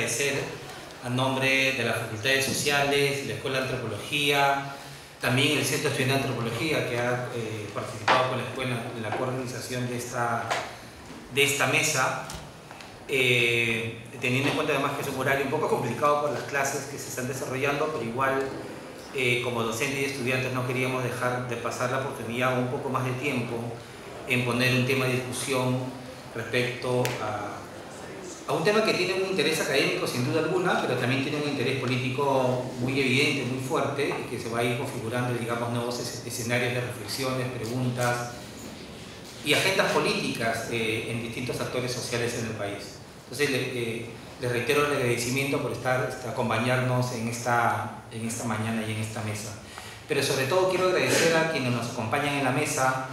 agradecer a nombre de las Facultades Sociales, la Escuela de Antropología, también el Centro de Estudiantes de Antropología, que ha participado con la escuela en la coorganización de esta mesa, teniendo en cuenta además que es un horario un poco complicado por las clases que se están desarrollando, pero igual como docentes y estudiantes no queríamos dejar de pasar la oportunidad o un poco más de tiempo en poner un tema de discusión respecto a un tema que tiene un interés académico sin duda alguna, pero también tiene un interés político muy evidente, muy fuerte, y que se va a ir configurando, digamos, nuevos escenarios de reflexiones, preguntas y agendas políticas en distintos actores sociales en el país. Entonces, les reitero el agradecimiento por acompañarnos en esta mañana y en esta mesa. Pero sobre todo quiero agradecer a quienes nos acompañan en la mesa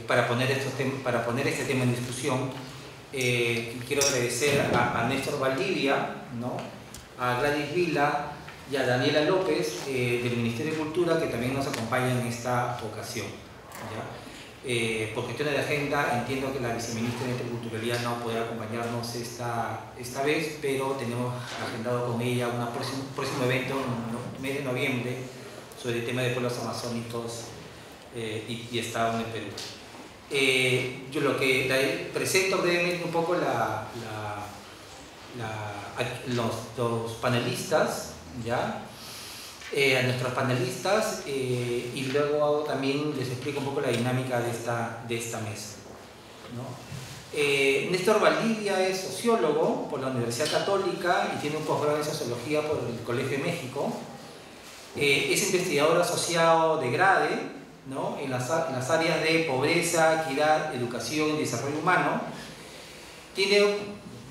para poner este tema en discusión. Quiero agradecer a Néstor Valdivia, ¿no?, a Gladys Vila y a Daniela López del Ministerio de Cultura, que también nos acompañan en esta ocasión, ¿ya? Por cuestiones de agenda, entiendo que la viceministra de Interculturalidad no podrá acompañarnos esta vez, pero tenemos agendado con ella un próximo evento en el mes de noviembre sobre el tema de pueblos amazónicos y Estado en el Perú. Yo lo que presento brevemente un poco los panelistas, ¿ya? A nuestros panelistas y luego también les explico un poco la dinámica de esta mesa, ¿no? Néstor Valdivia es sociólogo por la Universidad Católica y tiene un posgrado en Sociología por el Colegio de México. Es investigador asociado de GRADE, ¿no?, en las áreas de pobreza, equidad, educación y desarrollo humano.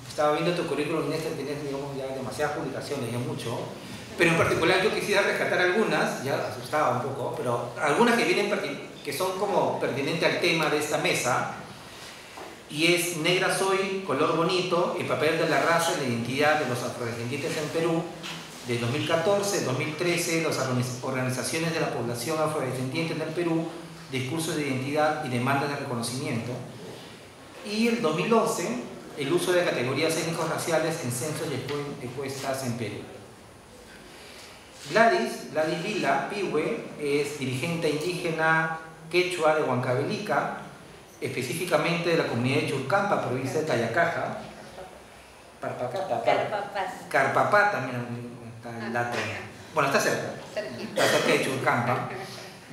Estaba viendo tu currículum, Néstor, tienes, digamos, ya demasiadas publicaciones, ya mucho. Pero en particular yo quisiera rescatar algunas, ya asustaba un poco, pero algunas que son como pertinentes al tema de esta mesa, y es Negra Soy, Color Bonito, el papel de la raza y la identidad de los afrodescendientes en Perú, de 2014, 2013, las organizaciones de la población afrodescendiente en el Perú, discursos de identidad y demandas de reconocimiento, y el 2011, el uso de categorías étnico-raciales en censos y encuestas en Perú. Gladys Vila Pihue es dirigente indígena quechua de Huancavelica, específicamente de la comunidad de Churcampa, provincia de Tayacaja. Carpapata, mira, está el dato. Bueno, está cerca. Está cerca de Churcampa,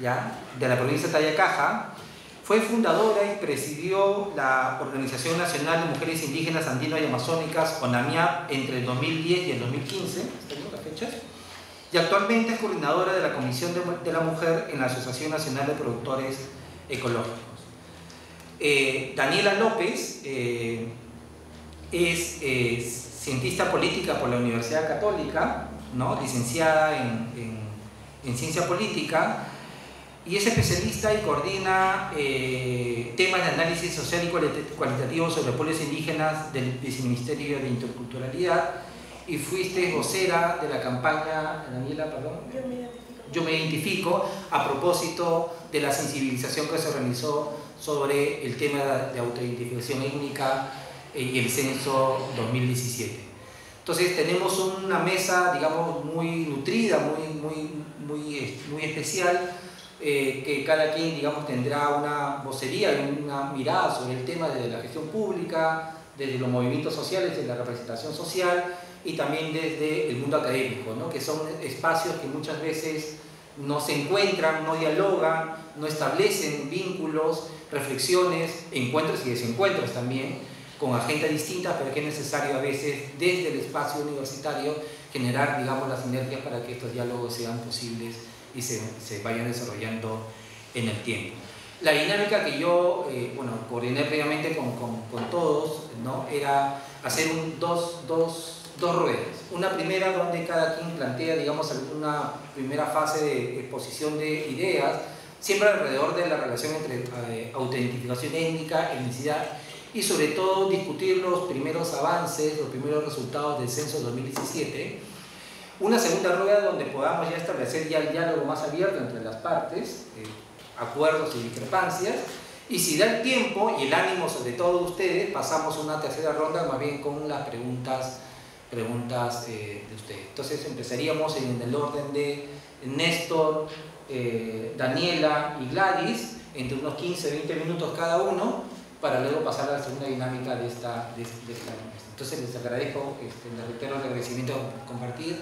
¿ya?, de la provincia de Tayacaja. Fue fundadora y presidió la Organización Nacional de Mujeres Indígenas Andino y Amazónicas, ONAMIAP, entre el 2010 y el 2015. ¿Tengo las fechas? Y actualmente es coordinadora de la Comisión de la Mujer en la Asociación Nacional de Productores Ecológicos. Daniela López es cientista política por la Universidad Católica, ¿no?, licenciada en Ciencia Política, y es especialista y coordina temas de análisis social y cualitativo sobre pueblos indígenas del Viceministerio de Interculturalidad, y fuiste vocera de la campaña, Daniela, perdón, Yo me identifico, a propósito de la sensibilización que se organizó sobre el tema de autoidentificación étnica y el censo 2017. Entonces tenemos una mesa, digamos, muy nutrida, muy especial, que cada quien, digamos, tendrá una vocería y una mirada sobre el tema desde la gestión pública, desde los movimientos sociales, desde la representación social y también desde el mundo académico, ¿no?, que son espacios que muchas veces no se encuentran, no dialogan, no establecen vínculos, reflexiones, encuentros y desencuentros también, con agendas distintas, pero que es necesario a veces desde el espacio universitario generar, digamos, las sinergias para que estos diálogos sean posibles y se vayan desarrollando en el tiempo. La dinámica que yo coordiné previamente con todos, ¿no?, era hacer dos ruedas. Una primera donde cada quien plantea, digamos, una primera fase de exposición de ideas, siempre alrededor de la relación entre autoidentificación étnica, etnicidad, y sobre todo discutir los primeros avances, los primeros resultados del censo 2017. Una segunda rueda donde podamos establecer ya el diálogo más abierto entre las partes, acuerdos y discrepancias, Y si da el tiempo y el ánimo sobre todo de ustedes, pasamos a una tercera ronda más bien con las preguntas de ustedes. Entonces empezaríamos en el orden de Néstor, Daniela y Gladys, entre unos 15-20 minutos cada uno, para luego pasar a la segunda dinámica de esta muestra. Entonces les agradezco, les reitero el agradecimiento por compartir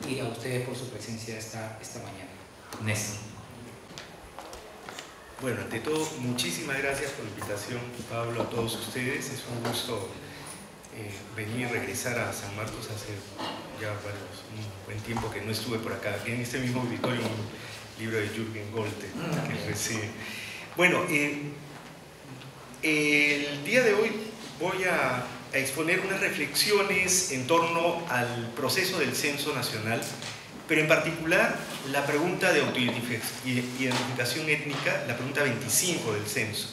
y a ustedes por su presencia esta mañana. Néstor. Bueno, ante todo, muchísimas gracias por la invitación, Pablo, a todos ustedes. Es un gusto venir y regresar a San Marcos hace ya un buen tiempo que no estuve por acá. En este mismo auditorio, un libro de Jürgen Golte que recibe. Bueno, el día de hoy voy a exponer unas reflexiones en torno al proceso del censo nacional, pero en particular la pregunta de autoidentificación étnica, la pregunta 25 del censo,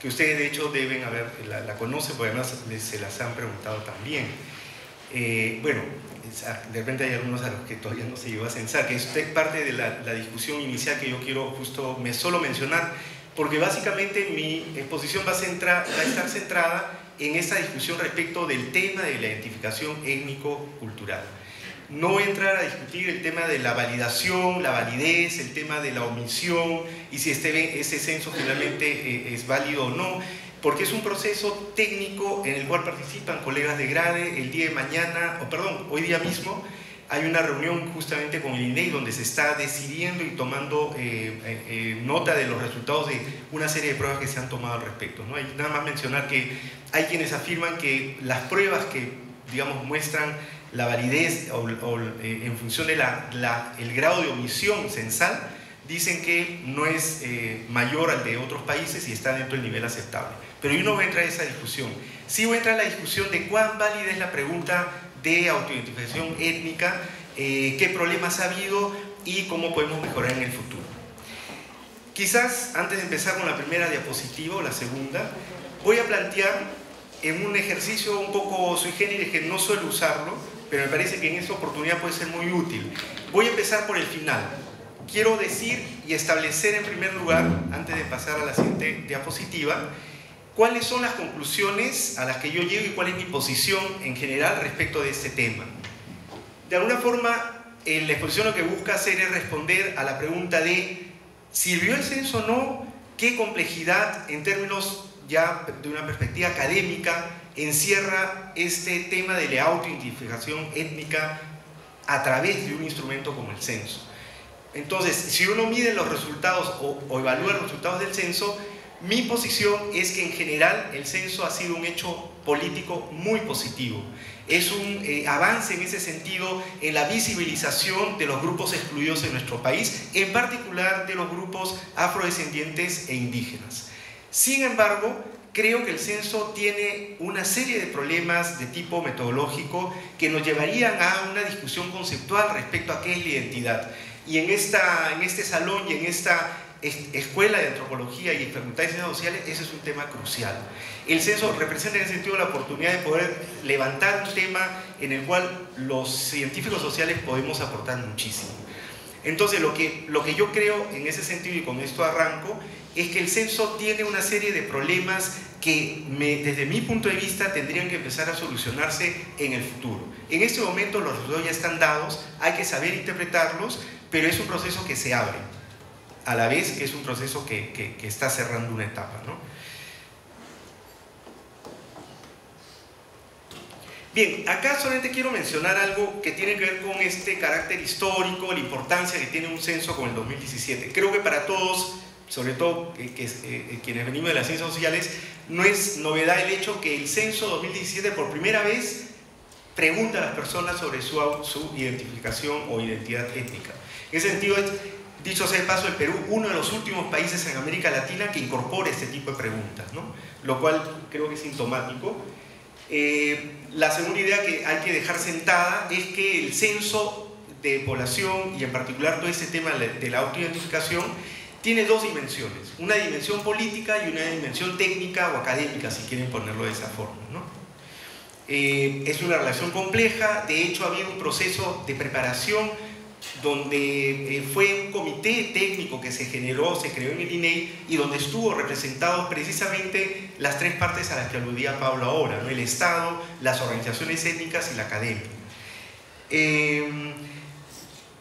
que ustedes de hecho deben haber, la conocen, porque además se las han preguntado también. Bueno, de repente hay algunos a los que todavía no se llegó a censar, que es parte de la discusión inicial que yo quiero justo solo mencionar, porque básicamente mi exposición va a estar centrada en esta discusión respecto del tema de la identificación étnico-cultural. No voy a entrar a discutir el tema de la validación, la validez, el tema de la omisión y si ese censo finalmente es válido o no, porque es un proceso técnico en el cual participan colegas de grade. El día de mañana, hoy día mismo, hay una reunión justamente con el INEI donde se está decidiendo y tomando nota de los resultados de una serie de pruebas que se han tomado al respecto, ¿no? Hay nada más mencionar que hay quienes afirman que las pruebas que, digamos, muestran la validez en función del grado de omisión censal, dicen que no es mayor al de otros países y está dentro del nivel aceptable. Pero yo no voy a entrar en esa discusión. Sí voy a entrar en la discusión de cuán válida es la pregunta de autoidentificación étnica, qué problemas ha habido y cómo podemos mejorar en el futuro. Quizás antes de empezar con la primera diapositiva o la segunda, voy a plantear en un ejercicio un poco sui generis que no suelo usarlo, pero me parece que en esta oportunidad puede ser muy útil. Voy a empezar por el final. Quiero decir y establecer en primer lugar, antes de pasar a la siguiente diapositiva, cuáles son las conclusiones a las que yo llego y cuál es mi posición en general respecto de este tema. De alguna forma, la exposición lo que busca hacer es responder a la pregunta de ¿sirvió el censo o no? ¿Qué complejidad en términos ya de una perspectiva académica encierra este tema de la autoidentificación étnica a través de un instrumento como el censo? Entonces, si uno mide los resultados o evalúa los resultados del censo, mi posición es que en general el censo ha sido un hecho político muy positivo. Es un avance en ese sentido en la visibilización de los grupos excluidos en nuestro país, en particular de los grupos afrodescendientes e indígenas. Sin embargo, creo que el censo tiene una serie de problemas de tipo metodológico que nos llevarían a una discusión conceptual respecto a qué es la identidad. Y en este salón y en esta escuela de antropología y facultad de ciencias sociales, ese es un tema crucial. El censo representa en ese sentido la oportunidad de poder levantar un tema en el cual los científicos sociales podemos aportar muchísimo. Entonces, lo que yo creo en ese sentido, y con esto arranco, es que el censo tiene una serie de problemas que desde mi punto de vista tendrían que empezar a solucionarse en el futuro. En este momento los resultados ya están dados, hay que saber interpretarlos, pero es un proceso que se abre, a la vez que es un proceso que está cerrando una etapa, ¿no? Bien, acá solamente quiero mencionar algo que tiene que ver con este carácter histórico, la importancia que tiene un censo como el 2017. Creo que para todos, sobre todo quienes venimos de las ciencias sociales, no es novedad el hecho que el censo 2017 por primera vez pregunta a las personas sobre su identificación o identidad étnica. En ese sentido, dicho sea de paso, el Perú, uno de los últimos países en América Latina que incorpora este tipo de preguntas, ¿no? Lo cual creo que es sintomático. La segunda idea que hay que dejar sentada es que el censo de población y en particular todo este tema de la autoidentificación tiene dos dimensiones, una dimensión política y una dimensión técnica o académica, si quieren ponerlo de esa forma, ¿no? Es una relación compleja. De hecho ha habido un proceso de preparación donde fue un comité técnico que se creó en el INEI y donde estuvo representados precisamente las tres partes a las que aludía Pablo ahora, ¿no? El Estado, las organizaciones étnicas y la academia.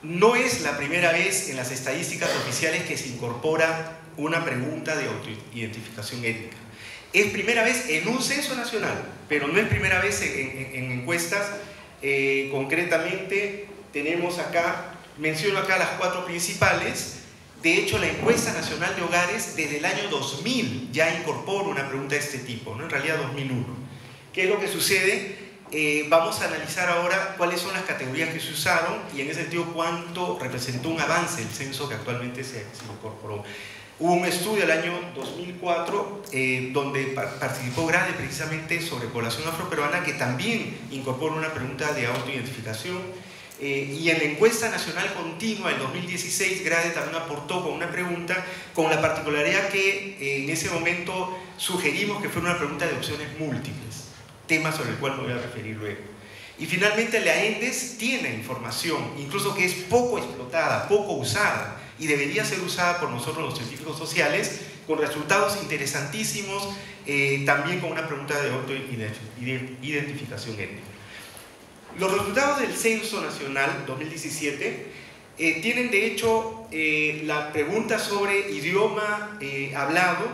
No es la primera vez en las estadísticas oficiales que se incorpora una pregunta de autoidentificación étnica. Es primera vez en un censo nacional, pero no es primera vez en encuestas. Concretamente tenemos acá, menciono acá las 4 principales. De hecho, la encuesta nacional de hogares desde el año 2000 ya incorpora una pregunta de este tipo, ¿no? En realidad 2001. ¿Qué es lo que sucede? Vamos a analizar ahora cuáles son las categorías que se usaron y en ese sentido cuánto representó un avance el censo que actualmente se incorporó. Hubo un estudio el año 2004 donde participó GRADE precisamente sobre población afroperuana que también incorpora una pregunta de autoidentificación. Y en la encuesta nacional continua en 2016 GRADE también aportó con una pregunta con la particularidad que en ese momento sugerimos que fuera una pregunta de opciones múltiples, tema sobre el cual me voy a referir luego. Y finalmente la ENDES tiene información, incluso que es poco explotada, poco usada, y debería ser usada por nosotros los científicos sociales, con resultados interesantísimos, también con una pregunta de autoidentificación étnica. Los resultados del Censo Nacional 2017 tienen de hecho la pregunta sobre idioma hablado,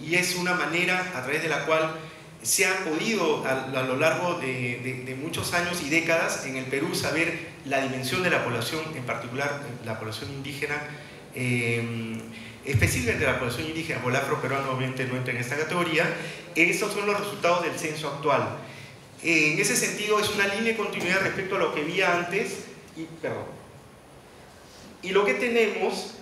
y es una manera a través de la cual se ha podido a lo largo de muchos años y décadas en el Perú saber la dimensión de la población, en particular la población indígena, específicamente la población indígena, o el afroperuano obviamente no entra en esta categoría. Estos son los resultados del censo actual. En ese sentido es una línea de continuidad respecto a lo que había antes, y lo que tenemos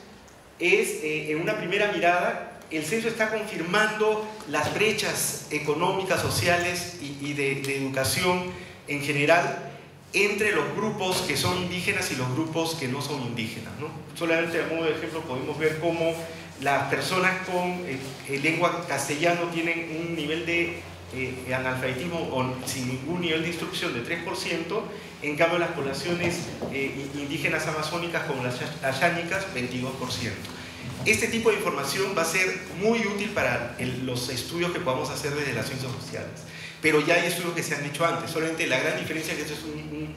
es, en una primera mirada, el censo está confirmando las brechas económicas, sociales y de educación en general entre los grupos que son indígenas y los grupos que no son indígenas, ¿no? Solamente a modo de ejemplo podemos ver cómo las personas con lengua castellano tienen un nivel de analfabetismo o sin ningún nivel de instrucción de 3%, en cambio las poblaciones indígenas amazónicas como las ayánicas 22%. Este tipo de información va a ser muy útil para los estudios que podamos hacer desde las ciencias sociales. Pero ya hay estudios que se han hecho antes, solamente la gran diferencia es que esto es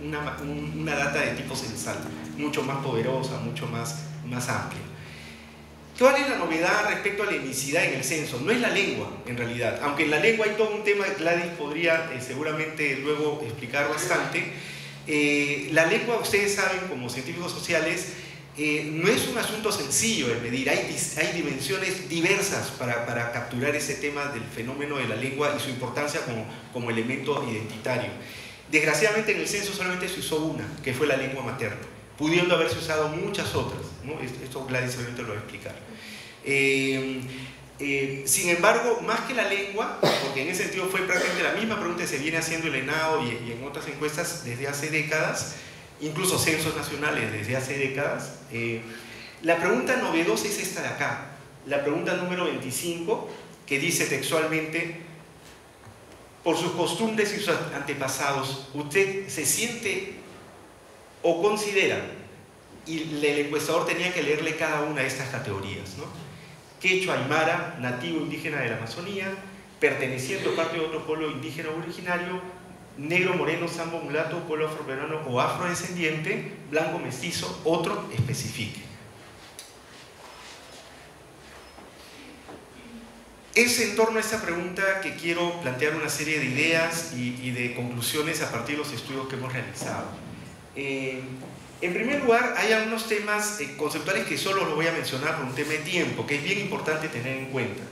una data de tipo censal, mucho más poderosa, mucho más amplia. ¿Cuál es la novedad respecto a la etnicidad en el censo? No es la lengua, en realidad, aunque en la lengua hay todo un tema que Gladys podría seguramente luego explicar bastante. La lengua, ustedes saben, como científicos sociales, no es un asunto sencillo de medir, hay dimensiones diversas para capturar ese tema del fenómeno de la lengua y su importancia como elemento identitario. Desgraciadamente en el censo solamente se usó una, que fue la lengua materna, pudiendo haberse usado muchas otras, ¿no? Esto Gladys seguramente lo va a explicar. Sin embargo, más que la lengua, porque en ese sentido fue prácticamente la misma pregunta que se viene haciendo en el ENAO y en otras encuestas desde hace décadas, incluso censos nacionales desde hace décadas, la pregunta novedosa es esta de acá, la pregunta número 25, que dice textualmente: por sus costumbres y sus antepasados, ¿usted se siente o considera? Y el encuestador tenía que leerle cada una de estas categorías, ¿no? Quechua, aymara, nativo indígena de la Amazonía, perteneciente a parte de otro pueblo indígena originario, negro, moreno, sambo, mulato, pueblo afroperuano o afrodescendiente, blanco, mestizo, otro, especifique. Es en torno a esta pregunta que quiero plantear una serie de ideas y de conclusiones a partir de los estudios que hemos realizado. En primer lugar, hay algunos temas conceptuales que solo los voy a mencionar por un tema de tiempo, que es bien importante tener en cuenta.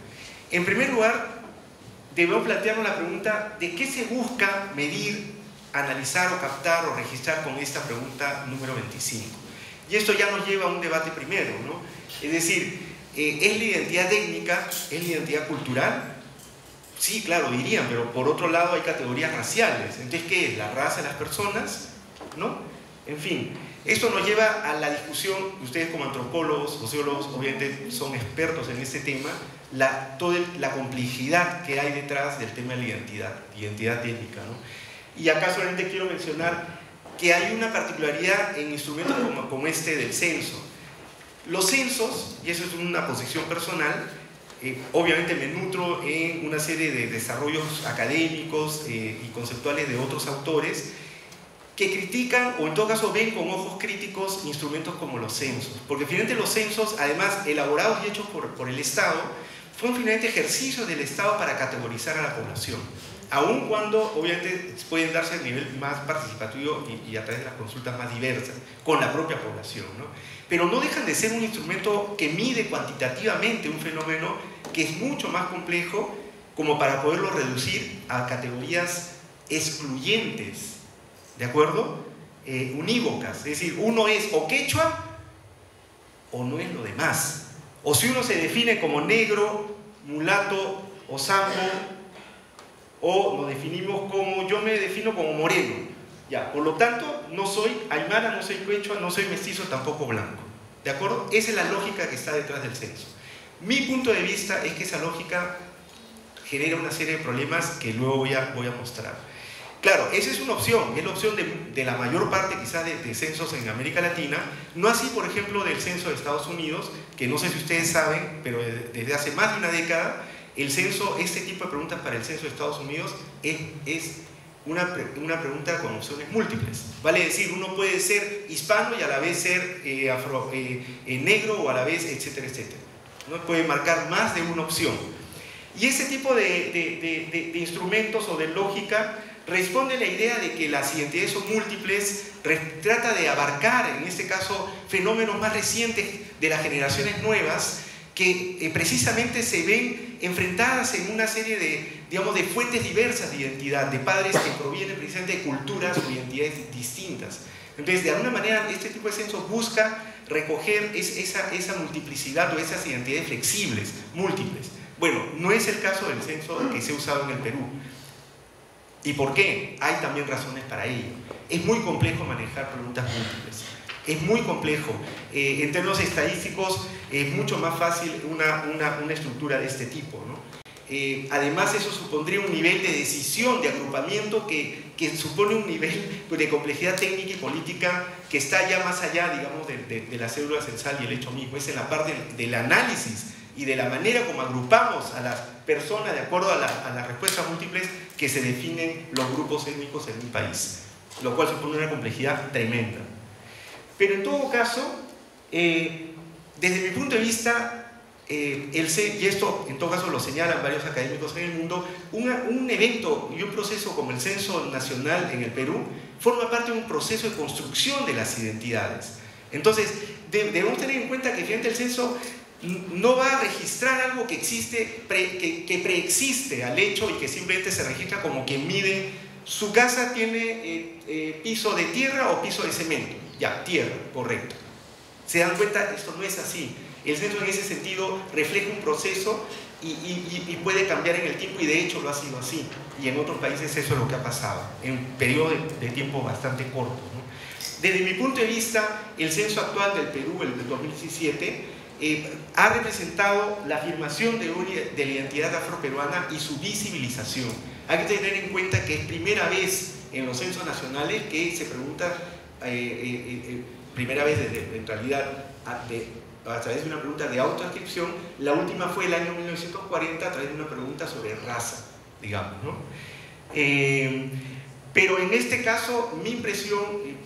En primer lugar, debemos plantearnos la pregunta de qué se busca medir, analizar o captar o registrar con esta pregunta número 25. Y esto ya nos lleva a un debate primero, ¿no? Es decir, ¿es la identidad étnica? ¿Es la identidad cultural? Sí, claro, dirían, pero por otro lado hay categorías raciales. Entonces, ¿qué es? ¿La raza de las personas? ¿No? En fin, esto nos lleva a la discusión. Ustedes como antropólogos, sociólogos, obviamente son expertos en este tema, toda la complejidad que hay detrás del tema de la identidad étnica, ¿no? Y acá solamente quiero mencionar que hay una particularidad en instrumentos como este del censo. Los censos, y eso es una posición personal, obviamente me nutro en una serie de desarrollos académicos y conceptuales de otros autores que critican o en todo caso ven con ojos críticos instrumentos como los censos, porque finalmente los censos, además elaborados y hechos por el Estado, fueron finalmente ejercicios del Estado para categorizar a la población, aun cuando obviamente pueden darse a nivel más participativo y a través de las consultas más diversas con la propia población, ¿no? Pero no dejan de ser un instrumento que mide cuantitativamente un fenómeno que es mucho más complejo como para poderlo reducir a categorías excluyentes, ¿de acuerdo? Unívocas, es decir, uno es o quechua o no es lo demás, o si uno se define como negro, mulato o sambo, o nos definimos como, yo me defino como moreno, ya, por lo tanto no soy aymara, no soy quechua, no soy mestizo, tampoco blanco, ¿de acuerdo? Esa es la lógica que está detrás del censo. Mi punto de vista es que esa lógica genera una serie de problemas que luego voy a mostrar. Claro, esa es una opción, es la opción de la mayor parte quizás de censos en América Latina, no así por ejemplo del censo de Estados Unidos, que no sé si ustedes saben, pero desde hace más de una década, el censo, este tipo de preguntas para el censo de Estados Unidos es una pregunta con opciones múltiples. Vale decir, uno puede ser hispano y a la vez ser negro o a la vez, etcétera, etcétera. Uno puede marcar más de una opción. Y ese tipo de instrumentos o de lógica responde a la idea de que las identidades son múltiples, trata de abarcar, en este caso, fenómenos más recientes de las generaciones nuevas que precisamente se ven enfrentadas en una serie de fuentes diversas de identidad, de padres que provienen precisamente de culturas o identidades distintas. Entonces, de alguna manera, este tipo de censo busca recoger esa multiplicidad o esas identidades flexibles, múltiples. Bueno, no es el caso del censo que se ha usado en el Perú. ¿Y por qué? Hay también razones para ello. Es muy complejo manejar preguntas múltiples. Es muy complejo. En términos estadísticos es mucho más fácil una estructura de este tipo, ¿no? Además, eso supondría un nivel de decisión, de agrupamiento que supone un nivel de complejidad técnica y política que está ya más allá, digamos, de la cédula censal y el hecho mismo. Es en la parte del análisis y de la manera como agrupamos a las personas de acuerdo a las respuestas múltiples que se definen los grupos étnicos en un país, lo cual supone una complejidad tremenda. Pero en todo caso, desde mi punto de vista, y esto en todo caso lo señalan varios académicos en el mundo, un evento y un proceso como el Censo Nacional en el Perú forma parte de un proceso de construcción de las identidades. Entonces, debemos tener en cuenta que frente al censo no va a registrar algo que existe, que preexiste al hecho y que simplemente se registra como quien mide su casa tiene piso de tierra o piso de cemento. Ya, tierra, correcto. ¿Se dan cuenta? Esto no es así. El censo en ese sentido refleja un proceso y puede cambiar en el tiempo, y de hecho lo ha sido así. Y en otros países eso es lo que ha pasado, en un periodo de tiempo bastante corto, ¿no? Desde mi punto de vista, el censo actual del Perú, el del 2017, ha representado la afirmación de la identidad afroperuana y su visibilización. Hay que tener en cuenta que es primera vez en los censos nacionales que se pregunta, primera vez en realidad a través de una pregunta de autoadscripción. La última fue el año 1940 a través de una pregunta sobre raza, digamos, ¿no? Pero en este caso, mi impresión,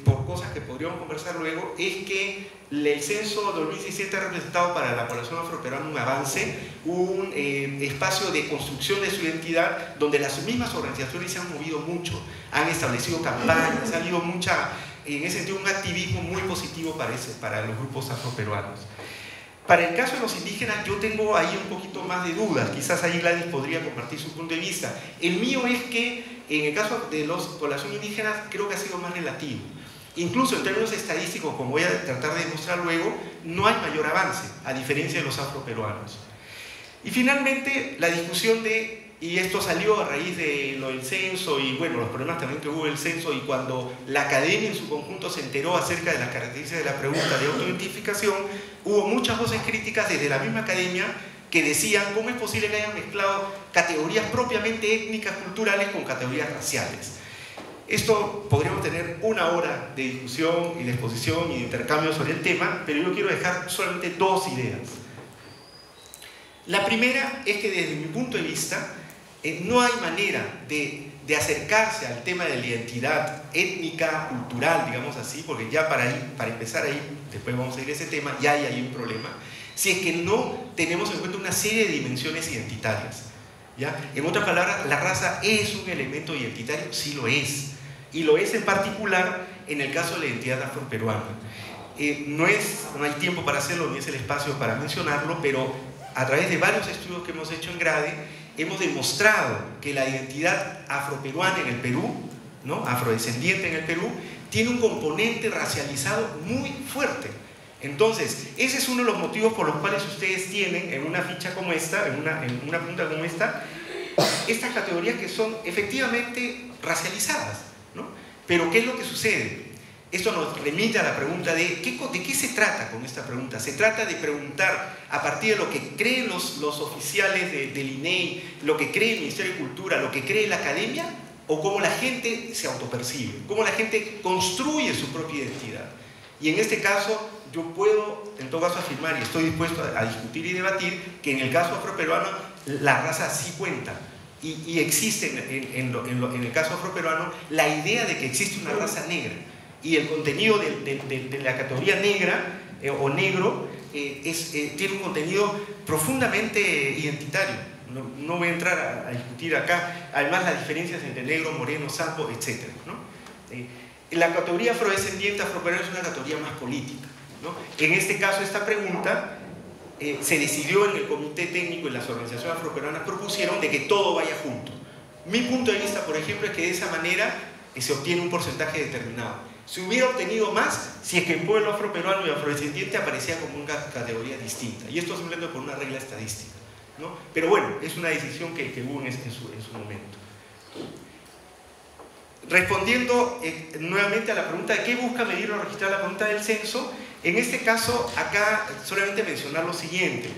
por cosas que podríamos conversar luego, es que el censo 2017 ha representado para la población afroperuana un avance, un espacio de construcción de su identidad, donde las mismas organizaciones se han movido mucho, han establecido campañas, ha habido en ese sentido, un activismo muy positivo para los grupos afroperuanos. Para el caso de los indígenas, yo tengo ahí un poquito más de dudas, quizás ahí Gladys podría compartir su punto de vista. El mío es que, en el caso de la población indígena, creo que ha sido más relativo. Incluso en términos estadísticos, como voy a tratar de demostrar luego, no hay mayor avance, a diferencia de los afroperuanos. Y finalmente, la discusión y esto salió a raíz de lo del censo y bueno, los problemas también que hubo del censo, y cuando la academia en su conjunto se enteró acerca de las características de la pregunta de autoidentificación, hubo muchas voces críticas desde la misma academia que decían cómo es posible que hayan mezclado categorías propiamente étnicas, culturales, con categorías raciales. Esto podríamos tener una hora de discusión y de exposición y de intercambio sobre el tema, pero yo quiero dejar solamente dos ideas. La primera es que desde mi punto de vista no hay manera de acercarse al tema de la identidad étnica, cultural, digamos así, porque ya para empezar ahí, después vamos a ir a ese tema, ya hay un problema, si es que no tenemos en cuenta una serie de dimensiones identitarias. ¿Ya? En otras palabras, la raza es un elemento identitario, sí lo es, y lo es en particular en el caso de la identidad afroperuana. No hay tiempo para hacerlo, ni es el espacio para mencionarlo, pero a través de varios estudios que hemos hecho en GRADE, hemos demostrado que la identidad afroperuana en el Perú, ¿no? Afrodescendiente en el Perú, tiene un componente racializado muy fuerte. Entonces, ese es uno de los motivos por los cuales ustedes tienen en una ficha como esta, en una pregunta como esta, estas categorías que son efectivamente racializadas, ¿no? Pero ¿qué es lo que sucede? Esto nos remite a la pregunta de qué se trata con esta pregunta. Se trata de preguntar a partir de lo que creen los oficiales del INEI, lo que cree el Ministerio de Cultura, lo que cree la academia, o cómo la gente se autopercibe, cómo la gente construye su propia identidad. Y en este caso, yo puedo, en todo caso, afirmar, y estoy dispuesto a discutir y debatir, que en el caso afroperuano la raza sí cuenta. Y existe en el caso afroperuano la idea de que existe una raza negra. Y el contenido de la categoría negra o negro tiene un contenido profundamente identitario. No voy a entrar a discutir acá, además, las diferencias entre negro, moreno, sampo, etc., ¿no? La categoría afrodescendiente afroperuana es una categoría más política, ¿no? En este caso, esta pregunta se decidió en el comité técnico y las organizaciones afroperuanas propusieron de que todo vaya junto. Mi punto de vista, por ejemplo, es que de esa manera se obtiene un porcentaje determinado. Se hubiera obtenido más si es que el pueblo afroperuano y afrodescendiente aparecía como una categoría distinta. Y esto simplemente por una regla estadística, ¿no? Pero bueno, es una decisión que hubo en su momento. Respondiendo nuevamente a la pregunta de qué busca medir o registrar la pregunta del censo, en este caso, acá solamente mencionar lo siguiente.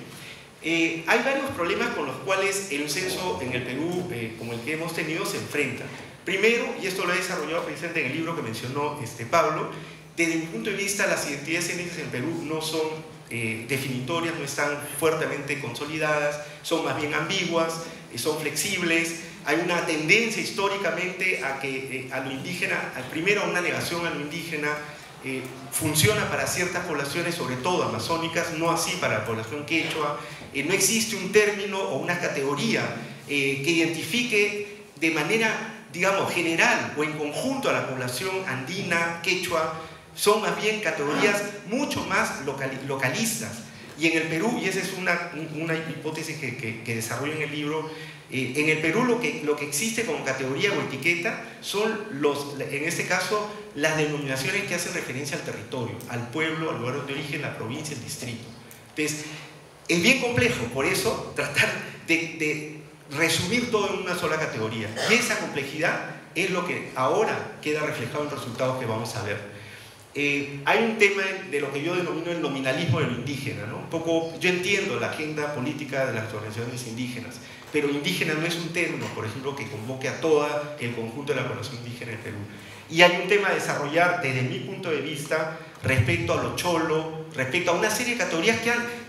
Hay varios problemas con los cuales el censo en el Perú, como el que hemos tenido, se enfrenta. Primero, y esto lo he desarrollado precisamente en el libro que mencionó Pablo, desde mi punto de vista las identidades étnicas en Perú no son definitorias, no están fuertemente consolidadas, son más bien ambiguas, son flexibles. Hay una tendencia históricamente a que a lo indígena, primero a una negación a lo indígena, funciona para ciertas poblaciones, sobre todo amazónicas, no así para la población quechua. No existe un término o una categoría que identifique de manera, digamos, general o en conjunto a la población andina, quechua. Son más bien categorías mucho más localistas. Y en el Perú, y esa es una hipótesis que desarrollo en el libro, en el Perú lo que existe como categoría o etiqueta son, en este caso, las denominaciones que hacen referencia al territorio, al pueblo, al lugar de origen, la provincia, el distrito. Entonces, es bien complejo, por eso tratar de resumir todo en una sola categoría. Y esa complejidad es lo que ahora queda reflejado en los resultados que vamos a ver. Hay un tema de lo que yo denomino el nominalismo de lo indígena, ¿no? Un poco, yo entiendo la agenda política de las organizaciones indígenas, pero indígena no es un término, por ejemplo, que convoque a todo el conjunto de la población indígena del Perú. Y hay un tema a desarrollar desde mi punto de vista respecto a lo cholo, respecto a una serie de categorías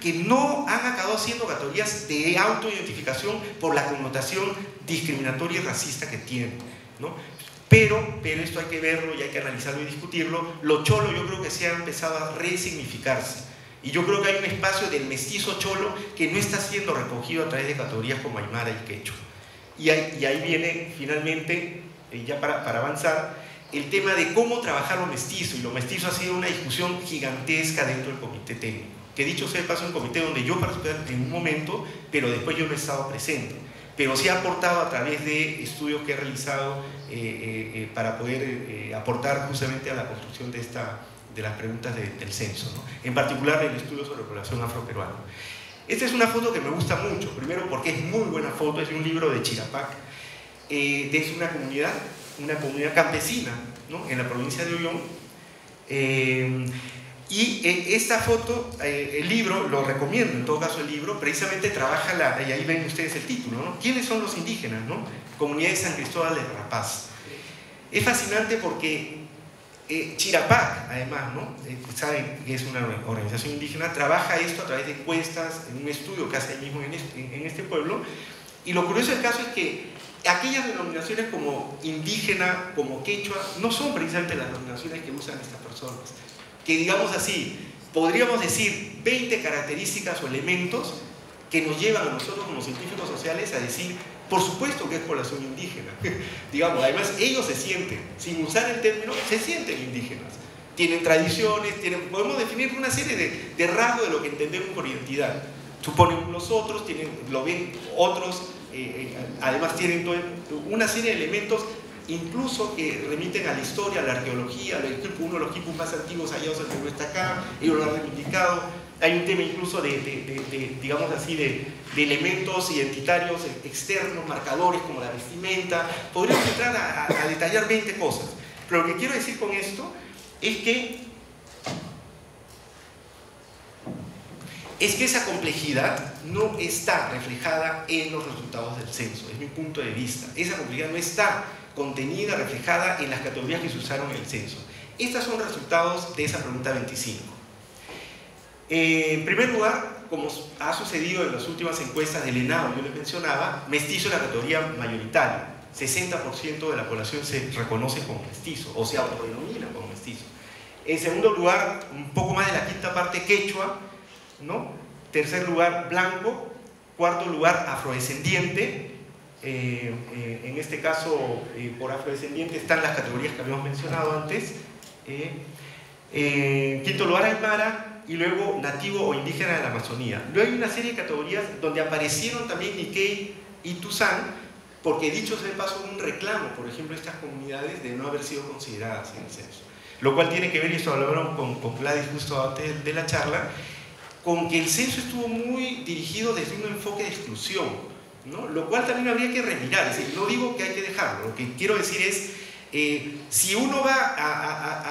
que no han acabado siendo categorías de autoidentificación por la connotación discriminatoria y racista que tienen, ¿no? Pero esto hay que verlo y hay que analizarlo y discutirlo. Lo cholo yo creo que se ha empezado a resignificarse. Y yo creo que hay un espacio del mestizo cholo que no está siendo recogido a través de categorías como aymara y quechua. Y ahí viene finalmente, ya para avanzar, el tema de cómo trabajar lo mestizo. Y lo mestizo ha sido una discusión gigantesca dentro del comité técnico. Que dicho sea de paso, un comité donde yo participé en un momento, pero después yo no he estado presente. Pero sí ha aportado a través de estudios que he realizado para poder aportar justamente a la construcción de las preguntas del censo, ¿no? En particular el estudio sobre población afroperuana. Esta es una foto que me gusta mucho, primero porque es muy buena foto, es de un libro de Chirapac, es una comunidad campesina, ¿no? En la provincia de Ollón. Y esta foto, el libro, lo recomiendo, en todo caso el libro, precisamente trabaja, y ahí ven ustedes el título, ¿no? ¿Quiénes son los indígenas, no? Comunidad de San Cristóbal de La Paz. Es fascinante porque Chirapac, además, ¿no? Saben que es una organización indígena, trabaja esto a través de encuestas, en un estudio que hace ahí mismo en este pueblo, y lo curioso del caso es que aquellas denominaciones como indígena, como quechua, no son precisamente las denominaciones que usan estas personas, que digamos así, podríamos decir 20 características o elementos que nos llevan a nosotros como científicos sociales a decir, por supuesto que es población indígena. Digamos, además ellos se sienten, sin usar el término, se sienten indígenas. Tienen tradiciones, podemos definir una serie de rasgos de lo que entendemos por identidad. Suponen los otros, lo ven otros, además tienen una serie de elementos incluso que remiten a la historia, a la arqueología, uno de los quipus más antiguos hallados en Perú está acá, ellos lo han reivindicado. Hay un tema incluso digamos así, de elementos identitarios externos, marcadores como la vestimenta. Podríamos entrar a detallar 20 cosas, pero lo que quiero decir con esto es que esa complejidad no está reflejada en los resultados del censo, es mi punto de vista. Esa complejidad no está contenida, reflejada en las categorías que se usaron en el censo. Estos son resultados de esa pregunta 25. En primer lugar, como ha sucedido en las últimas encuestas del ENAO, yo les mencionaba, mestizo es la categoría mayoritaria. 60% de la población se reconoce como mestizo o se autodenomina como mestizo. En segundo lugar, un poco más de la quinta parte quechua, ¿no? Tercer lugar, blanco. Cuarto lugar, afrodescendiente. En este caso, por afrodescendiente están las categorías que habíamos mencionado antes. Quinto lugar, aymara. Y luego nativo o indígena de la Amazonía. Luego hay una serie de categorías donde aparecieron también Nikkei y Tuzán, porque dicho sea de paso, un reclamo, por ejemplo, estas comunidades de no haber sido consideradas en el censo. Lo cual tiene que ver, y esto hablaron con Gladys justo antes de la charla, con que el censo estuvo muy dirigido desde un enfoque de exclusión, ¿no? Lo cual también habría que remirar. Es decir, no digo que hay que dejarlo, lo que quiero decir es, si uno va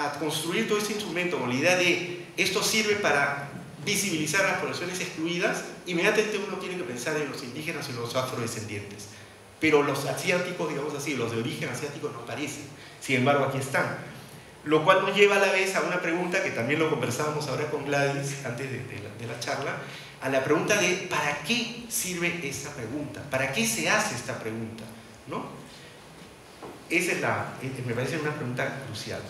a construir todo este instrumento con la idea de esto sirve para visibilizar a las poblaciones excluidas, inmediatamente uno tiene que pensar en los indígenas y los afrodescendientes. Pero los asiáticos, digamos así, los de origen asiático no aparecen. Sin embargo, aquí están. Lo cual nos lleva a la vez a una pregunta que también lo conversábamos ahora con Gladys antes de la charla, a la pregunta de ¿para qué sirve esta pregunta? ¿Para qué se hace esta pregunta? ¿No? Esa es me parece una pregunta crucial.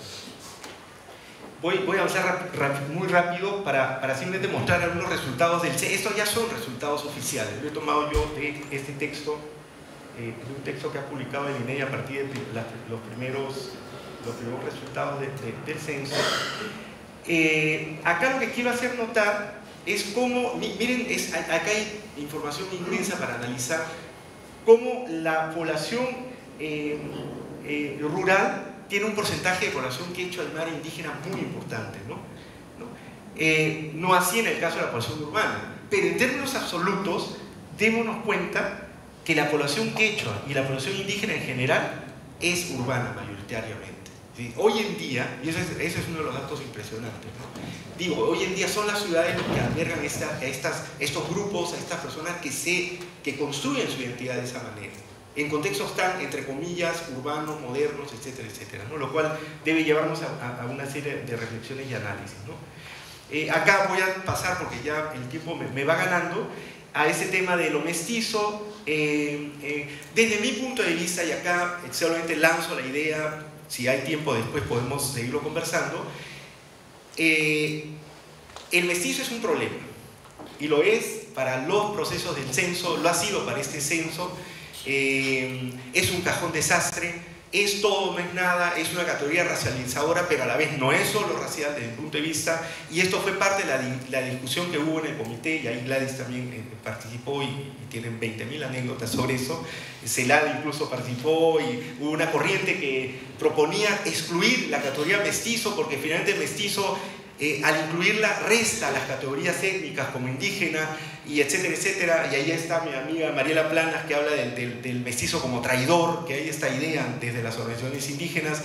Voy a avanzar muy rápido para simplemente mostrar algunos resultados del censo. Estos ya son resultados oficiales. Lo he tomado yo de este texto, de un texto que ha publicado el INEI a partir de los primeros resultados del censo. Acá lo que quiero hacer notar es cómo, miren, acá hay información inmensa para analizar cómo la población rural tiene un porcentaje de población quechua, aymara, indígena muy importante, ¿no? No así en el caso de la población urbana, pero en términos absolutos, démonos cuenta que la población quechua y la población indígena en general es urbana mayoritariamente. ¿Sí? Hoy en día, y ese es uno de los datos impresionantes, ¿no? Digo, hoy en día son las ciudades los que albergan estos grupos, a estas personas que construyen su identidad de esa manera, en contextos tan, entre comillas, urbanos, modernos, etcétera, etcétera, ¿no? Lo cual debe llevarnos a una serie de reflexiones y análisis, ¿no? Acá voy a pasar, porque ya el tiempo me va ganando, a ese tema de lo mestizo. Desde mi punto de vista, y acá solamente lanzo la idea, si hay tiempo después podemos seguirlo conversando, el mestizo es un problema, y lo es para los procesos del censo, lo ha sido para este censo. Es un cajón desastre, es todo, no es nada, es una categoría racializadora, pero a la vez no es solo racial desde mi punto de vista, y esto fue parte de la discusión que hubo en el comité, y ahí Gladys también participó y tienen 20.000 anécdotas sobre eso. Celada incluso participó, y hubo una corriente que proponía excluir la categoría mestizo, porque finalmente el mestizo, al incluirla, resta las categorías étnicas como indígena, y etcétera, etcétera. Y ahí está mi amiga Mariela Planas, que habla del mestizo como traidor, que hay esta idea desde las organizaciones indígenas,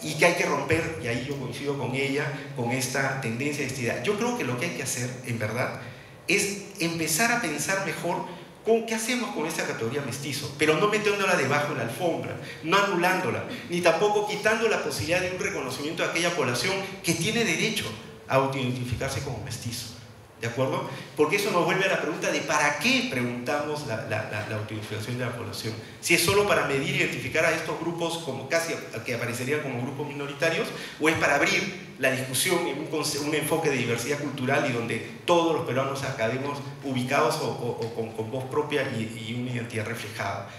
y que hay que romper, y ahí yo coincido con ella, con esta tendencia de esta idea. Yo creo que lo que hay que hacer, en verdad, es empezar a pensar mejor ¿qué hacemos con esa categoría mestizo? Pero no metiéndola debajo de la alfombra, no anulándola, ni tampoco quitando la posibilidad de un reconocimiento de aquella población que tiene derecho a autoidentificarse como mestizo. ¿De acuerdo? Porque eso nos vuelve a la pregunta de ¿para qué preguntamos la autoidentificación de la población? Si es solo para medir e identificar a estos grupos como casi que aparecerían como grupos minoritarios, o es para abrir la discusión en un enfoque de diversidad cultural y donde todos los peruanos acabemos ubicados o con voz propia y una identidad reflejada.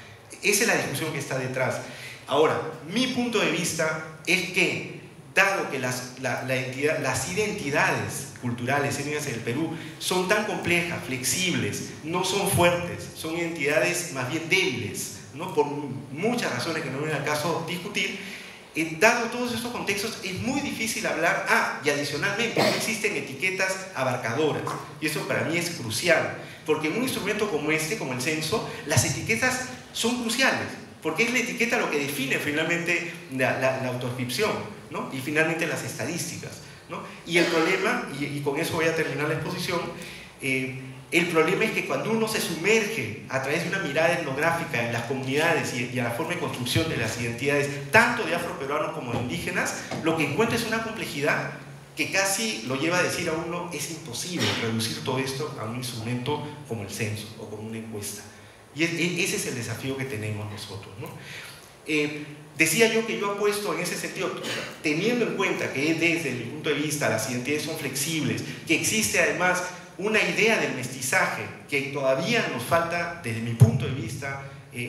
Esa es la discusión que está detrás. Ahora, mi punto de vista es que dado que las identidades culturales étnicas en el Perú son tan complejas, flexibles, no son fuertes, son identidades más bien débiles, ¿no? Por muchas razones que no viene al caso discutir, dado todos esos contextos es muy difícil hablar, y adicionalmente no existen etiquetas abarcadoras, y eso para mí es crucial, porque en un instrumento como este, como el censo, las etiquetas son cruciales, porque es la etiqueta lo que define finalmente la autodescripción, ¿no? Y finalmente las estadísticas, ¿no? Y el problema, y con eso voy a terminar la exposición, el problema es que cuando uno se sumerge a través de una mirada etnográfica en las comunidades y a la forma de construcción de las identidades, tanto de afroperuanos como de indígenas, lo que encuentra es una complejidad que casi lo lleva a decir a uno, es imposible reducir todo esto a un instrumento como el censo o como una encuesta. Y ese es el desafío que tenemos nosotros, ¿no? Decía yo que yo apuesto en ese sentido, teniendo en cuenta que desde mi punto de vista las identidades son flexibles, que existe además una idea del mestizaje que todavía nos falta, desde mi punto de vista,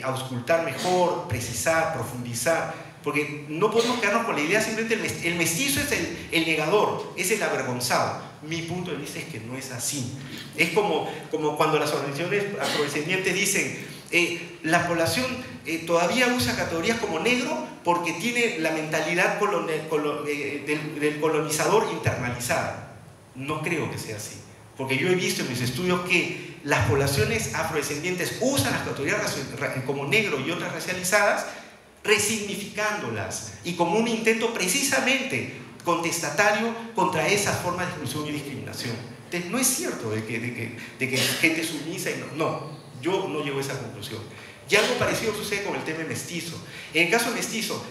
auscultar mejor, precisar, profundizar, porque no podemos quedarnos con la idea simplemente el mestizo es el negador, es el avergonzado. Mi punto de vista es que no es así. Es como cuando las organizaciones afrodescendientes dicen la población todavía usa categorías como negro porque tiene la mentalidad del colonizador internalizada. No creo que sea así, porque yo he visto en mis estudios que las poblaciones afrodescendientes usan las categorías como negro y otras racializadas, resignificándolas y como un intento precisamente contestatario contra esas formas de exclusión y discriminación. Entonces, no es cierto de que gente sumisa y no, yo no llego a esa conclusión. Y algo parecido sucede con el tema mestizo. En el caso mestizo,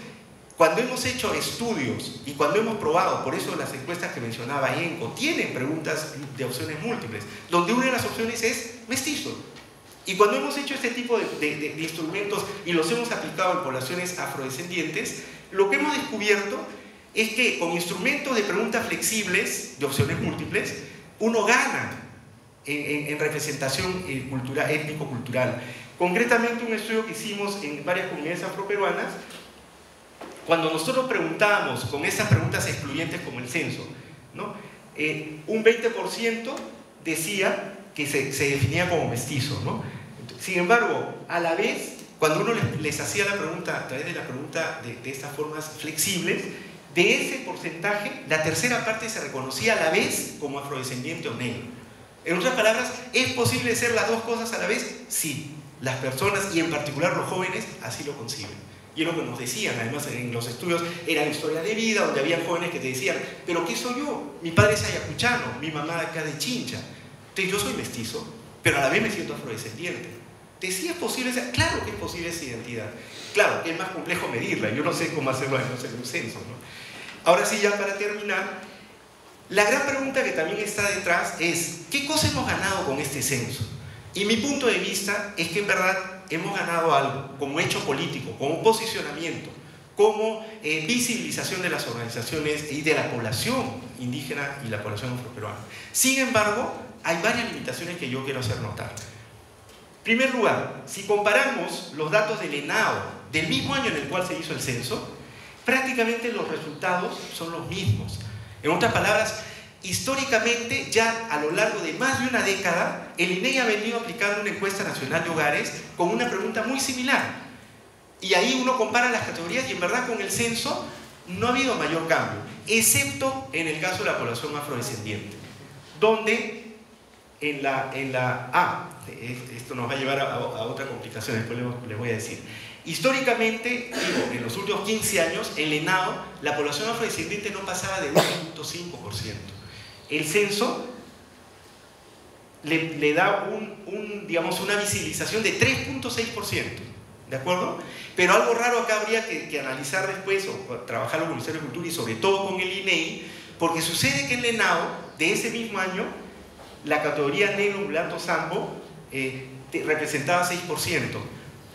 cuando hemos hecho estudios y cuando hemos probado, por eso las encuestas que mencionaba ENCO tienen preguntas de opciones múltiples, donde una de las opciones es mestizo. Y cuando hemos hecho este tipo de instrumentos y los hemos aplicado en poblaciones afrodescendientes, lo que hemos descubierto es que con instrumentos de preguntas flexibles, de opciones múltiples, uno gana en representación étnico-cultural. Concretamente, un estudio que hicimos en varias comunidades afroperuanas, cuando nosotros preguntábamos con estas preguntas excluyentes como el censo, ¿no? Un 20% decía que se definía como mestizo, ¿no? Sin embargo, a la vez, cuando uno les hacía la pregunta a través de la pregunta de estas formas flexibles, de ese porcentaje, la tercera parte se reconocía a la vez como afrodescendiente o negro. En otras palabras, ¿es posible ser las dos cosas a la vez? Sí, las personas y en particular los jóvenes así lo conciben. Y es lo que nos decían, además en los estudios eran historias de vida, donde había jóvenes que te decían, ¿pero qué soy yo? Mi padre es ayacuchano, mi mamá acá de Chincha. Entonces yo soy mestizo, pero a la vez me siento afrodescendiente. Entonces, ¿sí es posible? Claro que es posible esa identidad. Claro que es más complejo medirla, yo no sé cómo hacerlo en un censo, ¿no? Ahora sí, ya para terminar, la gran pregunta que también está detrás es, ¿qué cosa hemos ganado con este censo? Y mi punto de vista es que en verdad hemos ganado algo como hecho político, como posicionamiento, como visibilización de las organizaciones y de la población indígena y la población afroperuana. Sin embargo, hay varias limitaciones que yo quiero hacer notar. En primer lugar, si comparamos los datos del ENAO del mismo año en el cual se hizo el censo, prácticamente los resultados son los mismos. En otras palabras, históricamente, ya a lo largo de más de una década, el INEGI ha venido aplicando una encuesta nacional de hogares con una pregunta muy similar. Y ahí uno compara las categorías y en verdad con el censo no ha habido mayor cambio, excepto en el caso de la población afrodescendiente, donde esto nos va a llevar a otra complicación, después les voy a decir. Históricamente, en los últimos 15 años, en el ENAO, la población afrodescendiente no pasaba de 1.5%. El censo le da digamos, una visibilización de 3.6%, ¿de acuerdo? Pero algo raro acá habría que analizar después, o trabajarlo con el Ministerio de Cultura y sobre todo con el INEI, porque sucede que en el ENAO, de ese mismo año, la categoría negro, mulato, sambo, representaba 6%,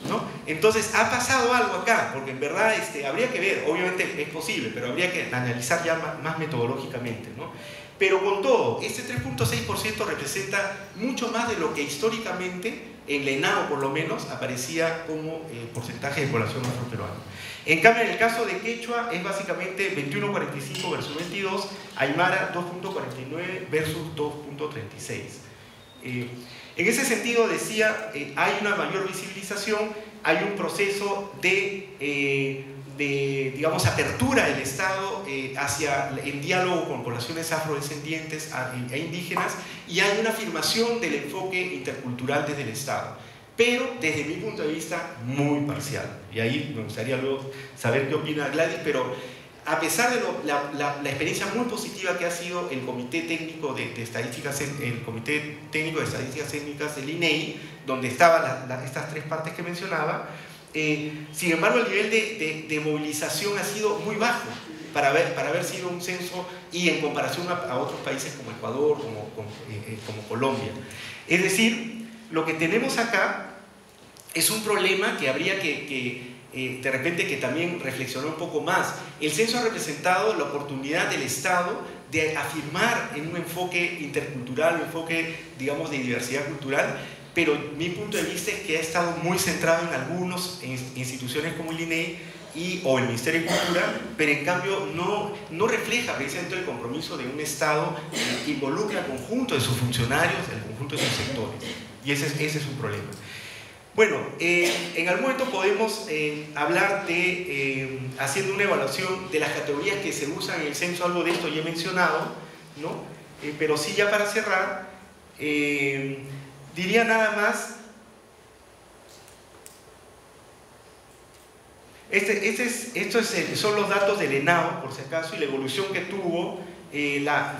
¿no? Entonces ha pasado algo acá, porque en verdad habría que ver, obviamente es posible, pero habría que analizar ya más metodológicamente, ¿no? Pero con todo, este 3.6% representa mucho más de lo que históricamente, en la ENAO por lo menos, aparecía como porcentaje de población afroperuana. En cambio, en el caso de Quechua es básicamente 21.45 versus 22, Aymara 2.49 versus 2.36. En ese sentido, decía, hay una mayor visibilización, hay un proceso de digamos, apertura del Estado en diálogo con poblaciones afrodescendientes e indígenas, y hay una afirmación del enfoque intercultural desde el Estado, pero desde mi punto de vista muy parcial. Y ahí me gustaría luego saber qué opina Gladys, pero a pesar de la experiencia muy positiva que ha sido el Comité Técnico de Estadísticas, el Comité Técnico de Estadísticas Étnicas del INEI, donde estaban estas tres partes que mencionaba, sin embargo el nivel de movilización ha sido muy bajo para haber sido un censo, y en comparación a otros países como Ecuador, como Colombia. Es decir, lo que tenemos acá es un problema que habría que de repente que también reflexionar un poco más. El censo ha representado la oportunidad del Estado de afirmar en un enfoque intercultural, un enfoque, digamos, de diversidad cultural, pero mi punto de vista es que ha estado muy centrado en algunas instituciones como el INEI o el Ministerio de Cultura, pero en cambio no refleja precisamente el compromiso de un Estado que involucra al conjunto de sus funcionarios, al conjunto de sus sectores, y ese es un problema. Bueno, en algún momento podemos hablar haciendo una evaluación de las categorías que se usan en el censo. Algo de esto ya he mencionado, ¿no? Pero sí, ya para cerrar, diría nada más, son los datos del ENAO, por si acaso, y la evolución que tuvo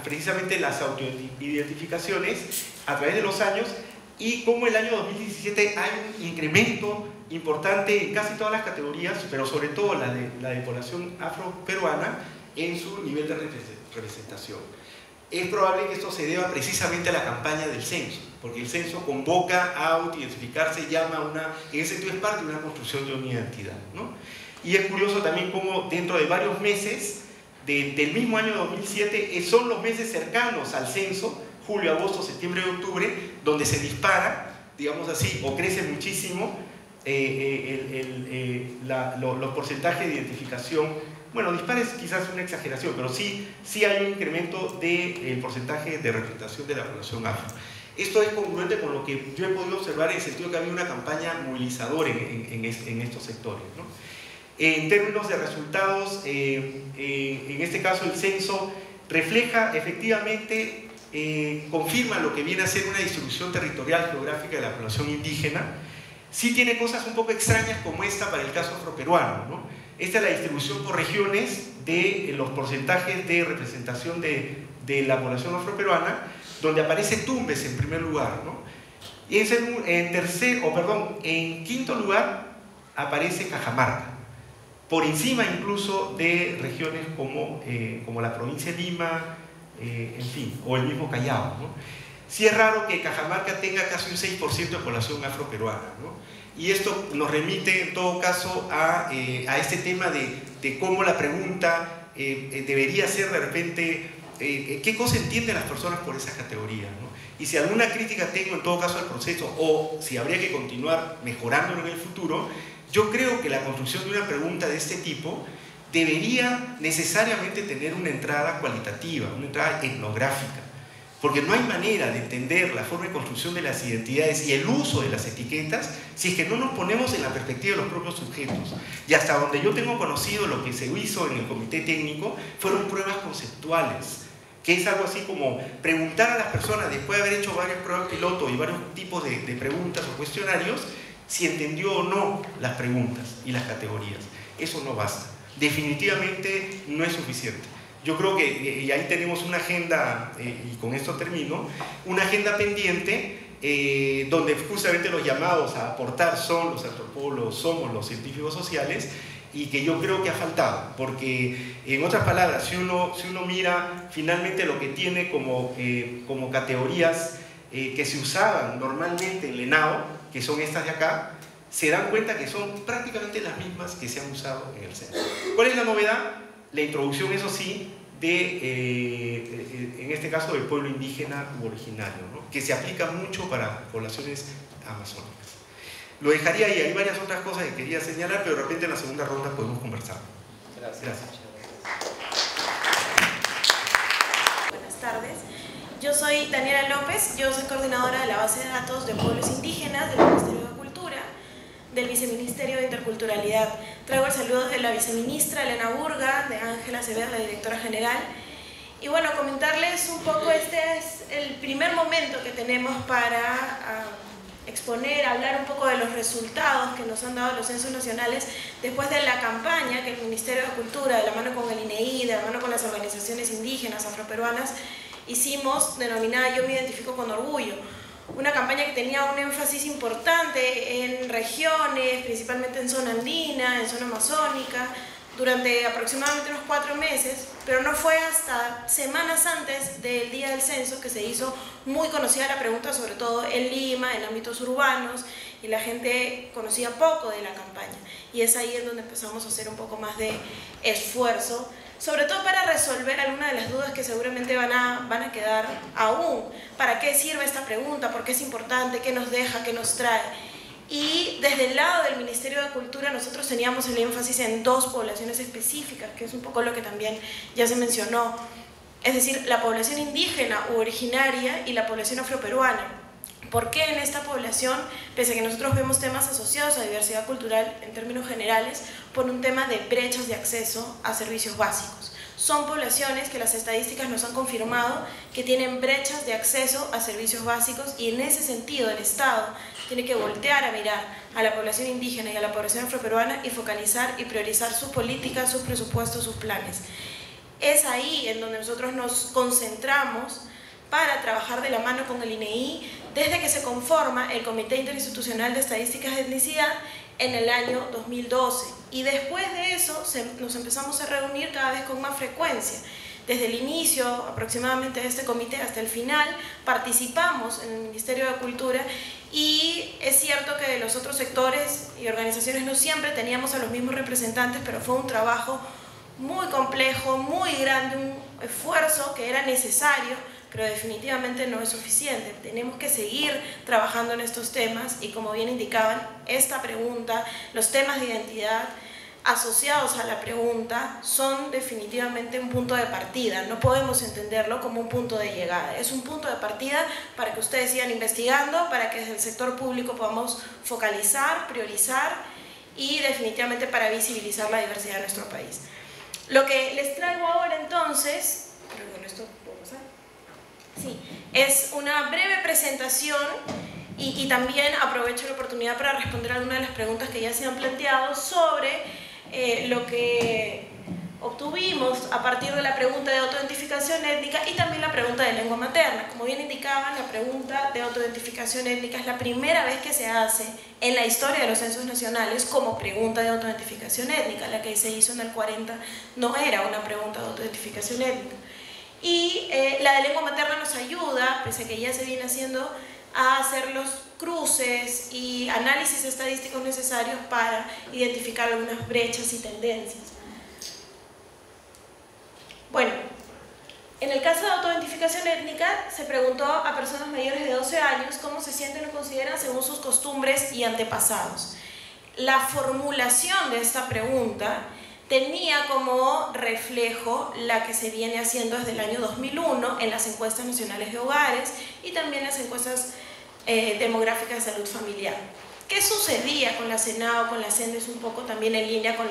precisamente las autoidentificaciones a través de los años, y como el año 2017 hay un incremento importante en casi todas las categorías, pero sobre todo la de población afroperuana, en su nivel de representación. Es probable que esto se deba precisamente a la campaña del censo, porque el censo convoca a autoidentificarse, en ese sentido es parte de una construcción de una identidad, ¿no? Y es curioso también cómo dentro de varios meses del mismo año 2007 son los meses cercanos al censo, julio, agosto, septiembre y octubre, donde se dispara, digamos así, o crece muchísimo los porcentajes de identificación. Bueno, dispara es quizás una exageración, pero sí hay un incremento del porcentaje de representación de la población afro. Esto es congruente con lo que yo he podido observar, en el sentido que había una campaña movilizadora en estos sectores, ¿no? En términos de resultados, en este caso el censo refleja efectivamente, confirma lo que viene a ser una distribución territorial geográfica de la población indígena. Sí tiene cosas un poco extrañas como esta para el caso afroperuano, ¿no? Esta es la distribución por regiones de los porcentajes de representación de la población afroperuana, donde aparece Tumbes en primer lugar, ¿no? Y en quinto lugar aparece Cajamarca, por encima incluso de regiones como la provincia de Lima, en fin, o el mismo Callao, ¿no? Sí es raro que Cajamarca tenga casi un 6% de población afroperuana, ¿no? Y esto nos remite en todo caso a este tema de cómo la pregunta debería ser de repente qué cosa entienden las personas por esa categoría, ¿no? Y si alguna crítica tengo en todo caso al proceso, o si habría que continuar mejorándolo en el futuro, yo creo que la construcción de una pregunta de este tipo debería necesariamente tener una entrada cualitativa, una entrada etnográfica, porque no hay manera de entender la forma de construcción de las identidades y el uso de las etiquetas si es que no nos ponemos en la perspectiva de los propios sujetos. Y hasta donde yo tengo conocido, lo que se hizo en el comité técnico fueron pruebas conceptuales, que es algo así como preguntar a las personas, después de haber hecho varias pruebas piloto y varios tipos de preguntas o cuestionarios, si entendió o no las preguntas y las categorías. Eso no basta. Definitivamente no es suficiente. Yo creo que, y ahí tenemos una agenda, y con esto termino, una agenda pendiente donde justamente los llamados a aportar son los antropólogos, somos los científicos sociales, y que yo creo que ha faltado, porque en otras palabras, si uno mira finalmente lo que tiene como categorías que se usaban normalmente en ENAO, que son estas de acá, se dan cuenta que son prácticamente las mismas que se han usado en el censo. ¿Cuál es la novedad? La introducción, eso sí, en este caso del pueblo indígena u originario, ¿no? Que se aplica mucho para poblaciones amazónicas. Lo dejaría ahí, hay varias otras cosas que quería señalar, pero de repente en la segunda ronda podemos conversar. Gracias. Buenas tardes, yo soy Daniela López, yo soy coordinadora de la base de datos de pueblos indígenas del Ministerio de Cultura, del Viceministerio de Interculturalidad. Traigo el saludo de la viceministra Elena Burga, de Ángela Acevedo, la directora general. Y bueno, comentarles un poco, este es el primer momento que tenemos para exponer, hablar un poco de los resultados que nos han dado los censos nacionales después de la campaña que el Ministerio de Cultura, de la mano con el INEI, de la mano con las organizaciones indígenas, afroperuanas, hicimos, denominada Yo me identifico con orgullo. Una campaña que tenía un énfasis importante en regiones, principalmente en zona andina, en zona amazónica, durante aproximadamente unos 4 meses, pero no fue hasta semanas antes del día del censo que se hizo muy conocida la pregunta, sobre todo en Lima, en ámbitos urbanos, y la gente conocía poco de la campaña. Y es ahí en donde empezamos a hacer un poco más de esfuerzo, sobre todo para resolver algunas de las dudas que seguramente van a quedar aún. ¿Para qué sirve esta pregunta? ¿Por qué es importante? ¿Qué nos deja? ¿Qué nos trae? Y desde el lado del Ministerio de Cultura nosotros teníamos el énfasis en 2 poblaciones específicas, que es un poco lo que también ya se mencionó, es decir, la población indígena u originaria y la población afroperuana. ¿Por qué en esta población, pese a que nosotros vemos temas asociados a diversidad cultural en términos generales, por un tema de brechas de acceso a servicios básicos? Son poblaciones que las estadísticas nos han confirmado que tienen brechas de acceso a servicios básicos, y en ese sentido el Estado tiene que voltear a mirar a la población indígena y a la población afroperuana y focalizar y priorizar sus políticas, sus presupuestos, sus planes. Es ahí en donde nosotros nos concentramos para trabajar de la mano con el INEI desde que se conforma el Comité Interinstitucional de Estadísticas de Etnicidad en el año 2012. Y después de eso nos empezamos a reunir cada vez con más frecuencia. Desde el inicio aproximadamente de este comité hasta el final participamos en el Ministerio de Cultura, y es cierto que de los otros sectores y organizaciones no siempre teníamos a los mismos representantes, pero fue un trabajo muy complejo, muy grande, un esfuerzo que era necesario, pero definitivamente no es suficiente. Tenemos que seguir trabajando en estos temas, y como bien indicaban, esta pregunta, los temas de identidad asociados a la pregunta son definitivamente un punto de partida. No podemos entenderlo como un punto de llegada. Es un punto de partida para que ustedes sigan investigando, para que desde el sector público podamos focalizar, priorizar y definitivamente para visibilizar la diversidad de nuestro país. Lo que les traigo ahora entonces, creo que con esto puedo pasar. Sí, es una breve presentación y también aprovecho la oportunidad para responder algunas de las preguntas que ya se han planteado sobre lo que obtuvimos a partir de la pregunta de autoidentificación étnica y también la pregunta de lengua materna. Como bien indicaban, la pregunta de autoidentificación étnica es la primera vez que se hace en la historia de los censos nacionales como pregunta de autoidentificación étnica. La que se hizo en el 40 no era una pregunta de autoidentificación étnica. Y la de lengua materna nos ayuda, pese a que ya se viene haciendo, a hacer los cruces y análisis estadísticos necesarios para identificar algunas brechas y tendencias. Bueno, en el caso de autoidentificación étnica se preguntó a personas mayores de 12 años cómo se sienten o consideran según sus costumbres y antepasados. La formulación de esta pregunta tenía como reflejo la que se viene haciendo desde el año 2001 en las encuestas nacionales de hogares y también las encuestas demográficas de salud familiar. ¿Qué sucedía con la CENAO, con la CENDES, un poco también en línea con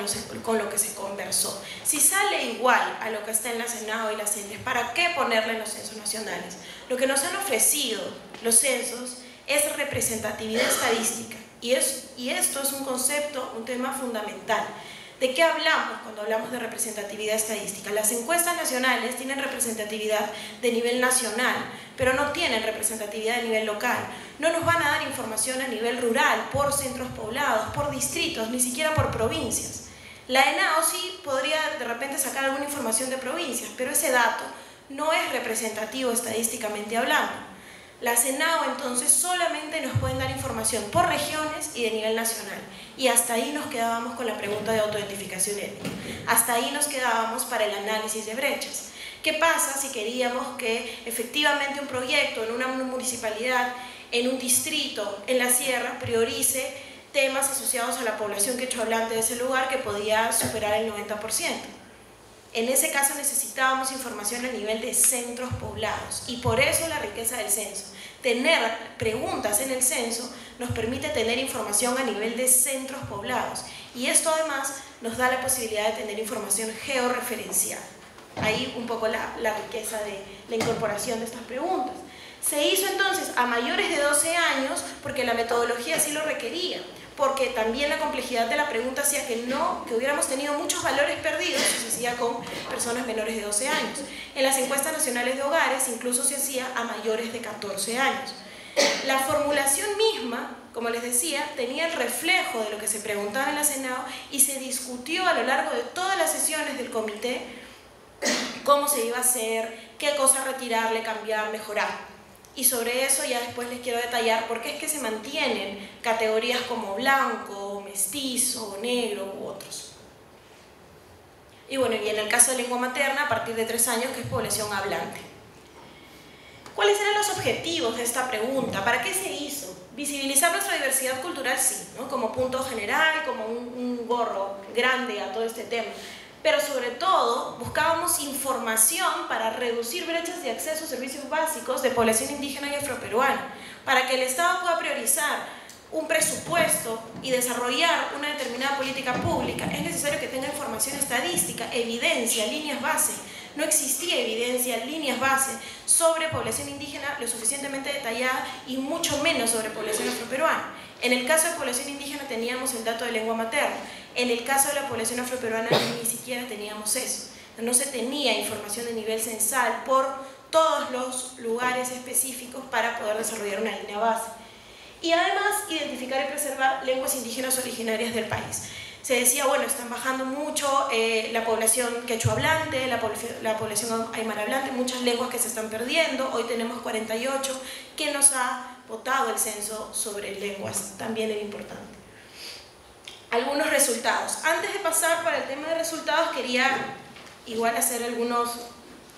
lo que se conversó? Si sale igual a lo que está en la CENAO y la CENDES, ¿para qué ponerla en los censos nacionales? Lo que nos han ofrecido los censos es representatividad estadística, y esto es un concepto, un tema fundamental. ¿De qué hablamos cuando hablamos de representatividad estadística? Las encuestas nacionales tienen representatividad de nivel nacional, pero no tienen representatividad de nivel local. No nos van a dar información a nivel rural, por centros poblados, por distritos, ni siquiera por provincias. La ENAO sí podría de repente sacar alguna información de provincias, pero ese dato no es representativo estadísticamente hablando. Las ENAO entonces solamente nos pueden dar información por regiones y de nivel nacional. Y hasta ahí nos quedábamos con la pregunta de autoidentificación étnica. Hasta ahí nos quedábamos para el análisis de brechas. ¿Qué pasa si queríamos que efectivamente un proyecto en una municipalidad, en un distrito, en la sierra, priorice temas asociados a la población quechohablante de ese lugar que podía superar el 90%? En ese caso necesitábamos información a nivel de centros poblados y por eso la riqueza del censo. Tener preguntas en el censo nos permite tener información a nivel de centros poblados y esto además nos da la posibilidad de tener información georreferencial. Ahí un poco la riqueza de la incorporación de estas preguntas. Se hizo entonces a mayores de 12 años porque la metodología así lo requería, porque también la complejidad de la pregunta hacía que hubiéramos tenido muchos valores perdidos si se hacía con personas menores de 12 años. En las encuestas nacionales de hogares incluso se hacía a mayores de 14 años. La formulación misma, como les decía, tenía el reflejo de lo que se preguntaba en la Senado y se discutió a lo largo de todas las sesiones del comité cómo se iba a hacer, qué cosas retirarle, cambiar, mejorar. Y sobre eso ya después les quiero detallar por qué es que se mantienen categorías como blanco, mestizo, negro u otros. Y bueno, y en el caso de lengua materna, a partir de 3 años, que es población hablante. ¿Cuáles eran los objetivos de esta pregunta? ¿Para qué se hizo? Visibilizar nuestra diversidad cultural, sí, ¿no? Como punto general, como un gorro grande a todo este tema. Pero sobre todo buscábamos información para reducir brechas de acceso a servicios básicos de población indígena y afroperuana, para que el Estado pueda priorizar un presupuesto y desarrollar una determinada política pública. Es necesario que tenga información estadística, evidencia, líneas base. No existía evidencia, líneas base sobre población indígena lo suficientemente detallada y mucho menos sobre población afroperuana. En el caso de población indígena teníamos el dato de lengua materna. En el caso de la población afroperuana ni siquiera teníamos eso. No se tenía información de nivel censal por todos los lugares específicos para poder desarrollar una línea base. Y además identificar y preservar lenguas indígenas originarias del país. Se decía, bueno, están bajando mucho la población quechohablante, la población aymara hablante, muchas lenguas que se están perdiendo. Hoy tenemos 48. ¿Qué nos ha votado el censo sobre lenguas? También era importante. Algunos resultados. Antes de pasar para el tema de resultados, quería igual hacer algunos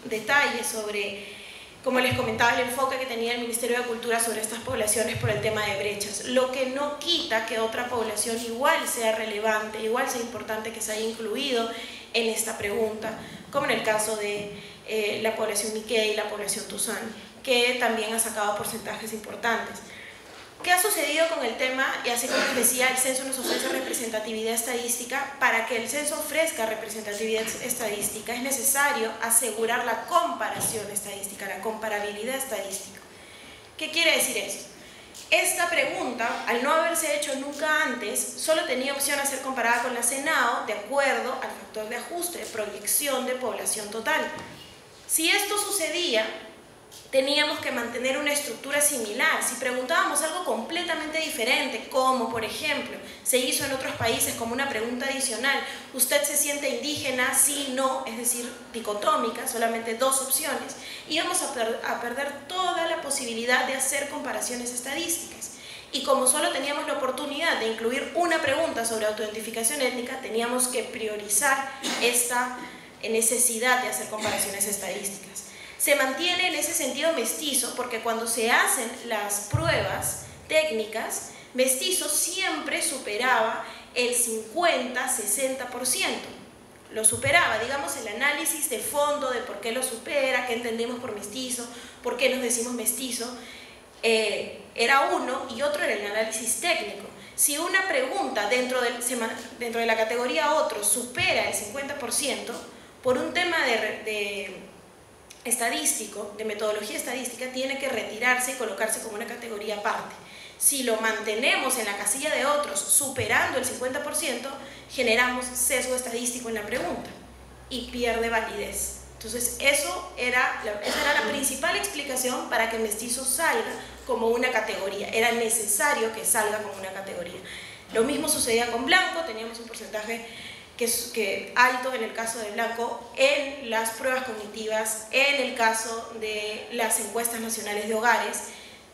detalles sobre, como les comentaba, el enfoque que tenía el Ministerio de Cultura sobre estas poblaciones por el tema de brechas. Lo que no quita que otra población igual sea relevante, igual sea importante que se haya incluido en esta pregunta, como en el caso de la población miqué y la población tuzán, que también ha sacado porcentajes importantes. ¿Qué ha sucedido con el tema? Y así como les decía, el censo nos ofrece representatividad estadística. Para que el censo ofrezca representatividad estadística es necesario asegurar la comparación estadística, la comparabilidad estadística. ¿Qué quiere decir eso? Esta pregunta, al no haberse hecho nunca antes, solo tenía opción a ser comparada con la Senado de acuerdo al factor de ajuste, de proyección de población total. Si esto sucedía, teníamos que mantener una estructura similar. Si preguntábamos algo completamente diferente, como por ejemplo se hizo en otros países como una pregunta adicional, ¿usted se siente indígena? Sí, no, es decir, dicotómica, solamente 2 opciones, íbamos a perder toda la posibilidad de hacer comparaciones estadísticas. Y como solo teníamos la oportunidad de incluir una pregunta sobre autoidentificación étnica, teníamos que priorizar esta necesidad de hacer comparaciones estadísticas. Se mantiene en ese sentido mestizo porque cuando se hacen las pruebas técnicas, mestizo siempre superaba el 50-60%. Lo superaba, digamos, el análisis de fondo de por qué lo supera, qué entendemos por mestizo, por qué nos decimos mestizo, era uno y otro era el análisis técnico. Si una pregunta dentro de la categoría otro supera el 50%, por un tema estadístico, de metodología estadística, tiene que retirarse y colocarse como una categoría aparte. Si lo mantenemos en la casilla de otros, superando el 50%, generamos sesgo estadístico en la pregunta y pierde validez. Entonces, esa era la principal explicación para que mestizo salga como una categoría. Era necesario que salga como una categoría. Lo mismo sucedía con blanco, teníamos un porcentaje que alto en el caso de blanco en las pruebas cognitivas, en el caso de las encuestas nacionales de hogares,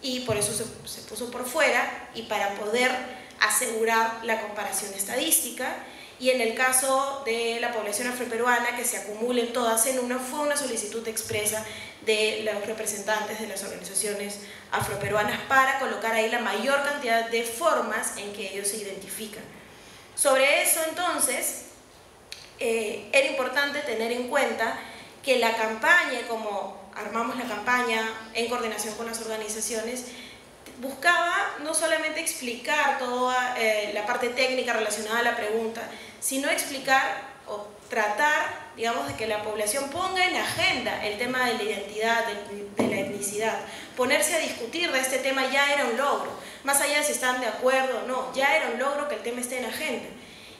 y por eso se puso por fuera y para poder asegurar la comparación estadística. Y en el caso de la población afroperuana, que se acumulen todas en una, fue una solicitud expresa de los representantes de las organizaciones afroperuanas para colocar ahí la mayor cantidad de formas en que ellos se identifican. Sobre eso, entonces, era importante tener en cuenta que la campaña, como armamos la campaña en coordinación con las organizaciones, buscaba no solamente explicar toda la parte técnica relacionada a la pregunta, sino explicar o tratar, digamos, de que la población ponga en agenda el tema de la identidad, de la etnicidad. Ponerse a discutir de este tema ya era un logro, más allá de si están de acuerdo o no, ya era un logro que el tema esté en agenda.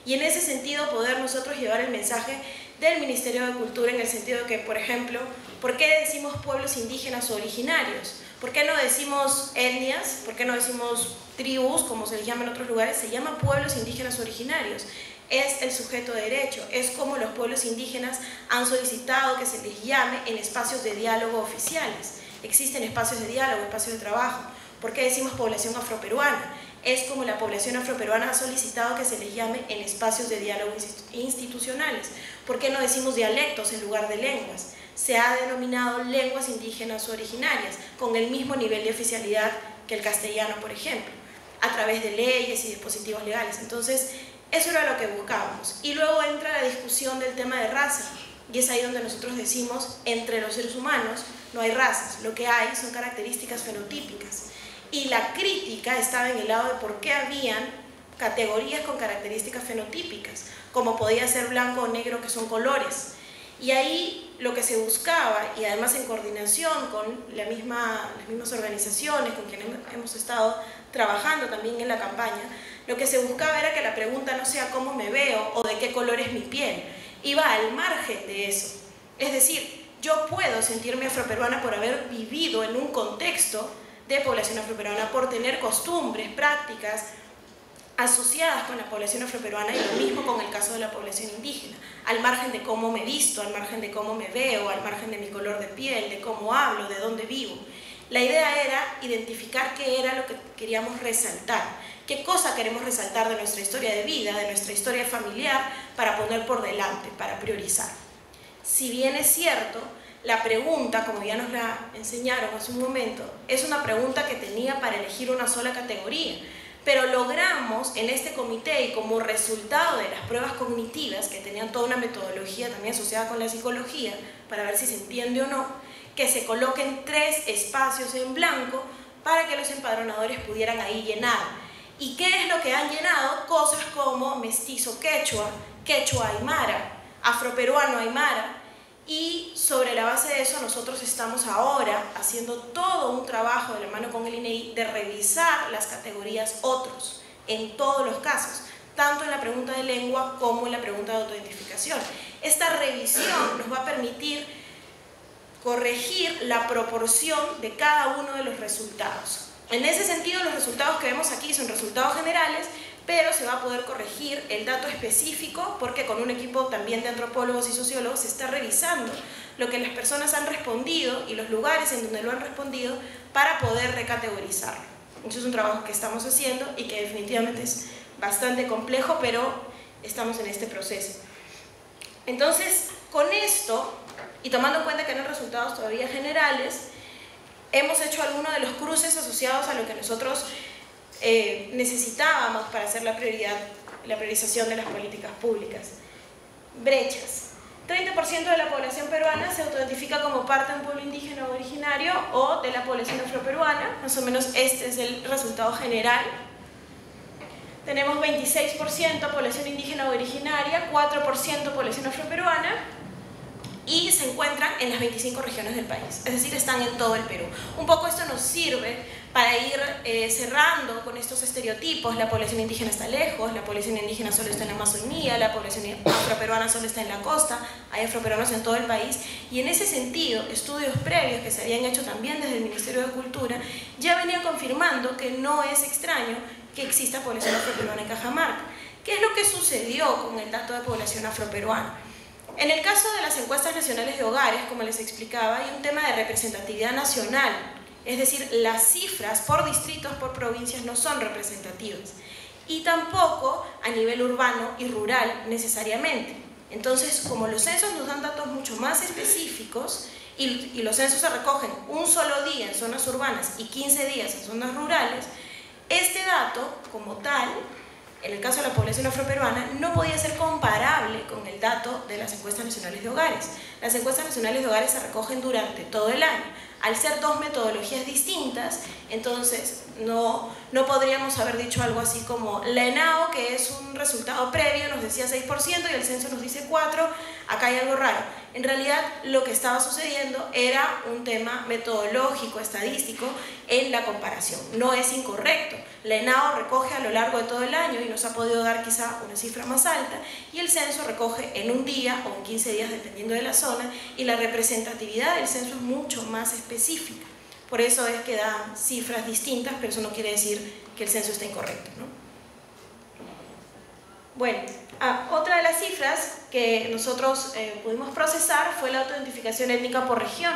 Y en ese sentido poder nosotros llevar el mensaje del Ministerio de Cultura en el sentido de que, por ejemplo, ¿por qué decimos pueblos indígenas o originarios? ¿Por qué no decimos etnias? ¿Por qué no decimos tribus, como se les llama en otros lugares? Se llama pueblos indígenas originarios. Es el sujeto de derecho, es como los pueblos indígenas han solicitado que se les llame en espacios de diálogo oficiales. Existen espacios de diálogo, espacios de trabajo. ¿Por qué decimos población afroperuana? Es como la población afroperuana ha solicitado que se les llame en espacios de diálogo institucionales. ¿Por qué no decimos dialectos en lugar de lenguas? Se ha denominado lenguas indígenas o originarias, con el mismo nivel de oficialidad que el castellano, por ejemplo, a través de leyes y dispositivos legales. Entonces, eso era lo que buscábamos. Y luego entra la discusión del tema de raza, y es ahí donde nosotros decimos, entre los seres humanos no hay razas, lo que hay son características fenotípicas. Y la crítica estaba en el lado de por qué habían categorías con características fenotípicas, como podía ser blanco o negro, que son colores. Y ahí lo que se buscaba, y además en coordinación con las mismas organizaciones con quienes hemos estado trabajando también en la campaña, lo que se buscaba era que la pregunta no sea cómo me veo o de qué color es mi piel, iba al margen de eso. Es decir, yo puedo sentirme afroperuana por haber vivido en un contexto de población afroperuana, por tener costumbres, prácticas asociadas con la población afroperuana, y lo mismo con el caso de la población indígena, al margen de cómo me visto, al margen de cómo me veo, al margen de mi color de piel, de cómo hablo, de dónde vivo. La idea era identificar qué era lo que queríamos resaltar, qué cosa queremos resaltar de nuestra historia de vida, de nuestra historia familiar, para poner por delante, para priorizar. Si bien es cierto, la pregunta, como ya nos la enseñaron hace un momento, es una pregunta que tenía para elegir una sola categoría, pero logramos en este comité, y como resultado de las pruebas cognitivas, que tenían toda una metodología también asociada con la psicología, para ver si se entiende o no, que se coloquen 3 espacios en blanco para que los empadronadores pudieran ahí llenar. ¿Y qué es lo que han llenado? Cosas como mestizo quechua, quechua aymara, afroperuano aymara. Y sobre la base de eso nosotros estamos ahora haciendo todo un trabajo de la mano con el INEI de revisar las categorías otros en todos los casos, tanto en la pregunta de lengua como en la pregunta de autoidentificación. Esta revisión nos va a permitir corregir la proporción de cada uno de los resultados. En ese sentido, los resultados que vemos aquí son resultados generales, pero se va a poder corregir el dato específico porque con un equipo también de antropólogos y sociólogos se está revisando lo que las personas han respondido y los lugares en donde lo han respondido para poder recategorizarlo. Eso es un trabajo que estamos haciendo y que definitivamente es bastante complejo, pero estamos en este proceso. Entonces, con esto, y tomando en cuenta que no hay resultados todavía generales, hemos hecho algunos de los cruces asociados a lo que nosotros necesitábamos para hacer la priorización de las políticas públicas. Brechas. 30% de la población peruana se autoidentifica como parte de un pueblo indígena o originario o de la población afroperuana, más o menos este es el resultado general. Tenemos 26% población indígena o originaria, 4% población afroperuana, y se encuentran en las 25 regiones del país, es decir, están en todo el Perú. Un poco esto nos sirve para ir cerrando con estos estereotipos. La población indígena está lejos, la población indígena solo está en la Amazonía, la población afroperuana solo está en la costa, hay afroperuanos en todo el país, y en ese sentido, estudios previos que se habían hecho también desde el Ministerio de Cultura ya venían confirmando que no es extraño que exista población afroperuana en Cajamarca. ¿Qué es lo que sucedió con el dato de población afroperuana? En el caso de las encuestas nacionales de hogares, como les explicaba, hay un tema de representatividad nacional. Es decir, las cifras por distritos, por provincias no son representativas. Y tampoco a nivel urbano y rural necesariamente. Entonces, como los censos nos dan datos mucho más específicos y los censos se recogen un solo día en zonas urbanas y 15 días en zonas rurales, este dato como tal, en el caso de la población afroperuana, no podía ser comparable con el dato de las encuestas nacionales de hogares. Las encuestas nacionales de hogares se recogen durante todo el año. Al ser dos metodologías distintas, entonces no podríamos haber dicho algo así como la ENAO, que es un resultado previo, nos decía 6% y el censo nos dice 4%, acá hay algo raro. En realidad lo que estaba sucediendo era un tema metodológico, estadístico en la comparación. No es incorrecto. La ENAO recoge a lo largo de todo el año y nos ha podido dar quizá una cifra más alta, y el censo recoge en un día o en 15 días dependiendo de la zona, y la representatividad del censo es mucho más específica. Por eso es que da cifras distintas, pero eso no quiere decir que el censo esté incorrecto, ¿no? Bueno, otra de las cifras que nosotros pudimos procesar fue la autoidentificación étnica por región,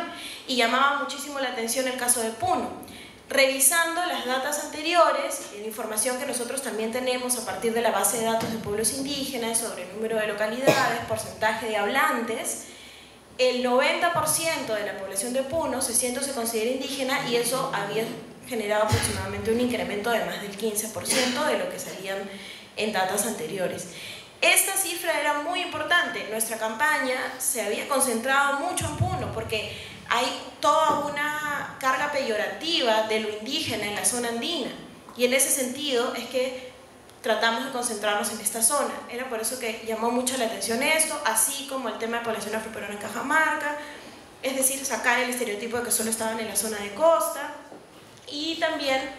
y llamaba muchísimo la atención el caso de Puno. Revisando las datas anteriores, la información que nosotros también tenemos a partir de la base de datos de pueblos indígenas sobre el número de localidades, porcentaje de hablantes, el 90% de la población de Puno se considera indígena, y eso había generado aproximadamente un incremento de más del 15% de lo que salían en datas anteriores. Esta cifra era muy importante. Nuestra campaña se había concentrado mucho en Puno porque hay toda una carga peyorativa de lo indígena en la zona andina, y en ese sentido es que tratamos de concentrarnos en esta zona. Era por eso que llamó mucho la atención esto, así como el tema de población afroperuana en Cajamarca, es decir, sacar el estereotipo de que solo estaban en la zona de costa. Y también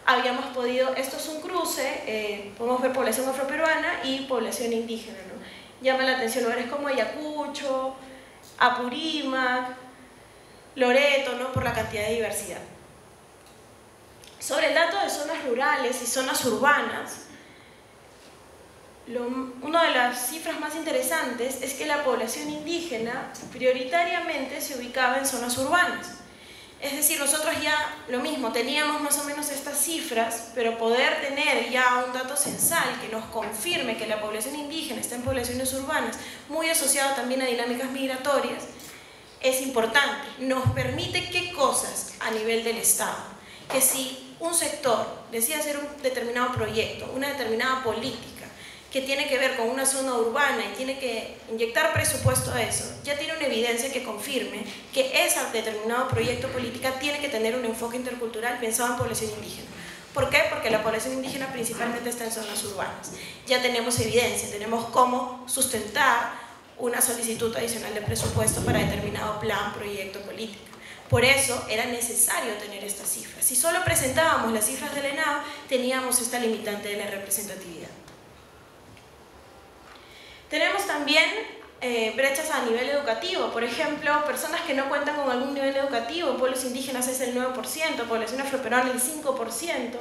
habíamos podido, esto es un cruce, podemos ver población afroperuana y población indígena, ¿no? Llama la atención lugares como Ayacucho, Apurímac, Loreto, ¿no? Por la cantidad de diversidad. Sobre el dato de zonas rurales y zonas urbanas, una de las cifras más interesantes es que la población indígena prioritariamente se ubicaba en zonas urbanas. Es decir, nosotros ya lo mismo, teníamos más o menos estas cifras, pero poder tener ya un dato censal que nos confirme que la población indígena está en poblaciones urbanas, muy asociado también a dinámicas migratorias, es importante. Nos permite qué cosas a nivel del Estado, que si un sector decide hacer un determinado proyecto, una determinada política, que tiene que ver con una zona urbana y tiene que inyectar presupuesto a eso, ya tiene una evidencia que confirme que ese determinado proyecto política tiene que tener un enfoque intercultural pensado en población indígena. ¿Por qué? Porque la población indígena principalmente está en zonas urbanas. Ya tenemos evidencia, tenemos cómo sustentar una solicitud adicional de presupuesto para determinado plan, proyecto, política. Por eso era necesario tener estas cifras. Si solo presentábamos las cifras del ENAO, teníamos esta limitante de la representatividad. Tenemos también brechas a nivel educativo. Por ejemplo, personas que no cuentan con algún nivel educativo, pueblos indígenas es el 9%, población afroperuana el 5%,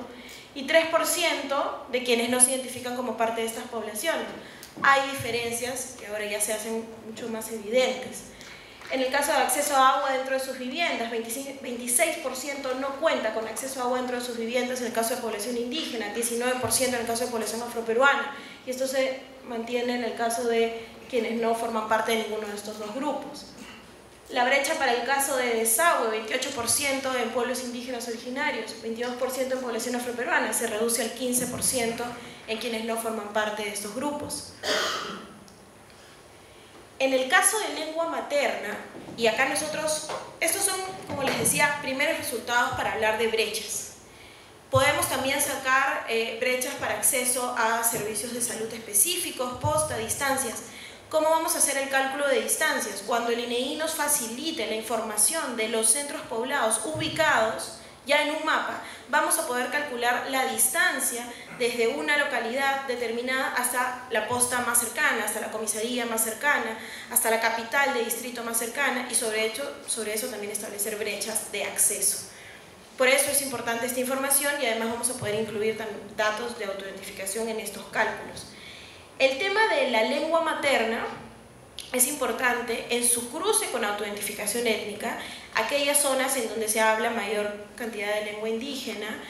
y 3% de quienes no se identifican como parte de estas poblaciones. Hay diferencias que ahora ya se hacen mucho más evidentes. En el caso de acceso a agua dentro de sus viviendas, 26% no cuenta con acceso a agua dentro de sus viviendas en el caso de población indígena, 19% en el caso de población afroperuana, y esto se mantiene en el caso de quienes no forman parte de ninguno de estos dos grupos. La brecha para el caso de desagüe, 28% en pueblos indígenas originarios, 22% en población afroperuana, se reduce al 15% en quienes no forman parte de estos grupos. En el caso de lengua materna, y acá nosotros, estos son, como les decía, primeros resultados para hablar de brechas. Podemos también sacar brechas para acceso a servicios de salud específicos, posta, distancias. ¿Cómo vamos a hacer el cálculo de distancias? Cuando el INEI nos facilite la información de los centros poblados ubicados Ya en un mapa vamos a poder calcular la distancia desde una localidad determinada hasta la posta más cercana, hasta la comisaría más cercana, hasta la capital de distrito más cercana, y sobre eso también establecer brechas de acceso. Por eso es importante esta información, y además vamos a poder incluir también datos de autoidentificación en estos cálculos. El tema de la lengua materna es importante en su cruce con autoidentificación étnica. Aquellas zonas en donde se habla mayor cantidad de lengua indígena,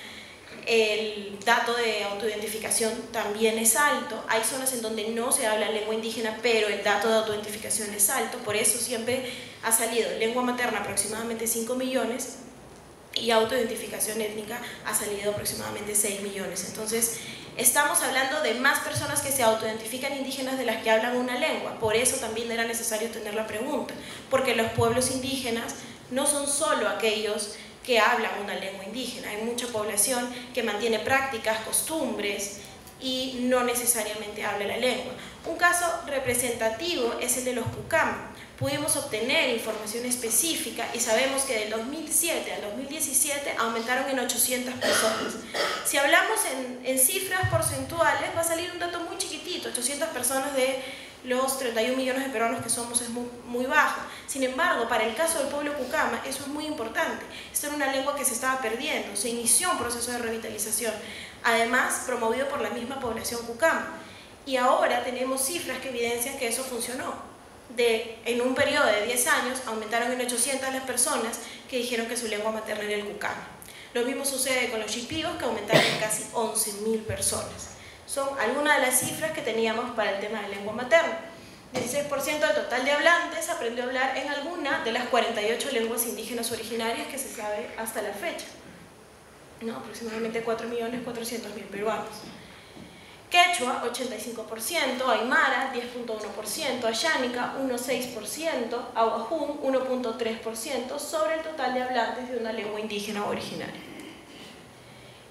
el dato de autoidentificación también es alto. Hay zonas en donde no se habla lengua indígena, pero el dato de autoidentificación es alto. Por eso siempre ha salido lengua materna aproximadamente 5 millones y autoidentificación étnica ha salido aproximadamente 6 millones. Entonces, estamos hablando de más personas que se autoidentifican indígenas de las que hablan una lengua. Por eso también era necesario tener la pregunta, porque los pueblos indígenas no son solo aquellos que hablan una lengua indígena. Hay mucha población que mantiene prácticas, costumbres y no necesariamente habla la lengua. Un caso representativo es el de los Pucama. Pudimos obtener información específica y sabemos que del 2007 al 2017 aumentaron en 800 personas. Si hablamos en cifras porcentuales, va a salir un dato muy chiquitito. 800 personas de los 31 millones de peruanos que somos es muy bajo. Sin embargo, para el caso del pueblo Pucama, eso es muy importante. Esta era una lengua que se estaba perdiendo. Se inició un proceso de revitalización, además promovido por la misma población Pucama. Y ahora tenemos cifras que evidencian que eso funcionó. En un periodo de 10 años aumentaron en 800 las personas que dijeron que su lengua materna era el Pucama. Lo mismo sucede con los Shipigos, que aumentaron en casi 11.000 personas. Son algunas de las cifras que teníamos para el tema de lengua materna. 16% del total de hablantes aprendió a hablar en alguna de las 48 lenguas indígenas originarias que se sabe hasta la fecha. ¿No? Aproximadamente 4.400.000 peruanos. Quechua, 85%, Aymara, 10.1%, Ayánica, 1.6%, Ahuajún, 1.3%, sobre el total de hablantes de una lengua indígena originaria.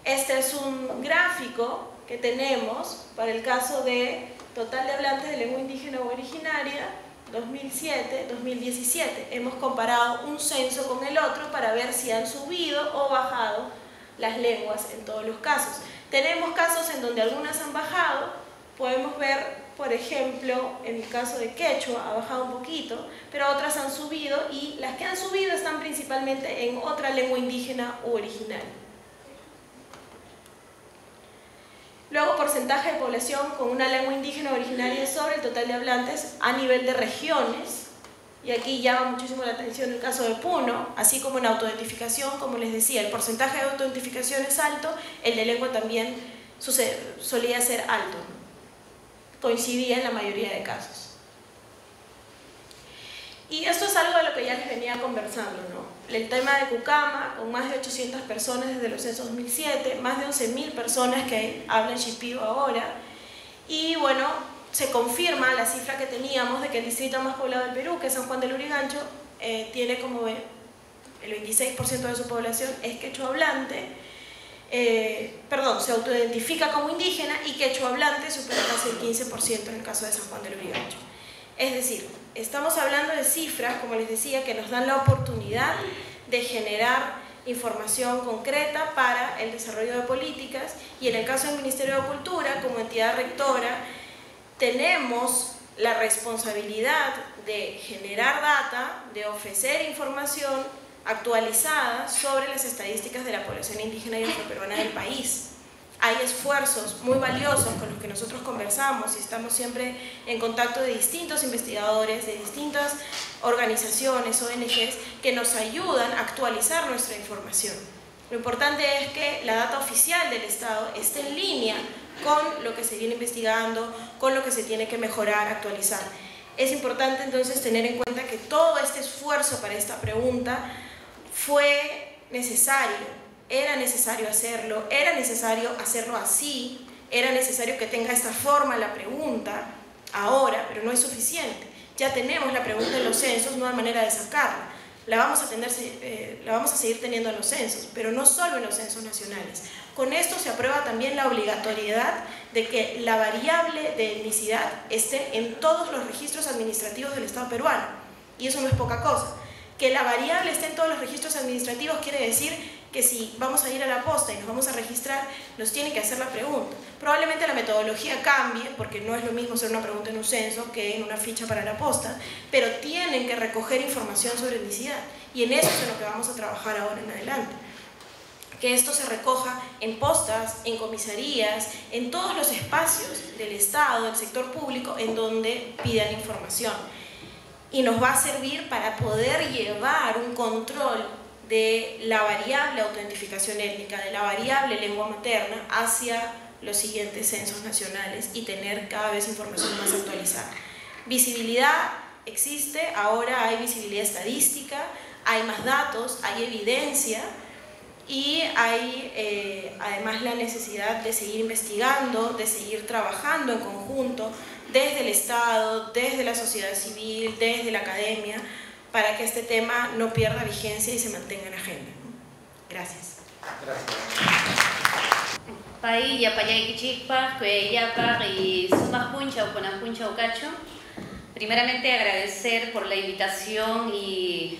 Este es un gráfico que tenemos para el caso de total de hablantes de lengua indígena originaria 2007-2017. Hemos comparado un censo con el otro para ver si han subido o bajado las lenguas en todos los casos. Tenemos casos en donde algunas han bajado. Podemos ver, por ejemplo, en el caso de Quechua ha bajado un poquito, pero otras han subido, y las que han subido están principalmente en otra lengua indígena u originaria. Luego, porcentaje de población con una lengua indígena originaria sobre el total de hablantes a nivel de regiones. Y aquí llama muchísimo la atención el caso de Puno, así como en autoidentificación. Como les decía, el porcentaje de autoidentificación es alto, el de lengua también solía ser alto, coincidía en la mayoría de casos. Y esto es algo de lo que ya les venía conversando, ¿no? El tema de Pucama, con más de 800 personas desde los censos 2007, más de 11.000 personas que hablan Shipibo ahora, y bueno, se confirma la cifra que teníamos de que el distrito más poblado del Perú, que es San Juan del Lurigancho, tiene como el 26% de su población es quechua hablante, se autoidentifica como indígena, y quechua hablante supera casi el 15% en el caso de San Juan del Lurigancho. Es decir, estamos hablando de cifras, como les decía, que nos dan la oportunidad de generar información concreta para el desarrollo de políticas, y en el caso del Ministerio de Cultura, como entidad rectora, tenemos la responsabilidad de generar data, de ofrecer información actualizada sobre las estadísticas de la población indígena y afroperuana del país. Hay esfuerzos muy valiosos con los que nosotros conversamos y estamos siempre en contacto de distintos investigadores, de distintas organizaciones, ONGs, que nos ayudan a actualizar nuestra información. Lo importante es que la data oficial del Estado esté en línea con lo que se viene investigando, con lo que se tiene que mejorar, actualizar. Es importante entonces tener en cuenta que todo este esfuerzo para esta pregunta fue necesario, era necesario hacerlo así, era necesario que tenga esta forma la pregunta ahora, pero no es suficiente. Ya tenemos la pregunta en los censos, no hay manera de sacarla. La vamos a seguir teniendo en los censos, pero no solo en los censos nacionales. Con esto se aprueba también la obligatoriedad de que la variable de etnicidad esté en todos los registros administrativos del Estado peruano. Y eso no es poca cosa. Que la variable esté en todos los registros administrativos quiere decir que si vamos a ir a la posta y nos vamos a registrar, nos tiene que hacer la pregunta. Probablemente la metodología cambie, porque no es lo mismo hacer una pregunta en un censo que en una ficha para la posta, pero tienen que recoger información sobre etnicidad, y en eso es en lo que vamos a trabajar ahora en adelante. Que esto se recoja en postas, en comisarías, en todos los espacios del Estado, del sector público, en donde pidan información. Y nos va a servir para poder llevar un control de la variable autentificación étnica, de la variable lengua materna, hacia los siguientes censos nacionales y tener cada vez información más actualizada. Visibilidad existe, ahora hay visibilidad estadística, hay más datos, hay evidencia, y hay además la necesidad de seguir investigando, de seguir trabajando en conjunto desde el Estado, desde la sociedad civil, desde la academia, para que este tema no pierda vigencia y se mantenga en agenda. Gracias. Pai yapayay kichikpa, kuyayapa y sumas puncha o con puncha o cacho. Primeramente agradecer por la invitación y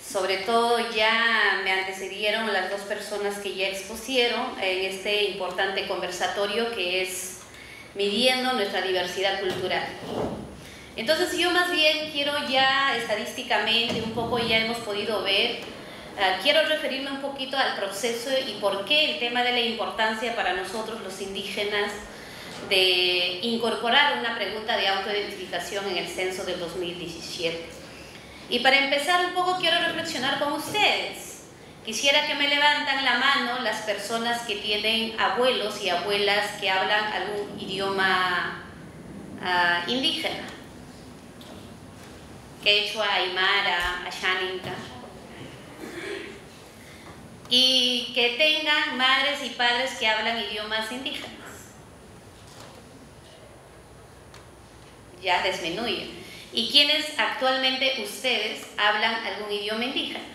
sobre todo ya me antecedieron las dos personas que ya expusieron en este importante conversatorio que es Midiendo nuestra diversidad cultural. Entonces yo más bien quiero ya estadísticamente, un poco ya hemos podido ver, quiero referirme un poquito al proceso y por qué el tema de la importancia para nosotros los indígenas de incorporar una pregunta de autoidentificación en el censo del 2017. Y para empezar un poco quiero reflexionar con ustedes. Quisiera que me levantan la mano las personas que tienen abuelos y abuelas que hablan algún idioma indígena. Quechua, aymara, ashaninka. Y que tengan madres y padres que hablan idiomas indígenas. Ya disminuye. ¿Y quiénes actualmente ustedes hablan algún idioma indígena?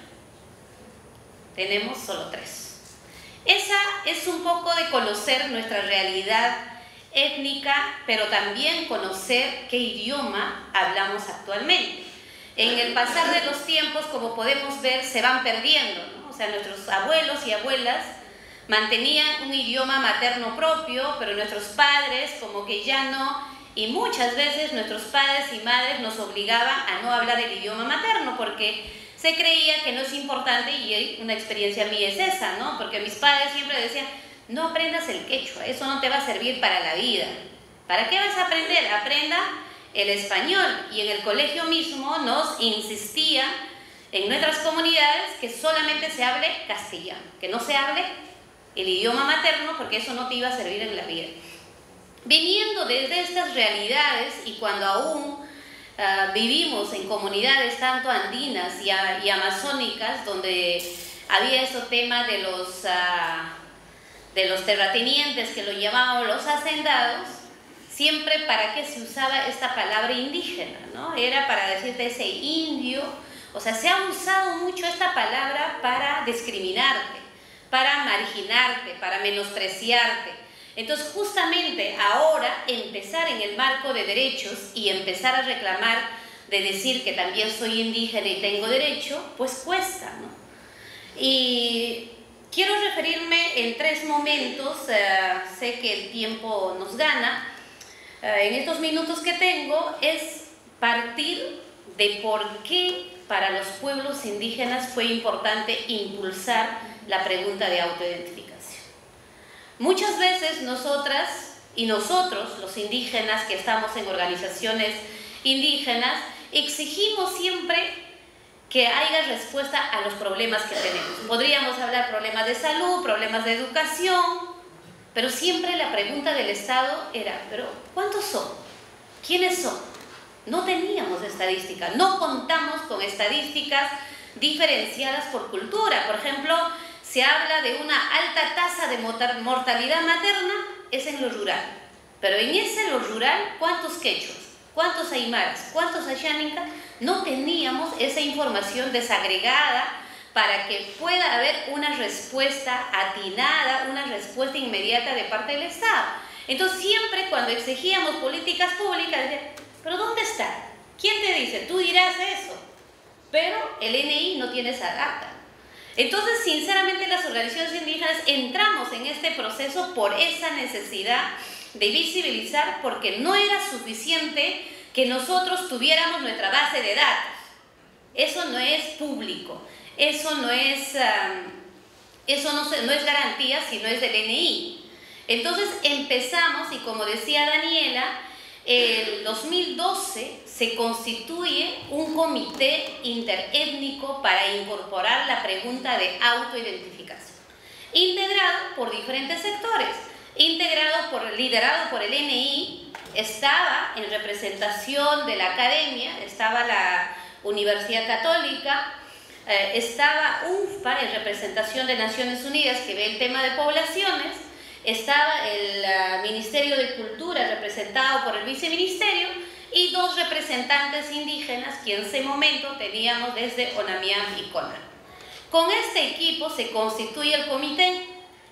Tenemos solo 3. Esa es un poco de conocer nuestra realidad étnica, pero también conocer qué idioma hablamos actualmente. En el pasar de los tiempos, como podemos ver, se van perdiendo, ¿no? O sea, nuestros abuelos y abuelas mantenían un idioma materno propio, pero nuestros padres como que ya no, y muchas veces nuestros padres y madres nos obligaban a no hablar el idioma materno porque se creía que no es importante, y una experiencia mía es esa, ¿no? Porque mis padres siempre decían, no aprendas el quechua, eso no te va a servir para la vida. ¿Para qué vas a aprender? Aprenda el español. Y en el colegio mismo nos insistían en nuestras comunidades que solamente se hable castellano, que no se hable el idioma materno porque eso no te iba a servir en la vida. Viniendo desde estas realidades y cuando aún vivimos en comunidades tanto andinas y amazónicas donde había ese tema de los terratenientes que lo llamaban los hacendados, siempre para qué se usaba esta palabra indígena, ¿no? Era para decirte ese indio, o sea, se ha usado mucho esta palabra para discriminarte, para marginarte, para menospreciarte. Entonces, justamente ahora, empezar en el marco de derechos y empezar a reclamar de decir que también soy indígena y tengo derecho, pues cuesta, ¿no? Y quiero referirme en 3 momentos, sé que el tiempo nos gana, en estos minutos que tengo, es partir de por qué para los pueblos indígenas fue importante impulsar la pregunta de autoidentificación. Muchas veces nosotras y nosotros, los indígenas que estamos en organizaciones indígenas, exigimos siempre que haya respuesta a los problemas que tenemos. Podríamos hablar problemas de salud, problemas de educación, pero siempre la pregunta del Estado era, ¿pero cuántos son? ¿Quiénes son? No teníamos estadísticas, no contamos con estadísticas diferenciadas por cultura. Por ejemplo, se habla de una alta tasa de mortalidad materna, es en lo rural. Pero en ese lo rural, ¿cuántos quechuas? ¿Cuántos aymaras? ¿Cuántos ashaninkas? No teníamos esa información desagregada para que pueda haber una respuesta atinada, una respuesta inmediata de parte del Estado. Entonces siempre cuando exigíamos políticas públicas, decían, ¿pero dónde está? ¿Quién te dice? Tú dirás eso. pero el NI no tiene esa data. Entonces, sinceramente, las organizaciones indígenas entramos en este proceso por esa necesidad de visibilizar, porque no era suficiente que nosotros tuviéramos nuestra base de datos. Eso no es público, eso no es garantía, sino es del NI. Entonces empezamos, y como decía Daniela, en 2012 se constituye un comité interétnico para incorporar la pregunta de autoidentificación, integrado por diferentes sectores, liderado por el NI. Estaba en representación de la academia, estaba la Universidad Católica, estaba UNFPA en representación de Naciones Unidas, que ve el tema de poblaciones, estaba el Ministerio de Cultura representado por el viceministerio y 2 representantes indígenas que en ese momento teníamos desde ONAMIAM y CONAM. Con este equipo se constituye el comité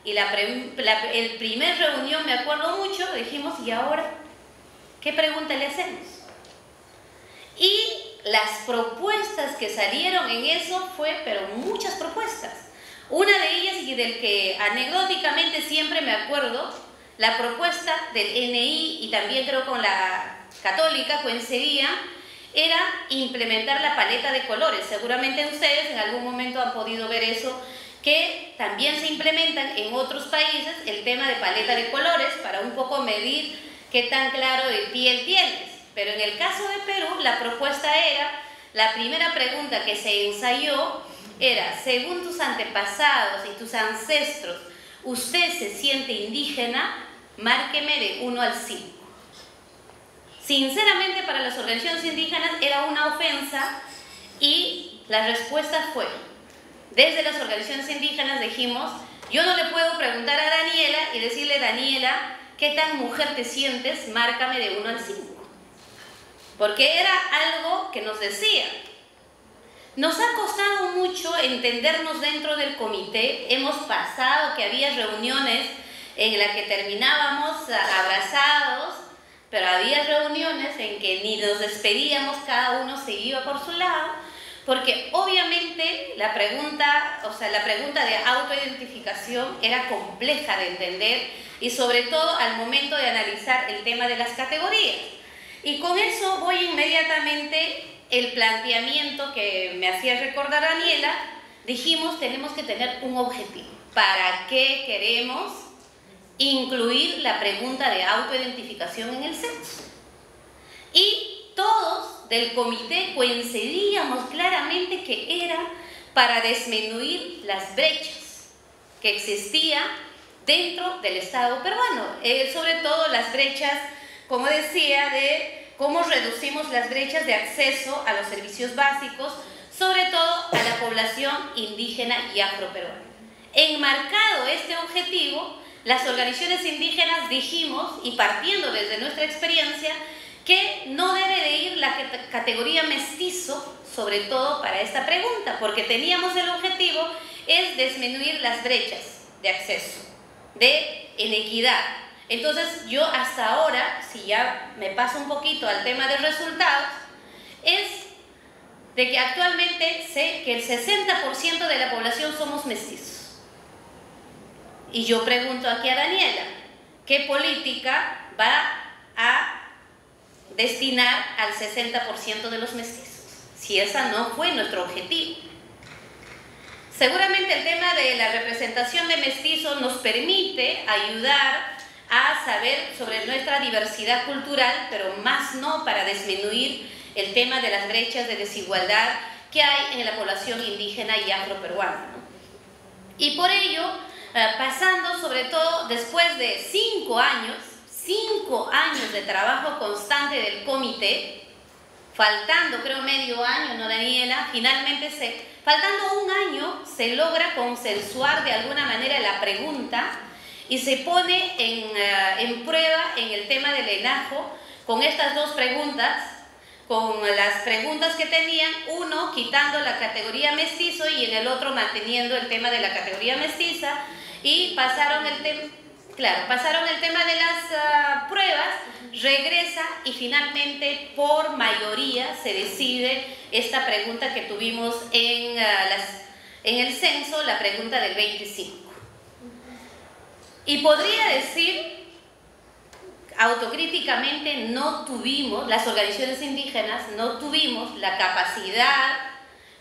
y el primer reunión, me acuerdo mucho, dijimos, ¿y ahora qué pregunta le hacemos? Y las propuestas que salieron en eso pero muchas propuestas. Una de ellas, y del que anecdóticamente siempre me acuerdo, la propuesta del NI y también creo con la Católica coincidía, era implementar la paleta de colores. Seguramente ustedes en algún momento han podido ver eso, que también se implementan en otros países el tema de paleta de colores para un poco medir qué tan claro de piel tienes. Pero en el caso de Perú, la propuesta era, la primera pregunta que se ensayó era, según tus antepasados y tus ancestros, ¿usted se siente indígena? Márqueme de 1 al 5. Sinceramente, para las organizaciones indígenas era una ofensa y la respuesta fue, desde las organizaciones indígenas dijimos, yo no le puedo preguntar a Daniela y decirle, Daniela, ¿qué tan mujer te sientes? Márcame de 1 al 5. Porque era algo que nos decía. Nos ha costado mucho entendernos dentro del comité. Hemos pasado que había reuniones en las que terminábamos abrazados, pero había reuniones en que ni nos despedíamos, cada uno se iba por su lado, porque obviamente la pregunta de autoidentificación era compleja de entender y sobre todo al momento de analizar el tema de las categorías. Y con eso voy inmediatamente el planteamiento que me hacía recordar Daniela. Dijimos, tenemos que tener un objetivo. ¿Para qué queremos incluir la pregunta de autoidentificación en el censo? Y todos del comité coincidíamos claramente que era para disminuir las brechas que existían dentro del Estado peruano, sobre todo las brechas, como decía, de cómo reducimos las brechas de acceso a los servicios básicos, sobre todo a la población indígena y afroperuana. Enmarcado este objetivo, las organizaciones indígenas dijimos, y partiendo desde nuestra experiencia, que no debe de ir la categoría mestizo, sobre todo para esta pregunta, porque teníamos el objetivo es disminuir las brechas de acceso, de inequidad. Entonces yo hasta ahora, si ya me paso un poquito al tema de resultados, es de que actualmente sé que el 60% de la población somos mestizos. Y yo pregunto aquí a Daniela, ¿qué política va a destinar al 60% de los mestizos? Si esa no fue nuestro objetivo. Seguramente el tema de la representación de mestizos nos permite ayudar a saber sobre nuestra diversidad cultural, pero más no para disminuir el tema de las brechas de desigualdad que hay en la población indígena y afroperuana, ¿no? Y por ello, pasando sobre todo después de 5 años de trabajo constante del comité, faltando creo medio año, ¿no, Daniela? Finalmente, faltando un año, se logra consensuar de alguna manera la pregunta y se pone en prueba en el tema del ENAJO con estas 2 preguntas, con las preguntas que tenían, uno quitando la categoría mestizo y en el otro manteniendo el tema de la categoría mestiza, y pasaron el tema. Claro, pasaron el tema de las pruebas, regresa y finalmente por mayoría se decide esta pregunta que tuvimos en el censo, la pregunta del 25. Y podría decir, autocríticamente no tuvimos, las organizaciones indígenas no tuvimos la capacidad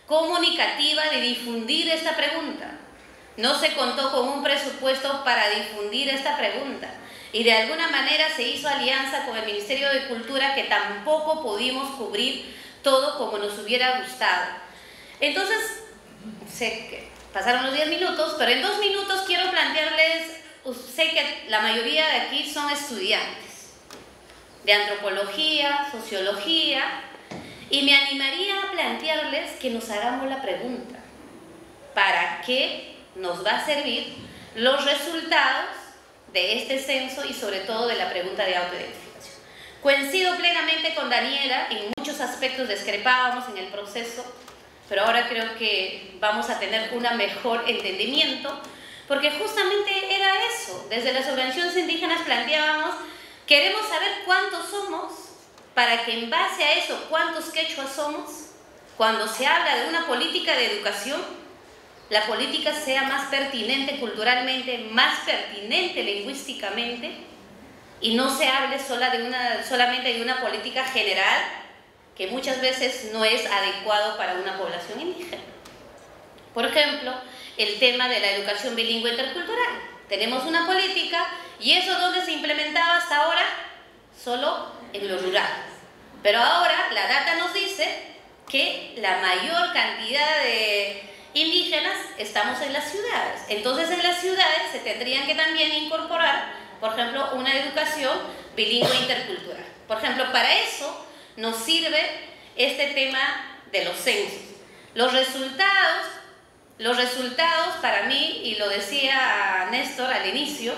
comunicativa de difundir esta pregunta. No se contó con un presupuesto para difundir esta pregunta y de alguna manera se hizo alianza con el Ministerio de Cultura, que tampoco pudimos cubrir todo como nos hubiera gustado. Entonces, sé que pasaron los 10 minutos, pero en 2 minutos quiero plantearles, sé que la mayoría de aquí son estudiantes de antropología, sociología, y me animaría a plantearles que nos hagamos la pregunta: ¿para qué nos va a servir los resultados de este censo y sobre todo de la pregunta de autoidentificación? Coincido plenamente con Daniela, en muchos aspectos discrepábamos en el proceso, pero ahora creo que vamos a tener un mejor entendimiento, porque justamente era eso. Desde las organizaciones indígenas planteábamos: queremos saber cuántos somos, para que en base a eso, cuántos quechuas somos, cuando se habla de una política de educación, la política sea más pertinente culturalmente, más pertinente lingüísticamente, y no se hable solamente de una política general que muchas veces no es adecuado para una población indígena. Por ejemplo, el tema de la educación bilingüe intercultural. Tenemos una política, y eso ¿dónde se implementaba hasta ahora? Solo en lo rural. Pero ahora la data nos dice que la mayor cantidad de indígenas estamos en las ciudades. Entonces en las ciudades se tendrían que también incorporar, por ejemplo, una educación bilingüe intercultural. Por ejemplo, para eso nos sirve este tema de los censos. Los resultados para mí, y lo decía Néstor al inicio,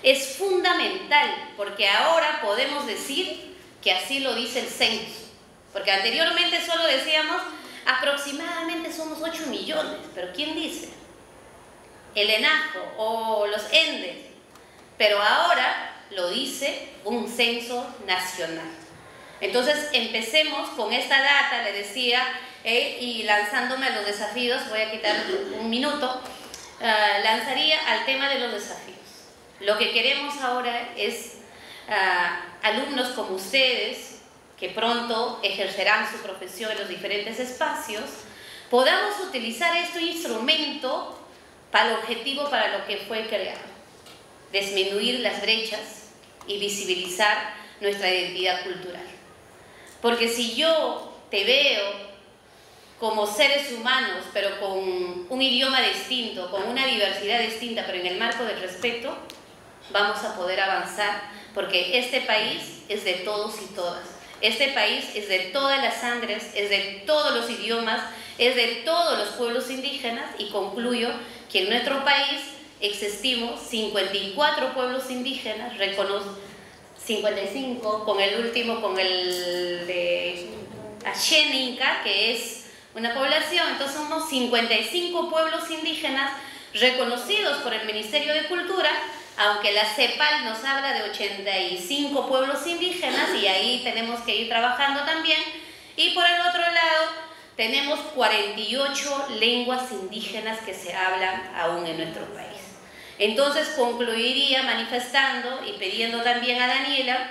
es fundamental, porque ahora podemos decir que así lo dice el censo. Porque anteriormente solo decíamos aproximadamente somos 8 millones, pero ¿quién dice? El ENAJO o los ENDES. Pero ahora lo dice un censo nacional. Entonces empecemos con esta data, le decía, y lanzándome a los desafíos, voy a quitar un minuto, lanzaría al tema de los desafíos. Lo que queremos ahora es alumnos como ustedes, que pronto ejercerán su profesión en los diferentes espacios, podamos utilizar este instrumento para el objetivo para lo que fue creado: disminuir las brechas y visibilizar nuestra identidad cultural. Porque si yo te veo como seres humanos, pero con un idioma distinto, con una diversidad distinta, pero en el marco del respeto, vamos a poder avanzar, porque este país es de todos y todas. Este país es de todas las sangres, es de todos los idiomas, es de todos los pueblos indígenas, y concluyo que en nuestro país existimos 54 pueblos indígenas, 55, con el último, con el de Axéninca, que es una población. Entonces somos 55 pueblos indígenas reconocidos por el Ministerio de Cultura, aunque la CEPAL nos habla de 85 pueblos indígenas, y ahí tenemos que ir trabajando también. Y por el otro lado tenemos 48 lenguas indígenas que se hablan aún en nuestro país. Entonces concluiría manifestando y pidiendo también a Daniela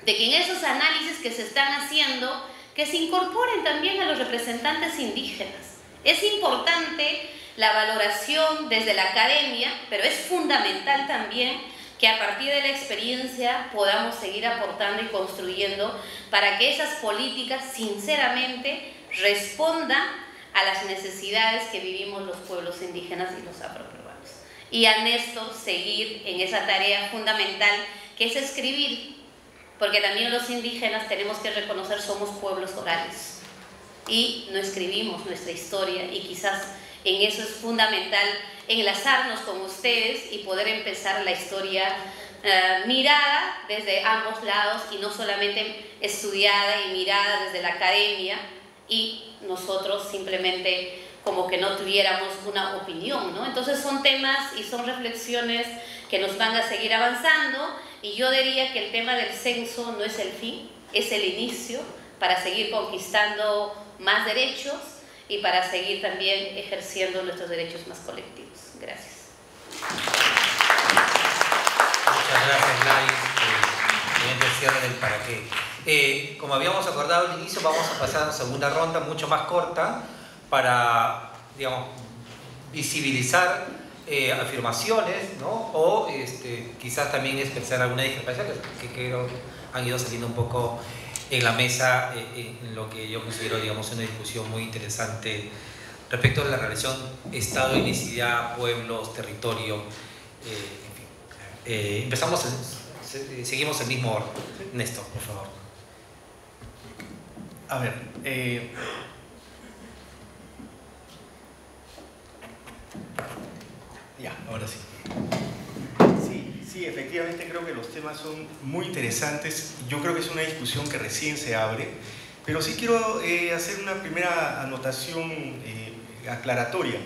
de que en esos análisis que se están haciendo, que se incorporen también a los representantes indígenas. Es importante la valoración desde la academia, pero es fundamental también que a partir de la experiencia podamos seguir aportando y construyendo para que esas políticas sinceramente respondan a las necesidades que vivimos los pueblos indígenas y los afroperuanos. Y a Néstor seguir en esa tarea fundamental que es escribir, porque también los indígenas tenemos que reconocer somos pueblos orales y no escribimos nuestra historia, y quizás en eso es fundamental enlazarnos con ustedes y poder empezar la historia mirada desde ambos lados y no solamente estudiada y mirada desde la academia, y nosotros simplemente como que no tuviéramos una opinión, ¿no? Entonces son temas y son reflexiones que nos van a seguir avanzando, y yo diría que el tema del censo no es el fin, es el inicio para seguir conquistando más derechos y para seguir también ejerciendo nuestros derechos más colectivos. Gracias. Muchas gracias, Gladys. El cierre del para qué. Como habíamos acordado al inicio, vamos a pasar a una segunda ronda mucho más corta para, digamos, visibilizar afirmaciones, ¿no? O quizás también expresar alguna discrepancia que creo que han ido saliendo un poco en la mesa, en lo que yo considero, digamos, una discusión muy interesante respecto a la relación Estado, etnicidad, pueblos, territorio, en fin. Empezamos, seguimos el mismo orden. Néstor, por favor. A ver, ya, ahora sí. Sí, efectivamente creo que los temas son muy interesantes. Yo creo que es una discusión que recién se abre, pero sí quiero hacer una primera anotación aclaratoria.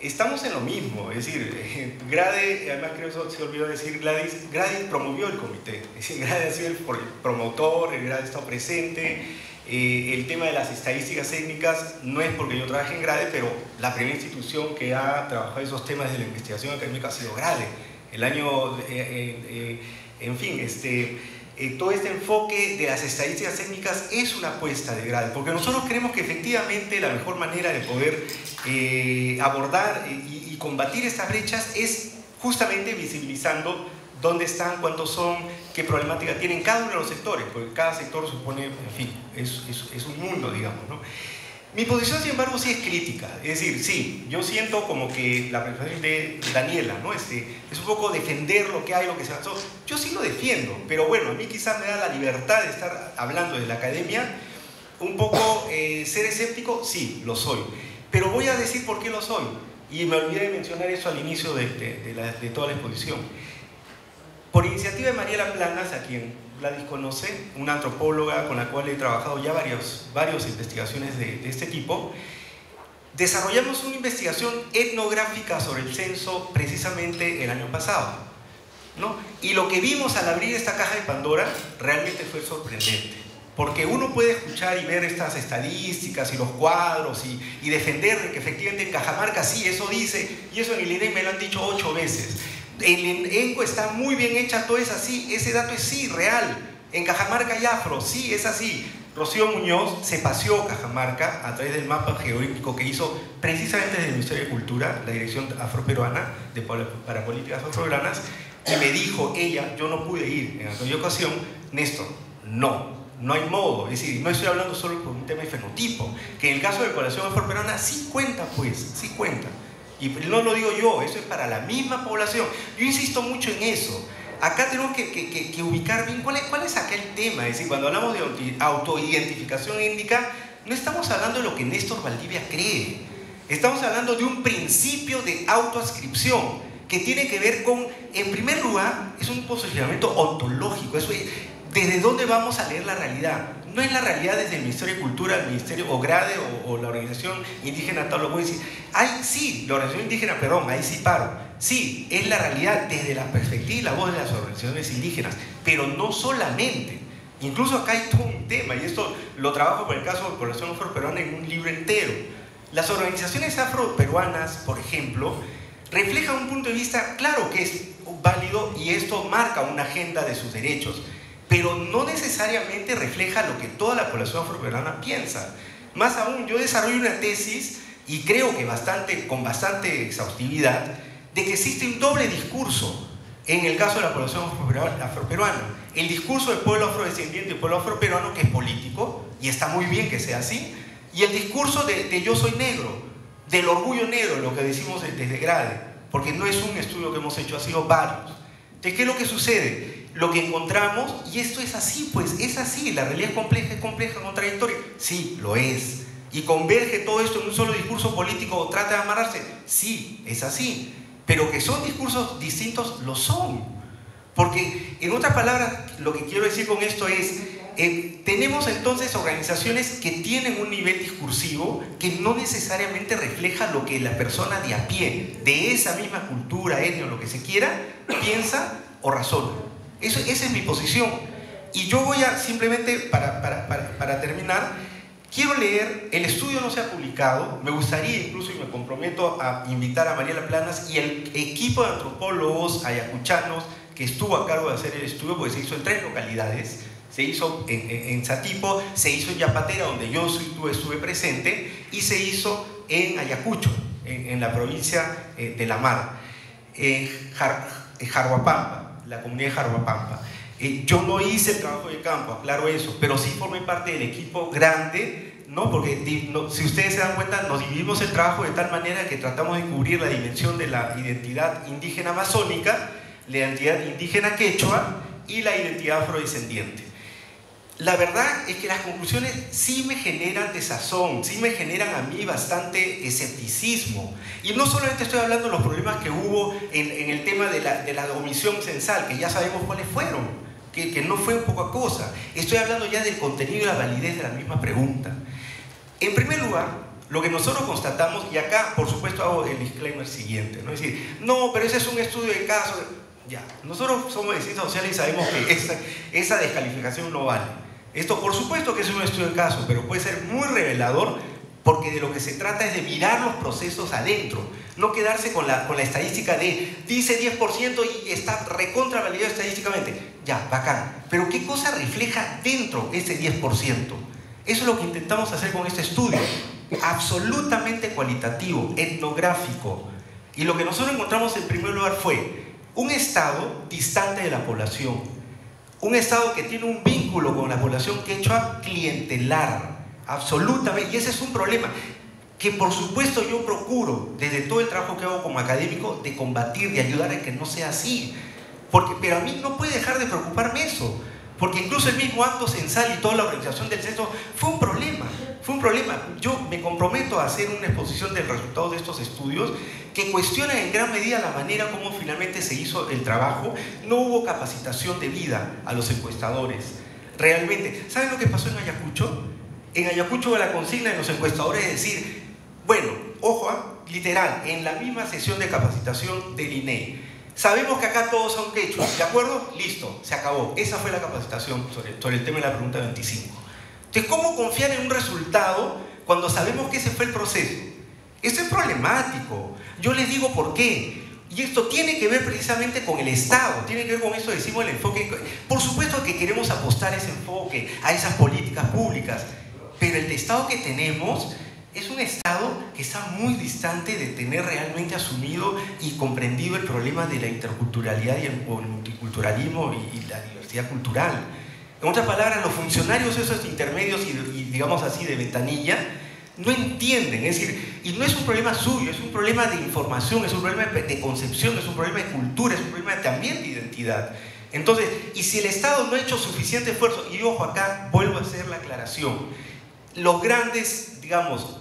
Estamos en lo mismo, es decir, Grade, además creo que se olvidó decir Gladys, Grade promovió el comité, es decir, Grade ha sido el promotor, Grade ha estado presente. El tema de las estadísticas étnicas no es porque yo trabaje en Grade, pero la primera institución que ha trabajado esos temas de la investigación académica ha sido Grade. El año, en fin, todo este enfoque de las estadísticas étnicas es una apuesta de Grade, porque nosotros creemos que efectivamente la mejor manera de poder abordar y combatir estas brechas es justamente visibilizando dónde están, cuántos son, qué problemática tienen cada uno de los sectores, porque cada sector supone, en fin, es un mundo, digamos, ¿no? Mi posición, sin embargo, sí es crítica, es decir, sí, yo siento como que la presentación de Daniela, ¿no? Es un poco defender lo que hay, lo que se avanzó. Yo sí lo defiendo, pero bueno, a mí quizás me da la libertad de estar hablando desde la academia, un poco ser escéptico, sí, lo soy, pero voy a decir por qué lo soy, y me olvidé de mencionar eso al inicio de toda la exposición. Por iniciativa de Mariela Planas, a quien Gladys conoce, una antropóloga con la cual he trabajado ya varias investigaciones de este tipo, desarrollamos una investigación etnográfica sobre el censo precisamente el año pasado, ¿no? Y lo que vimos al abrir esta caja de Pandora realmente fue sorprendente, porque uno puede escuchar y ver estas estadísticas y los cuadros y defender de que efectivamente en Cajamarca sí, eso dice, y eso en el INEI me lo han dicho 8 veces. En ENCO está muy bien hecha, todo es así, ese dato es sí, real. En Cajamarca hay afro, sí, es así. Rocío Muñoz se paseó Cajamarca a través del mapa geoétnico que hizo precisamente desde el Ministerio de Cultura, la Dirección Afroperuana para Políticas Afroperuanas, y me dijo ella, yo no pude ir en aquella ocasión, Néstor, no hay modo, es decir, no estoy hablando solo por un tema de fenotipo, que en el caso de la población afroperuana sí cuenta, pues, sí cuenta. Y no lo digo yo, eso es para la misma población. Yo insisto mucho en eso. Acá tenemos que ubicar bien cuál es acá el tema. Es decir, cuando hablamos de autoidentificación étnica, no estamos hablando de lo que Néstor Valdivia cree. Estamos hablando de un principio de autoadscripción que tiene que ver con, en primer lugar, es un posicionamiento ontológico. Eso es, ¿desde dónde vamos a leer la realidad? No es la realidad desde el Ministerio de Cultura, el Ministerio o Grade o la Organización Indígena, tal, lo voy a decir. Sí, la Organización Indígena, perdón, ahí sí paro. Sí, es la realidad desde la perspectiva y la voz de las organizaciones indígenas, pero no solamente. Incluso acá hay todo un tema, y esto lo trabajo por el caso de la población afroperuana en un libro entero. Las organizaciones afroperuanas, por ejemplo, reflejan un punto de vista, claro que es válido y esto marca una agenda de sus derechos, pero no necesariamente refleja lo que toda la población afroperuana piensa. Más aún, yo desarrollo una tesis, y creo que con bastante exhaustividad, de que existe un doble discurso en el caso de la población afroperuana. El discurso del pueblo afrodescendiente y el pueblo afroperuano, que es político, y está muy bien que sea así, y el discurso de yo soy negro, del orgullo negro, lo que decimos desde Grade, porque no es un estudio que hemos hecho, ha sido varios. Entonces, ¿qué es lo que sucede? Lo que encontramos, y esto es así, pues es así, la realidad es compleja, contradictoria, sí, lo es, y converge todo esto en un solo discurso político o trata de amarrarse, sí, es así, pero que son discursos distintos, lo son, porque en otras palabras, lo que quiero decir con esto es, tenemos entonces organizaciones que tienen un nivel discursivo que no necesariamente refleja lo que la persona de a pie, de esa misma cultura, etnia o lo que se quiera, piensa o razona. Esa es mi posición. Y yo voy a simplemente, para terminar, quiero leer, el estudio no se ha publicado, me gustaría incluso, y me comprometo a invitar a Mariela Planas y el equipo de antropólogos ayacuchanos que estuvo a cargo de hacer el estudio, porque se hizo en 3 localidades, se hizo en Satipo, se hizo en Yapatera, donde yo estuve presente, y se hizo en Ayacucho, en la provincia de La Mar, Jarhuapampa, la comunidad de Jarhuapampa. Yo no hice el trabajo de campo, aclaro eso, pero sí formé parte del equipo grande, ¿no? Porque si ustedes se dan cuenta, nos dividimos el trabajo de tal manera que tratamos de cubrir la dimensión de la identidad indígena amazónica, la identidad indígena quechua y la identidad afrodescendiente. La verdad es que las conclusiones sí me generan desazón, sí me generan a mí bastante escepticismo. Y no solamente estoy hablando de los problemas que hubo en el tema de la omisión censal, que ya sabemos cuáles fueron, que no fue poca cosa. Estoy hablando ya del contenido y la validez de la misma pregunta. En primer lugar, lo que nosotros constatamos, y acá por supuesto hago el disclaimer siguiente, ¿no? Es decir, no, pero ese es un estudio de caso. Ya, nosotros somos de ciencias sociales y sabemos que esa descalificación no vale. Esto por supuesto que es un estudio de caso, pero puede ser muy revelador, porque de lo que se trata es de mirar los procesos adentro, no quedarse con la estadística de dice 10% y está recontra validado estadísticamente. Ya, bacán. Pero ¿qué cosa refleja dentro ese 10%? Eso es lo que intentamos hacer con este estudio, absolutamente cualitativo, etnográfico. Y lo que nosotros encontramos en primer lugar fue un estado distante de la población, un estado que tiene un vínculo con la población quechua clientelar, absolutamente, y ese es un problema que por supuesto yo procuro, desde todo el trabajo que hago como académico, de combatir, de ayudar a que no sea así. Pero a mí no puede dejar de preocuparme eso, porque incluso el mismo acto censal y toda la organización del censo fue un problema. Yo me comprometo a hacer una exposición del resultado de estos estudios que cuestionan en gran medida la manera como finalmente se hizo el trabajo. No hubo capacitación debida a los encuestadores. Realmente, ¿saben lo que pasó en Ayacucho? En Ayacucho la consigna de los encuestadores es decir, bueno, ojo, literal, en la misma sesión de capacitación del INEI, sabemos que acá todos son quechuas, ¿de acuerdo? Listo, se acabó. Esa fue la capacitación sobre el tema de la pregunta 25. Entonces, ¿cómo confiar en un resultado cuando sabemos que ese fue el proceso? Esto es problemático. Yo les digo por qué. Y esto tiene que ver precisamente con el Estado, tiene que ver con eso, decimos, el enfoque. Por supuesto que queremos apostar a ese enfoque, a esas políticas públicas, pero el Estado que tenemos es un Estado que está muy distante de tener realmente asumido y comprendido el problema de la interculturalidad y el multiculturalismo y la diversidad cultural. En otras palabras, los funcionarios esos intermedios y digamos así de ventanilla no entienden, es decir, y no es un problema suyo, es un problema de información, es un problema de concepción, es un problema de cultura, es un problema también de identidad. Entonces, y si el Estado no ha hecho suficiente esfuerzo, y ojo, acá vuelvo a hacer la aclaración, los grandes, digamos,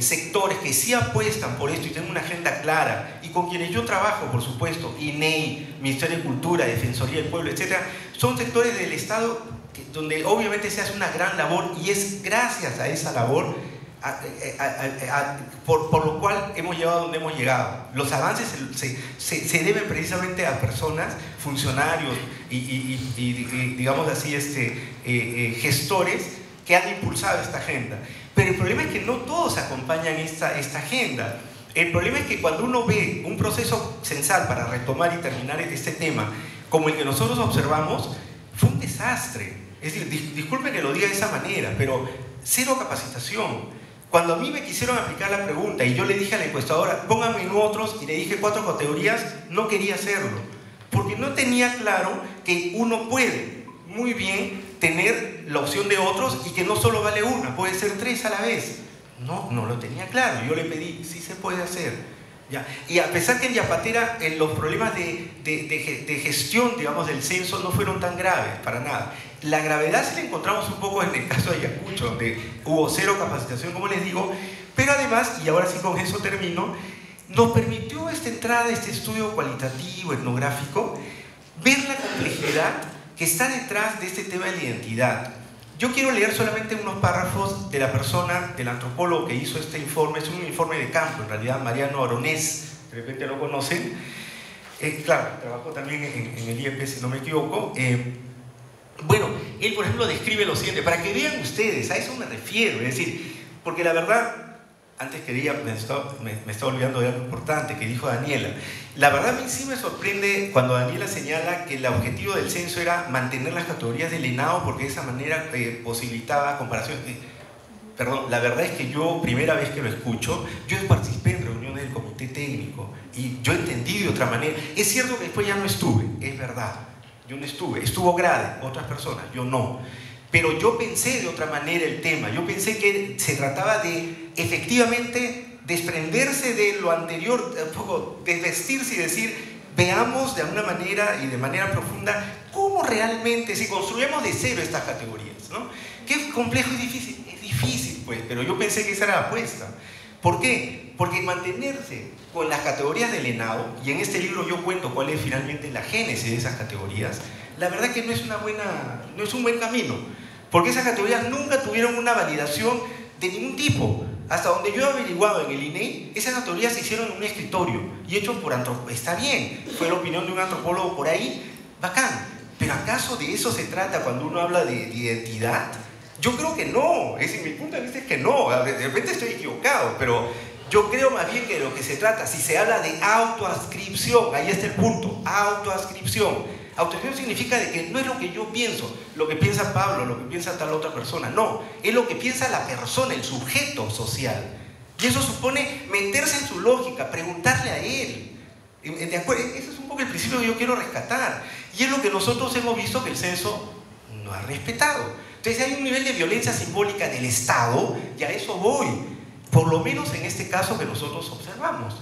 sectores que sí apuestan por esto y tienen una agenda clara, y con quienes yo trabajo, por supuesto, INEI, Ministerio de Cultura, Defensoría del Pueblo, etc., son sectores del Estado donde obviamente se hace una gran labor, y es gracias a esa labor por lo cual hemos llegado a donde hemos llegado. Los avances se deben precisamente a personas, funcionarios y digamos así, gestores que han impulsado esta agenda. Pero el problema es que no todos acompañan esta agenda. El problema es que cuando uno ve un proceso censal, para retomar y terminar este tema, como el que nosotros observamos, fue un desastre. Es decir, disculpen que lo diga de esa manera, pero cero capacitación. Cuando a mí me quisieron aplicar la pregunta y yo le dije a la encuestadora, pónganme en otros, y le dije 4 categorías, no quería hacerlo, porque no tenía claro que uno puede muy bien tener la opción de otros y que no solo vale una, puede ser 3 a la vez. No lo tenía claro. Yo le pedí, sí se puede hacer. ¿Ya? Y a pesar que en Yapatera los problemas de gestión, digamos, del censo no fueron tan graves, para nada. La gravedad sí la encontramos un poco en el caso de Ayacucho, donde hubo cero capacitación, como les digo, pero además, y ahora sí con eso termino, nos permitió esta entrada, este estudio cualitativo, etnográfico, ver la complejidad que está detrás de este tema de la identidad. Yo quiero leer solamente unos párrafos de la persona, del antropólogo que hizo este informe. Es un informe de campo, en realidad, Mariano Aronés, de repente lo conocen. Claro, trabajó también en el IEP, si no me equivoco. Bueno, él, por ejemplo, describe lo siguiente, para que vean ustedes, a eso me refiero, es decir, porque la verdad, antes me estaba olvidando de algo importante que dijo Daniela. La verdad, a mí sí me sorprende cuando Daniela señala que el objetivo del censo era mantener las categorías del ENAO porque de esa manera posibilitaba comparación. Perdón, la verdad es que yo, primera vez que lo escucho, yo participé en reuniones del comité técnico y yo entendí de otra manera. Es cierto que después ya no estuve, es verdad. Yo no estuve, estuvo Grade, otras personas, yo no. Pero yo pensé de otra manera el tema, yo pensé que se trataba de efectivamente desprenderse de lo anterior, un poco desvestirse y decir, veamos de alguna manera y de manera profunda cómo realmente, si construyamos de cero estas categorías, ¿no? ¿Qué complejo y difícil? Es difícil, pues, pero yo pensé que esa era la apuesta. ¿Por qué? Porque mantenerse con las categorías del ENAO, y en este libro yo cuento cuál es finalmente la génesis de esas categorías, la verdad que no es un buen camino, porque esas categorías nunca tuvieron una validación de ningún tipo. Hasta donde yo he averiguado en el INEI, esas categorías se hicieron en un escritorio y hechos por antropólogos. Está bien, fue la opinión de un antropólogo por ahí, bacán, pero ¿acaso de eso se trata cuando uno habla de identidad? Yo creo que no, es decir, mi punto de vista es que no, de repente estoy equivocado, pero yo creo más bien que de lo que se trata, si se habla de autoascripción, ahí está el punto, autoascripción. Autoascripción significa de que no es lo que yo pienso, lo que piensa Pablo, lo que piensa tal otra persona, no, es lo que piensa la persona, el sujeto social. Y eso supone meterse en su lógica, preguntarle a él. ¿De acuerdo? Ese es un poco el principio que yo quiero rescatar. Y es lo que nosotros hemos visto que el censo no ha respetado. Entonces hay un nivel de violencia simbólica del Estado, y a eso voy, por lo menos en este caso que nosotros observamos.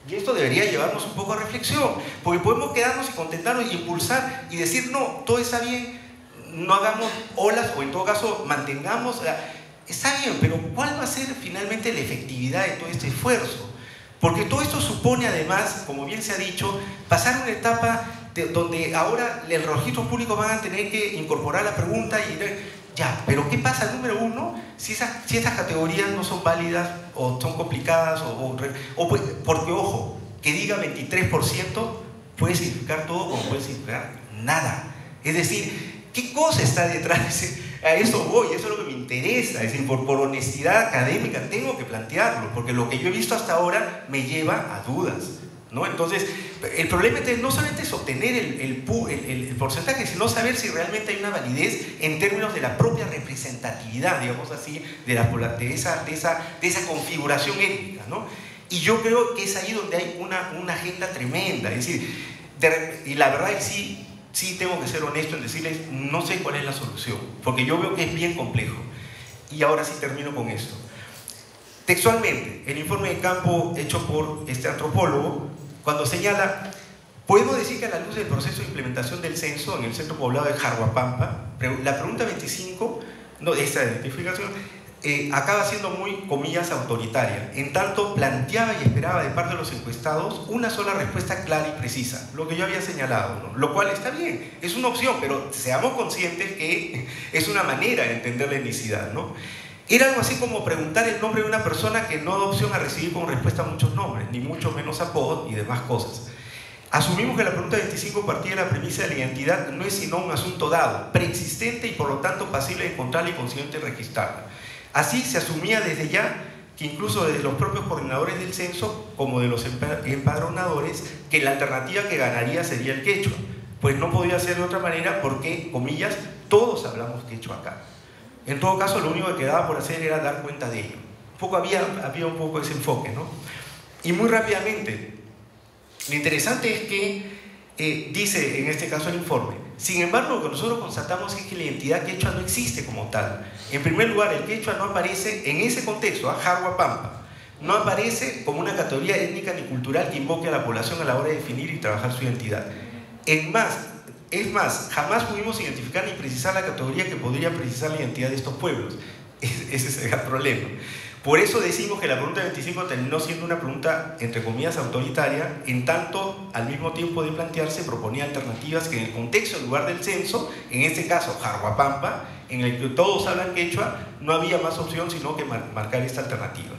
Y esto debería llevarnos un poco a reflexión, porque podemos quedarnos y contentarnos y impulsar y decir, no, todo está bien, no hagamos olas, o en todo caso mantengamos, está bien, pero ¿cuál va a ser finalmente la efectividad de todo este esfuerzo? Porque todo esto supone además, como bien se ha dicho, pasar una etapa donde ahora los registros públicos van a tener que incorporar la pregunta y ya, pero ¿qué pasa? Número uno, si estas categorías no son válidas o son complicadas porque, ojo, que diga 23% puede significar todo como puede significar nada. Es decir, ¿qué cosa está detrás? A eso voy, eso es lo que me interesa. Es decir, por honestidad académica tengo que plantearlo, porque lo que yo he visto hasta ahora me lleva a dudas, ¿no? Entonces, el problema no solamente es obtener el porcentaje, sino saber si realmente hay una validez en términos de la propia representatividad, digamos así, de esa configuración étnica, ¿no? Y yo creo que es ahí donde hay una agenda tremenda. Es decir, y la verdad es que sí tengo que ser honesto en decirles, no sé cuál es la solución, porque yo veo que es bien complejo. Y ahora sí termino con esto. Textualmente, el informe de campo hecho por este antropólogo, cuando señala, podemos decir que a la luz del proceso de implementación del censo en el centro poblado de Jarhuapampa, la pregunta 25, esta identificación, acaba siendo muy, comillas, autoritaria, en tanto planteaba y esperaba de parte de los encuestados una sola respuesta clara y precisa, lo que yo había señalado, ¿no? Lo cual está bien, es una opción, pero seamos conscientes que es una manera de entender la etnicidad, ¿no? Era algo así como preguntar el nombre de una persona que no da opción a recibir como respuesta muchos nombres, ni mucho menos apodos y demás cosas. Asumimos que la pregunta 25 partía de la premisa de la identidad no es sino un asunto dado, preexistente y por lo tanto pasible de encontrarla y consciente de registrarla. Así se asumía desde ya que incluso desde los propios coordinadores del censo, como de los empadronadores, que la alternativa que ganaría sería el quechua, pues no podía ser de otra manera porque, comillas, todos hablamos quechua acá. En todo caso, lo único que quedaba por hacer era dar cuenta de ello. Había un poco ese enfoque, ¿no? Y muy rápidamente, lo interesante es que dice en este caso el informe, sin embargo, lo que nosotros constatamos es que la identidad quechua no existe como tal. En primer lugar, el quechua no aparece en ese contexto, Jarhuapampa, no aparece como una categoría étnica ni cultural que invoque a la población a la hora de definir y trabajar su identidad. Es más, jamás pudimos identificar ni precisar la categoría que podría precisar la identidad de estos pueblos. Ese es el problema. Por eso decimos que la pregunta 25 terminó siendo una pregunta, entre comillas, autoritaria, en tanto, al mismo tiempo de plantearse, proponía alternativas que en el contexto, en lugar del censo, en este caso, Jarhuapampa, en el que todos hablan quechua, no había más opción sino que marcar esta alternativa.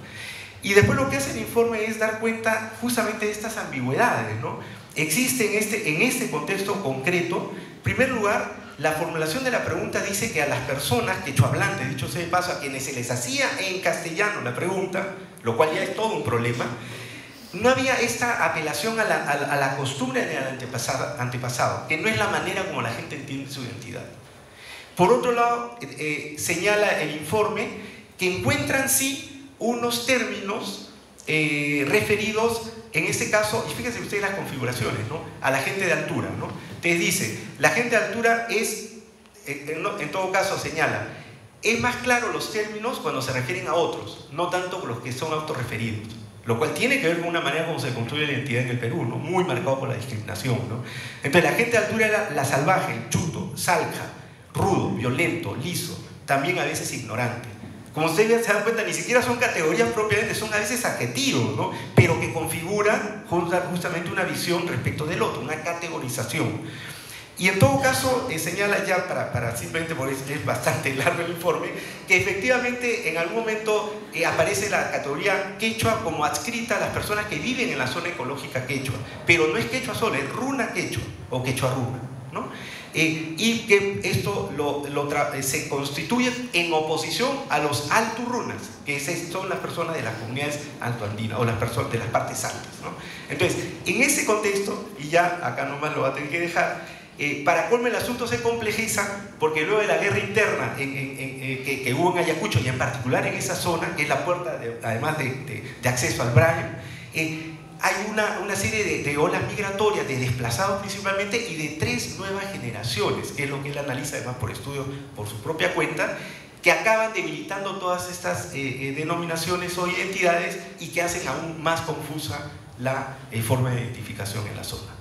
Y después lo que hace el informe es dar cuenta justamente de estas ambigüedades, ¿no? Existe en este contexto concreto, en primer lugar, la formulación de la pregunta dice que a las personas quechohablantes, dicho sea de paso, a quienes se les hacía en castellano la pregunta, lo cual ya es todo un problema, no había esta apelación a la costumbre del antepasado, que no es la manera como la gente entiende su identidad. Por otro lado, señala el informe que encuentran sí unos términos referidos, en este caso, y fíjense ustedes las configuraciones, ¿no? A la gente de altura, ¿no? Entonces dice, la gente de altura es, en todo caso señala, es más claro los términos cuando se refieren a otros, no tanto los que son autorreferidos, lo cual tiene que ver con una manera como se construye la identidad en el Perú, ¿no? Muy marcado por la discriminación, ¿no? Entonces la gente de altura era la salvaje, el chuto, salja, rudo, violento, liso, también a veces ignorante. Como ustedes se dan cuenta, ni siquiera son categorías propiamente, son a veces adjetivos, ¿no? Pero que configuran justamente una visión respecto del otro, una categorización. Y en todo caso, señala ya, para simplemente, porque es bastante largo el informe, que efectivamente en algún momento aparece la categoría quechua como adscrita a las personas que viven en la zona ecológica quechua. Pero no es quechua solo, es runa quechua o quechua runa, ¿no? Y que esto se constituye en oposición a los alturrunas, que son las personas de las comunidades altoandinas o las personas de las partes altas, ¿no? Entonces, en ese contexto, y ya acá nomás lo va a tener que dejar, para colmo el asunto se complejiza porque luego de la guerra interna que hubo en Ayacucho y en particular en esa zona, que es la puerta, además de acceso al Braille, hay una serie de olas migratorias, de desplazados principalmente, y de 3 nuevas generaciones, que es lo que él analiza además por estudio por su propia cuenta, que acaban debilitando todas estas denominaciones o identidades y que hacen aún más confusa la forma de identificación en la zona.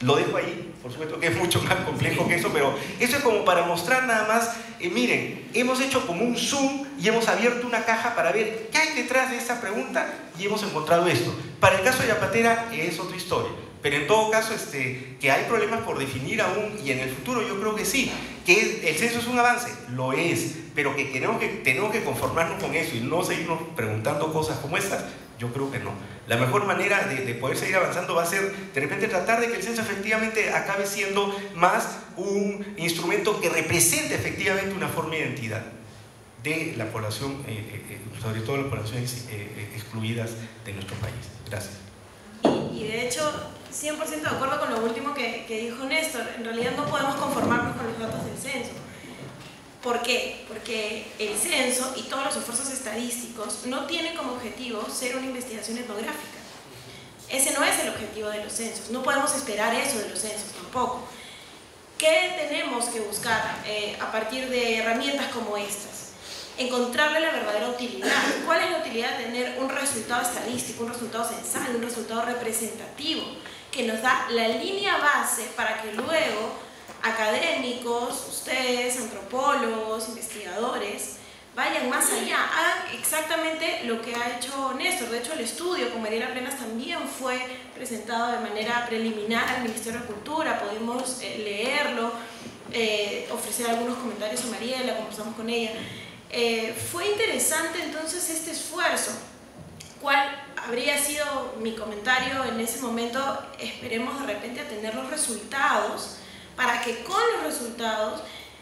Lo dejo ahí, por supuesto que es mucho más complejo que eso, pero eso es como para mostrar nada más, miren, hemos hecho como un zoom y hemos abierto una caja para ver qué hay detrás de esta pregunta y hemos encontrado esto. Para el caso de Yapatera es otra historia, pero en todo caso que hay problemas por definir aún, y en el futuro yo creo que sí, que el censo es un avance, lo es, pero que tenemos que conformarnos con eso y no seguirnos preguntando cosas como estas. Yo creo que no. La mejor manera de poder seguir avanzando va a ser de repente tratar de que el censo efectivamente acabe siendo más un instrumento que represente efectivamente una forma de identidad de la población, sobre todo las poblaciones excluidas de nuestro país. Gracias. Y de hecho, 100% de acuerdo con lo último que dijo Néstor. En realidad no podemos conformarnos con los datos del censo. ¿Por qué? Porque el censo y todos los esfuerzos estadísticos no tienen como objetivo ser una investigación etnográfica. Ese no es el objetivo de los censos. No podemos esperar eso de los censos tampoco. ¿Qué tenemos que buscar a partir de herramientas como estas? Encontrarle la verdadera utilidad. ¿Cuál es la utilidad de tener un resultado estadístico, un resultado censal, un resultado representativo que nos da la línea base para que luego académicos, ustedes, antropólogos, investigadores, vayan más allá, hagan exactamente lo que ha hecho Néstor? De hecho, el estudio con Mariela Plenas también fue presentado de manera preliminar al Ministerio de Cultura, pudimos leerlo, ofrecer algunos comentarios a Mariela, conversamos con ella. Fue interesante entonces este esfuerzo. ¿Cuál habría sido mi comentario en ese momento? Esperemos de repente a tener los resultados, para que con los resultados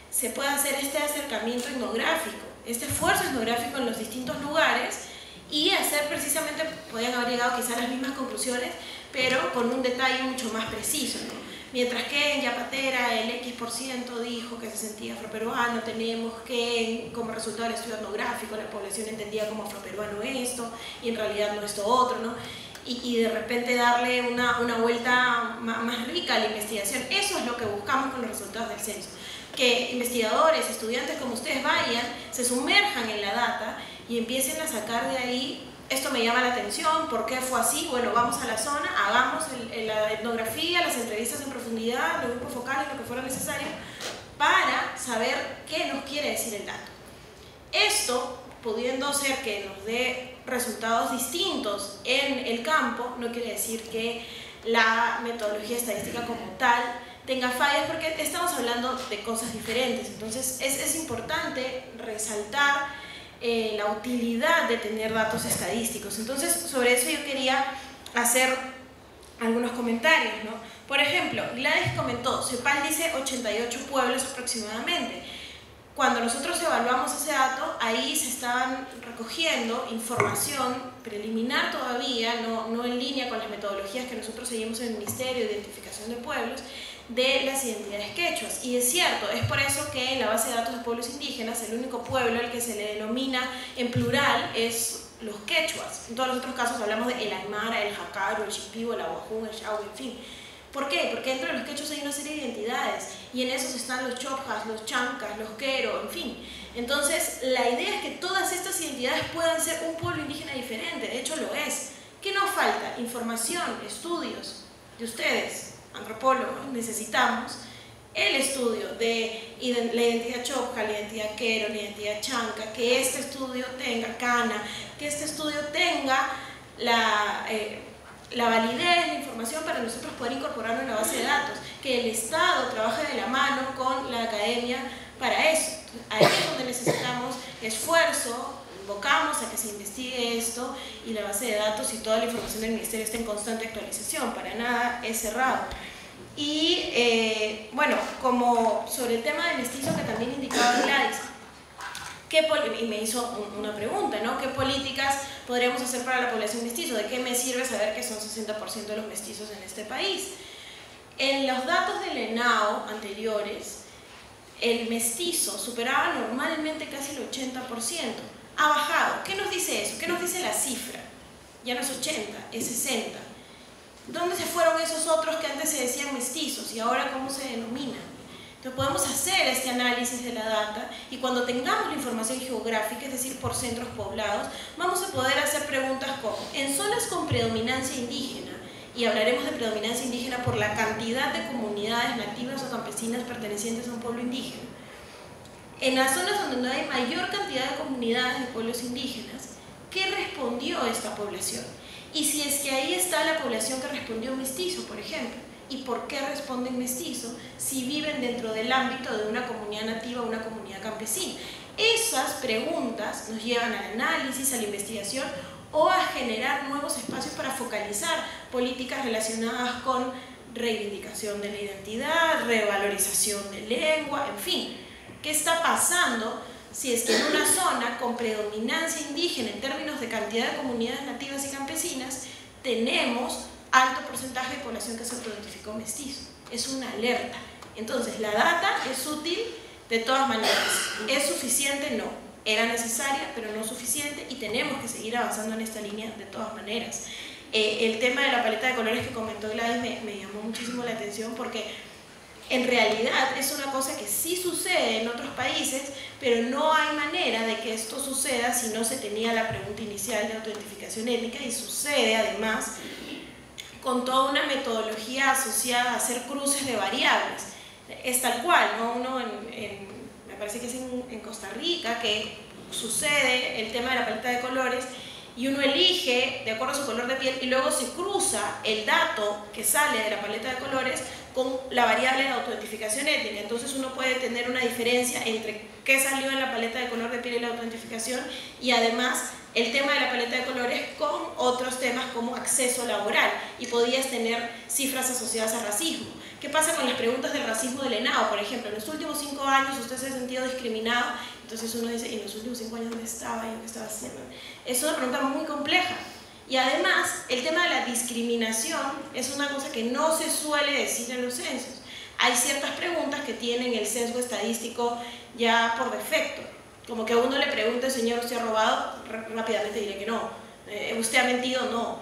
se pueda hacer este acercamiento etnográfico, este esfuerzo etnográfico en los distintos lugares y hacer precisamente, podrían haber llegado quizás a las mismas conclusiones, pero con un detalle mucho más preciso, ¿no? Mientras que en Yapatera el X% dijo que se sentía afroperuano, tenemos que como resultado del estudio etnográfico la población entendía como afroperuano esto y en realidad no esto otro, ¿no? Y de repente darle una vuelta más rica a la investigación. Eso es lo que buscamos con los resultados del censo. Que investigadores, estudiantes como ustedes vayan, se sumerjan en la data y empiecen a sacar de ahí, esto me llama la atención, ¿por qué fue así? Bueno, vamos a la zona, hagamos la etnografía, las entrevistas en profundidad, los grupos focales, lo que fuera necesario, para saber qué nos quiere decir el dato. Esto pudiendo ser que nos dé resultados distintos en el campo, no quiere decir que la metodología estadística como tal tenga fallas, porque estamos hablando de cosas diferentes. Entonces es importante resaltar la utilidad de tener datos estadísticos. Entonces sobre eso yo quería hacer algunos comentarios, ¿no? Por ejemplo, Gladys comentó, CEPAL dice 88 pueblos aproximadamente. Cuando nosotros evaluamos ese dato, ahí se estaban recogiendo información preliminar todavía, no en línea con las metodologías que nosotros seguimos en el Ministerio de Identificación de Pueblos, de las identidades quechuas. Y es cierto, es por eso que en la base de datos de pueblos indígenas, el único pueblo al que se le denomina en plural es los quechuas. En todos los otros casos hablamos de el aymara, el jacaro, el shipibo, el aguajún, el yahue, en fin. ¿Por qué? Porque dentro de los quechos hay una serie de identidades y en esos están los chopjas, los chancas, los quero, en fin. Entonces, la idea es que todas estas identidades puedan ser un pueblo indígena diferente, de hecho lo es. ¿Qué nos falta? Información, estudios de ustedes, antropólogos, necesitamos el estudio de la identidad chopja, la identidad quero, la identidad chanca, que este estudio tenga cana, que este estudio tenga la validez, la información para nosotros poder incorporarlo en la base de datos, que el Estado trabaje de la mano con la academia para eso. Ahí es donde necesitamos esfuerzo, invocamos a que se investigue esto y la base de datos y toda la información del Ministerio está en constante actualización, para nada es cerrado. Y bueno, como sobre el tema del mestizo que también indicaba Gladys, y me hizo una pregunta, ¿no? ¿Qué políticas podríamos hacer para la población mestizo? ¿De qué me sirve saber que son 60% de los mestizos en este país? En los datos del ENAO anteriores, el mestizo superaba normalmente casi el 80%. Ha bajado. ¿Qué nos dice eso? ¿Qué nos dice la cifra? Ya no es 80, es 60. ¿Dónde se fueron esos otros que antes se decían mestizos y ahora cómo se denominan? Entonces podemos hacer este análisis de la data y cuando tengamos la información geográfica, es decir, por centros poblados, vamos a poder hacer preguntas como, en zonas con predominancia indígena, y hablaremos de predominancia indígena por la cantidad de comunidades nativas o campesinas pertenecientes a un pueblo indígena, en las zonas donde hay mayor cantidad de comunidades de pueblos indígenas, ¿qué respondió esta población? Y si es que ahí está la población que respondió mestizo, por ejemplo, ¿y por qué responden mestizo si viven dentro del ámbito de una comunidad nativa o una comunidad campesina? Esas preguntas nos llevan al análisis, a la investigación o a generar nuevos espacios para focalizar políticas relacionadas con reivindicación de la identidad, revalorización de lengua, en fin. ¿Qué está pasando si es que en una zona con predominancia indígena en términos de cantidad de comunidades nativas y campesinas tenemos alto porcentaje de población que se autoidentificó mestizo? Es una alerta. Entonces, la data es útil de todas maneras. ¿Es suficiente? No. Era necesaria, pero no suficiente y tenemos que seguir avanzando en esta línea de todas maneras. El tema de la paleta de colores que comentó Gladys me llamó muchísimo la atención porque en realidad es una cosa que sí sucede en otros países, pero no hay manera de que esto suceda si no se tenía la pregunta inicial de autoidentificación étnica y sucede además con toda una metodología asociada a hacer cruces de variables. Es tal cual, ¿no? Uno me parece que es en Costa Rica que sucede el tema de la paleta de colores y uno elige de acuerdo a su color de piel y luego se cruza el dato que sale de la paleta de colores con la variable de autoidentificación étnica. Entonces uno puede tener una diferencia entre qué salió en la paleta de color de piel y la autoidentificación y además el tema de la paleta de colores con otros temas como acceso laboral y podías tener cifras asociadas a racismo. ¿Qué pasa con las preguntas del racismo del ENAO? Por ejemplo, en los últimos 5 años usted se ha sentido discriminado, entonces uno dice, ¿y en los últimos 5 años dónde estaba yo? ¿Qué estaba haciendo? Es una pregunta muy compleja. Y además, el tema de la discriminación es una cosa que no se suele decir en los censos. Hay ciertas preguntas que tienen el sesgo estadístico ya por defecto. Como que a uno le pregunta, señor, ¿usted ha robado? Rápidamente diré que no. ¿Usted ha mentido? No.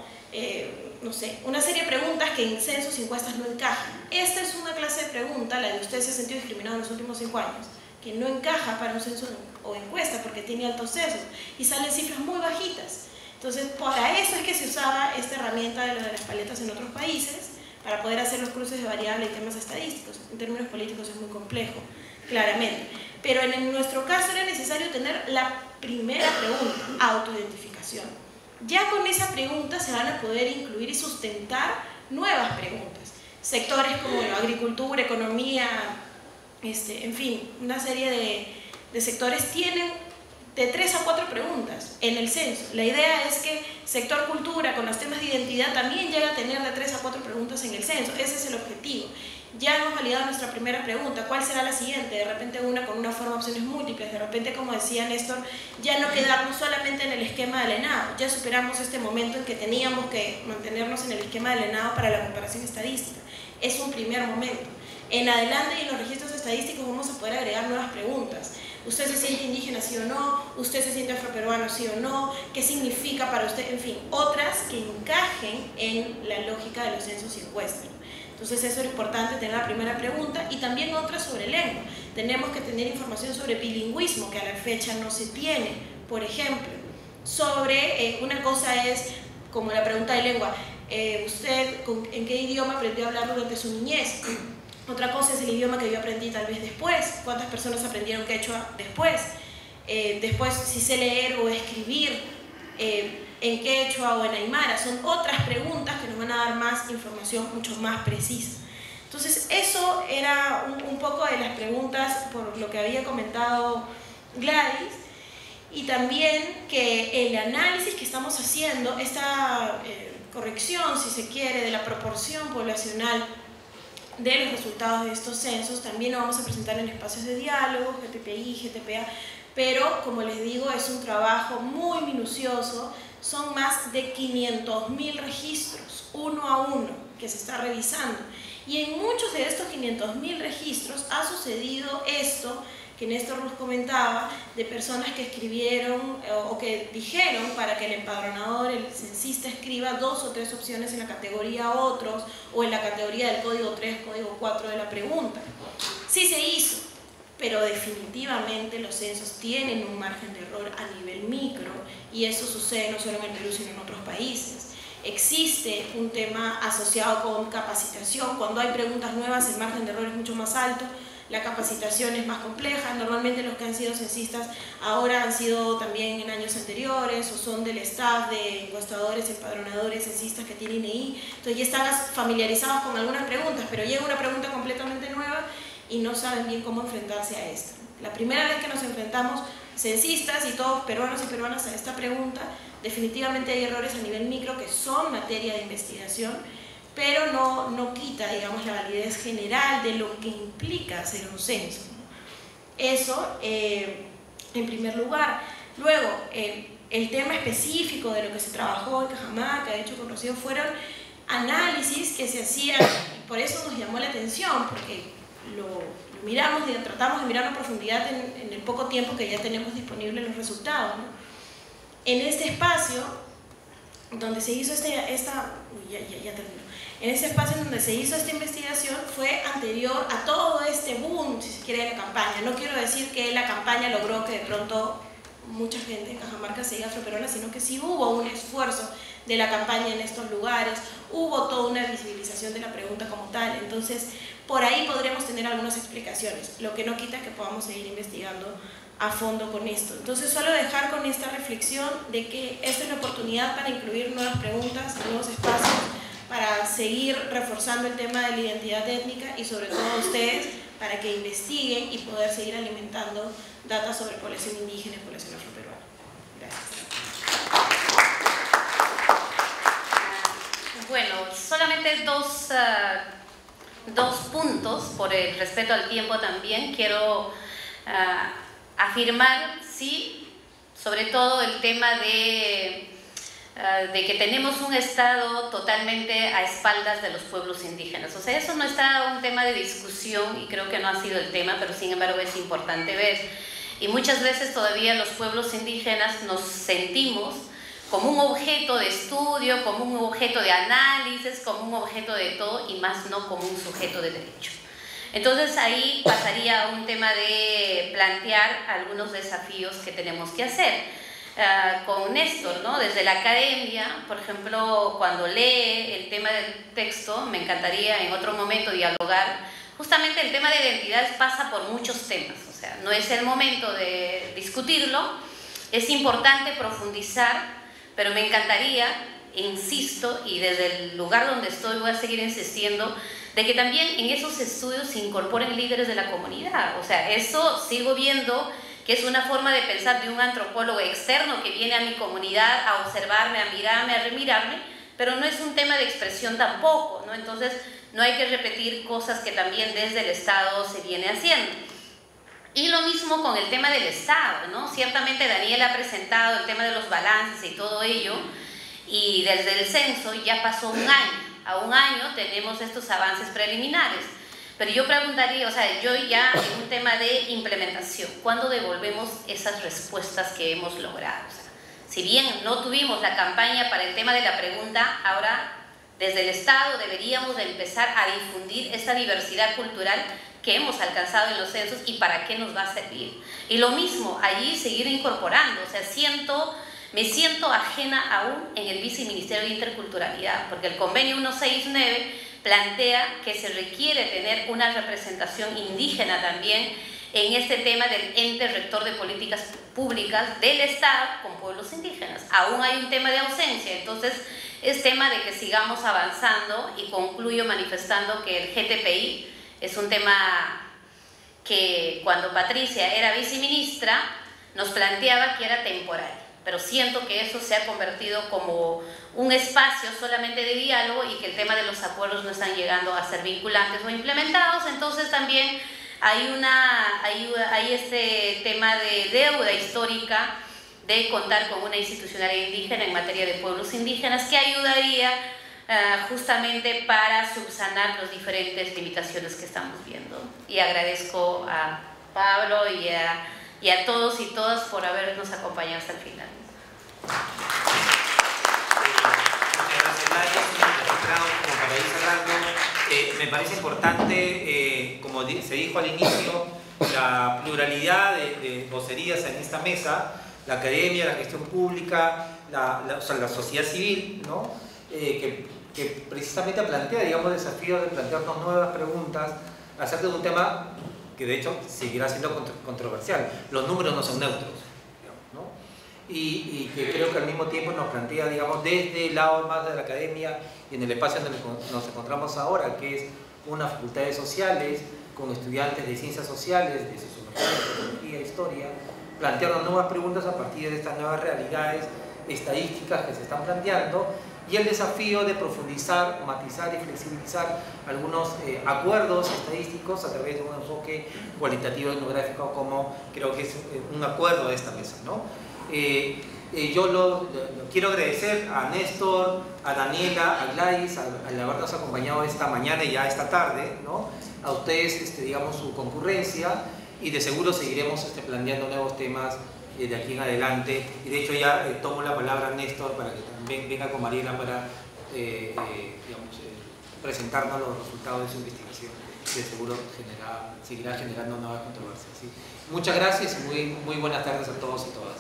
No sé, una serie de preguntas que en censos y encuestas no encajan. Esta es una clase de pregunta, la de usted se ha sentido discriminado en los últimos 5 años, que no encaja para un censo o encuesta porque tiene altos sesgos y salen cifras muy bajitas. Entonces, para eso es que se usaba esta herramienta de lo de las paletas en otros países, para poder hacer los cruces de variables y temas estadísticos. En términos políticos es muy complejo, claramente. Pero en nuestro caso era necesario tener la primera pregunta, autoidentificación. Ya con esa pregunta se van a poder incluir y sustentar nuevas preguntas. Sectores como la agricultura, economía, en fin, una serie de sectores tienen de 3 a 4 preguntas en el censo. La idea es que sector cultura con los temas de identidad también llega a tener de 3 a 4 preguntas en el censo. Ese es el objetivo. Ya hemos validado nuestra primera pregunta. ¿Cuál será la siguiente? De repente una con una forma de opciones múltiples. De repente, como decía Néstor, ya no quedarnos solamente en el esquema del ENAO. Ya superamos este momento en que teníamos que mantenernos en el esquema del ENAO para la comparación estadística. Es un primer momento. En adelante y en los registros estadísticos vamos a poder agregar nuevas preguntas. ¿Usted se siente indígena, sí o no? ¿Usted se siente afroperuano, sí o no? ¿Qué significa para usted? En fin, otras que encajen en la lógica de los censos y encuestas. Entonces eso es importante, tener la primera pregunta, y también otras sobre lengua. Tenemos que tener información sobre bilingüismo, que a la fecha no se tiene. Por ejemplo, sobre una cosa es, como la pregunta de lengua, ¿usted en qué idioma aprendió a hablar durante su niñez? Otra cosa es el idioma que yo aprendí tal vez después. ¿Cuántas personas aprendieron quechua después? Después, si sé leer o escribir en quechua o en aymara. Son otras preguntas que nos van a dar más información mucho más precisa. Entonces, eso era un poco de las preguntas por lo que había comentado Gladys. Y también que el análisis que estamos haciendo, esta corrección, si se quiere, de la proporción poblacional de los resultados de estos censos, también lo vamos a presentar en espacios de diálogo, GTPI, GTPA, pero como les digo, es un trabajo muy minucioso. Son más de 500.000 registros, uno a uno, que se está revisando. Y en muchos de estos 500.000 registros ha sucedido esto que Néstor nos comentaba, de personas que escribieron o que dijeron para que el empadronador, el censista, escriba 2 o 3 opciones en la categoría otros o en la categoría del código 3, código 4 de la pregunta. Sí se hizo, pero definitivamente los censos tienen un margen de error a nivel micro, y eso sucede no solo en el Perú sino en otros países. Existe un tema asociado con capacitación. Cuando hay preguntas nuevas el margen de error es mucho más alto. La capacitación es más compleja. Normalmente los que han sido censistas ahora han sido también en años anteriores o son del staff de encuestadores, empadronadores, censistas que tienen INEI. Entonces ya están familiarizados con algunas preguntas, pero llega una pregunta completamente nueva y no saben bien cómo enfrentarse a esto. La primera vez que nos enfrentamos censistas y todos peruanos y peruanas a esta pregunta, definitivamente hay errores a nivel micro que son materia de investigación, pero no quita, digamos, la validez general de lo que implica hacer un censo, ¿no? Eso, en primer lugar. Luego, el tema específico de lo que se trabajó en Cajamarca, de hecho con Rocío, fueron análisis que se hacían, y por eso nos llamó la atención, porque lo miramos y tratamos de mirar a profundidad en el poco tiempo que ya tenemos disponible los resultados, ¿no? En este espacio donde se hizo en ese espacio donde se hizo esta investigación fue anterior a todo este boom, si se quiere, de la campaña. No quiero decir que la campaña logró que de pronto mucha gente en Cajamarca se diga afroperuana, sino que sí hubo un esfuerzo de la campaña en estos lugares, hubo toda una visibilización de la pregunta como tal. Entonces, por ahí podremos tener algunas explicaciones, lo que no quita que podamos seguir investigando a fondo con esto. Entonces, solo dejar con esta reflexión de que esta es la oportunidad para incluir nuevas preguntas, nuevos espacios, para seguir reforzando el tema de la identidad étnica y sobre todo ustedes para que investiguen y poder seguir alimentando datos sobre población indígena y población afroperuana. Gracias. Bueno, solamente dos puntos, por el respeto al tiempo también. Quiero afirmar, sí, sobre todo el tema de que tenemos un Estado totalmente a espaldas de los pueblos indígenas. O sea, eso no está un tema de discusión y creo que no ha sido el tema, pero sin embargo es importante ver. Y muchas veces todavía los pueblos indígenas nos sentimos como un objeto de estudio, como un objeto de análisis, como un objeto de todo y más no como un sujeto de derecho. Entonces ahí pasaría a un tema de plantear algunos desafíos que tenemos que hacer. Con Néstor, ¿no? Desde la academia, por ejemplo, cuando lee el tema del texto, me encantaría en otro momento dialogar. Justamente el tema de identidades pasa por muchos temas, o sea, no es el momento de discutirlo, Es importante profundizar, pero me encantaría, insisto, y desde el lugar donde estoy voy a seguir insistiendo, de que también en esos estudios se incorporen líderes de la comunidad. O sea, eso sigo viendo que es una forma de pensar de un antropólogo externo que viene a mi comunidad a observarme, a mirarme, a remirarme, pero no es un tema de expresión tampoco, ¿no? Entonces, no hay que repetir cosas que también desde el Estado se viene haciendo. Y lo mismo con el tema del Estado, ¿no? Ciertamente Daniel ha presentado el tema de los balances y todo ello, y desde el censo ya pasó un año. A un año tenemos estos avances preliminares. Pero yo preguntaría, o sea, yo ya en un tema de implementación, ¿cuándo devolvemos esas respuestas que hemos logrado? O sea, si bien no tuvimos la campaña para el tema de la pregunta, ahora desde el Estado deberíamos de empezar a difundir esta diversidad cultural que hemos alcanzado en los censos y para qué nos va a servir. Y lo mismo, allí seguir incorporando, o sea, me siento ajena aún en el Viceministerio de Interculturalidad, porque el convenio 169 plantea que se requiere tener una representación indígena también en este tema del ente rector de políticas públicas del Estado con pueblos indígenas. Aún hay un tema de ausencia, entonces es tema de que sigamos avanzando, y concluyo manifestando que el GTPI es un tema que cuando Patricia era viceministra nos planteaba que era temporal, pero siento que eso se ha convertido como un espacio solamente de diálogo y que el tema de los acuerdos no están llegando a ser vinculantes o implementados. Entonces también hay este tema de deuda histórica de contar con una institucionalidad indígena en materia de pueblos indígenas que ayudaría justamente para subsanar las diferentes limitaciones que estamos viendo. Y agradezco a Pablo y a todos y todas por habernos acompañado hasta el final. Muchas gracias, como para ir cerrando, me parece importante, como se dijo al inicio, la pluralidad de vocerías en esta mesa, la academia, la gestión pública, la sociedad civil, ¿no? Que precisamente plantea, digamos, el desafío de plantearnos nuevas preguntas acerca de un tema que de hecho seguirá siendo controversial. Los números no son neutros, digamos, ¿no? Y que creo que al mismo tiempo nos plantea, digamos, desde el lado más de la academia y en el espacio donde nos encontramos ahora, que es unas facultades sociales con estudiantes de ciencias sociales, de sociología, historia, plantearnos nuevas preguntas a partir de estas nuevas realidades estadísticas que se están planteando, y el desafío de profundizar, matizar y flexibilizar algunos acuerdos estadísticos a través de un enfoque cualitativo etnográfico, como creo que es un acuerdo de esta mesa, ¿no? Yo quiero agradecer a Néstor, a Daniela, a Gladys, al habernos acompañado esta mañana y ya esta tarde, ¿no? A ustedes, digamos, su concurrencia, y de seguro seguiremos planteando nuevos temas de aquí en adelante. Y de hecho ya tomo la palabra a Néstor para que también venga con Mariela para digamos, presentarnos los resultados de su investigación. De seguro seguirá generando nuevas controversias, ¿sí? Muchas gracias y muy buenas tardes a todos y todas.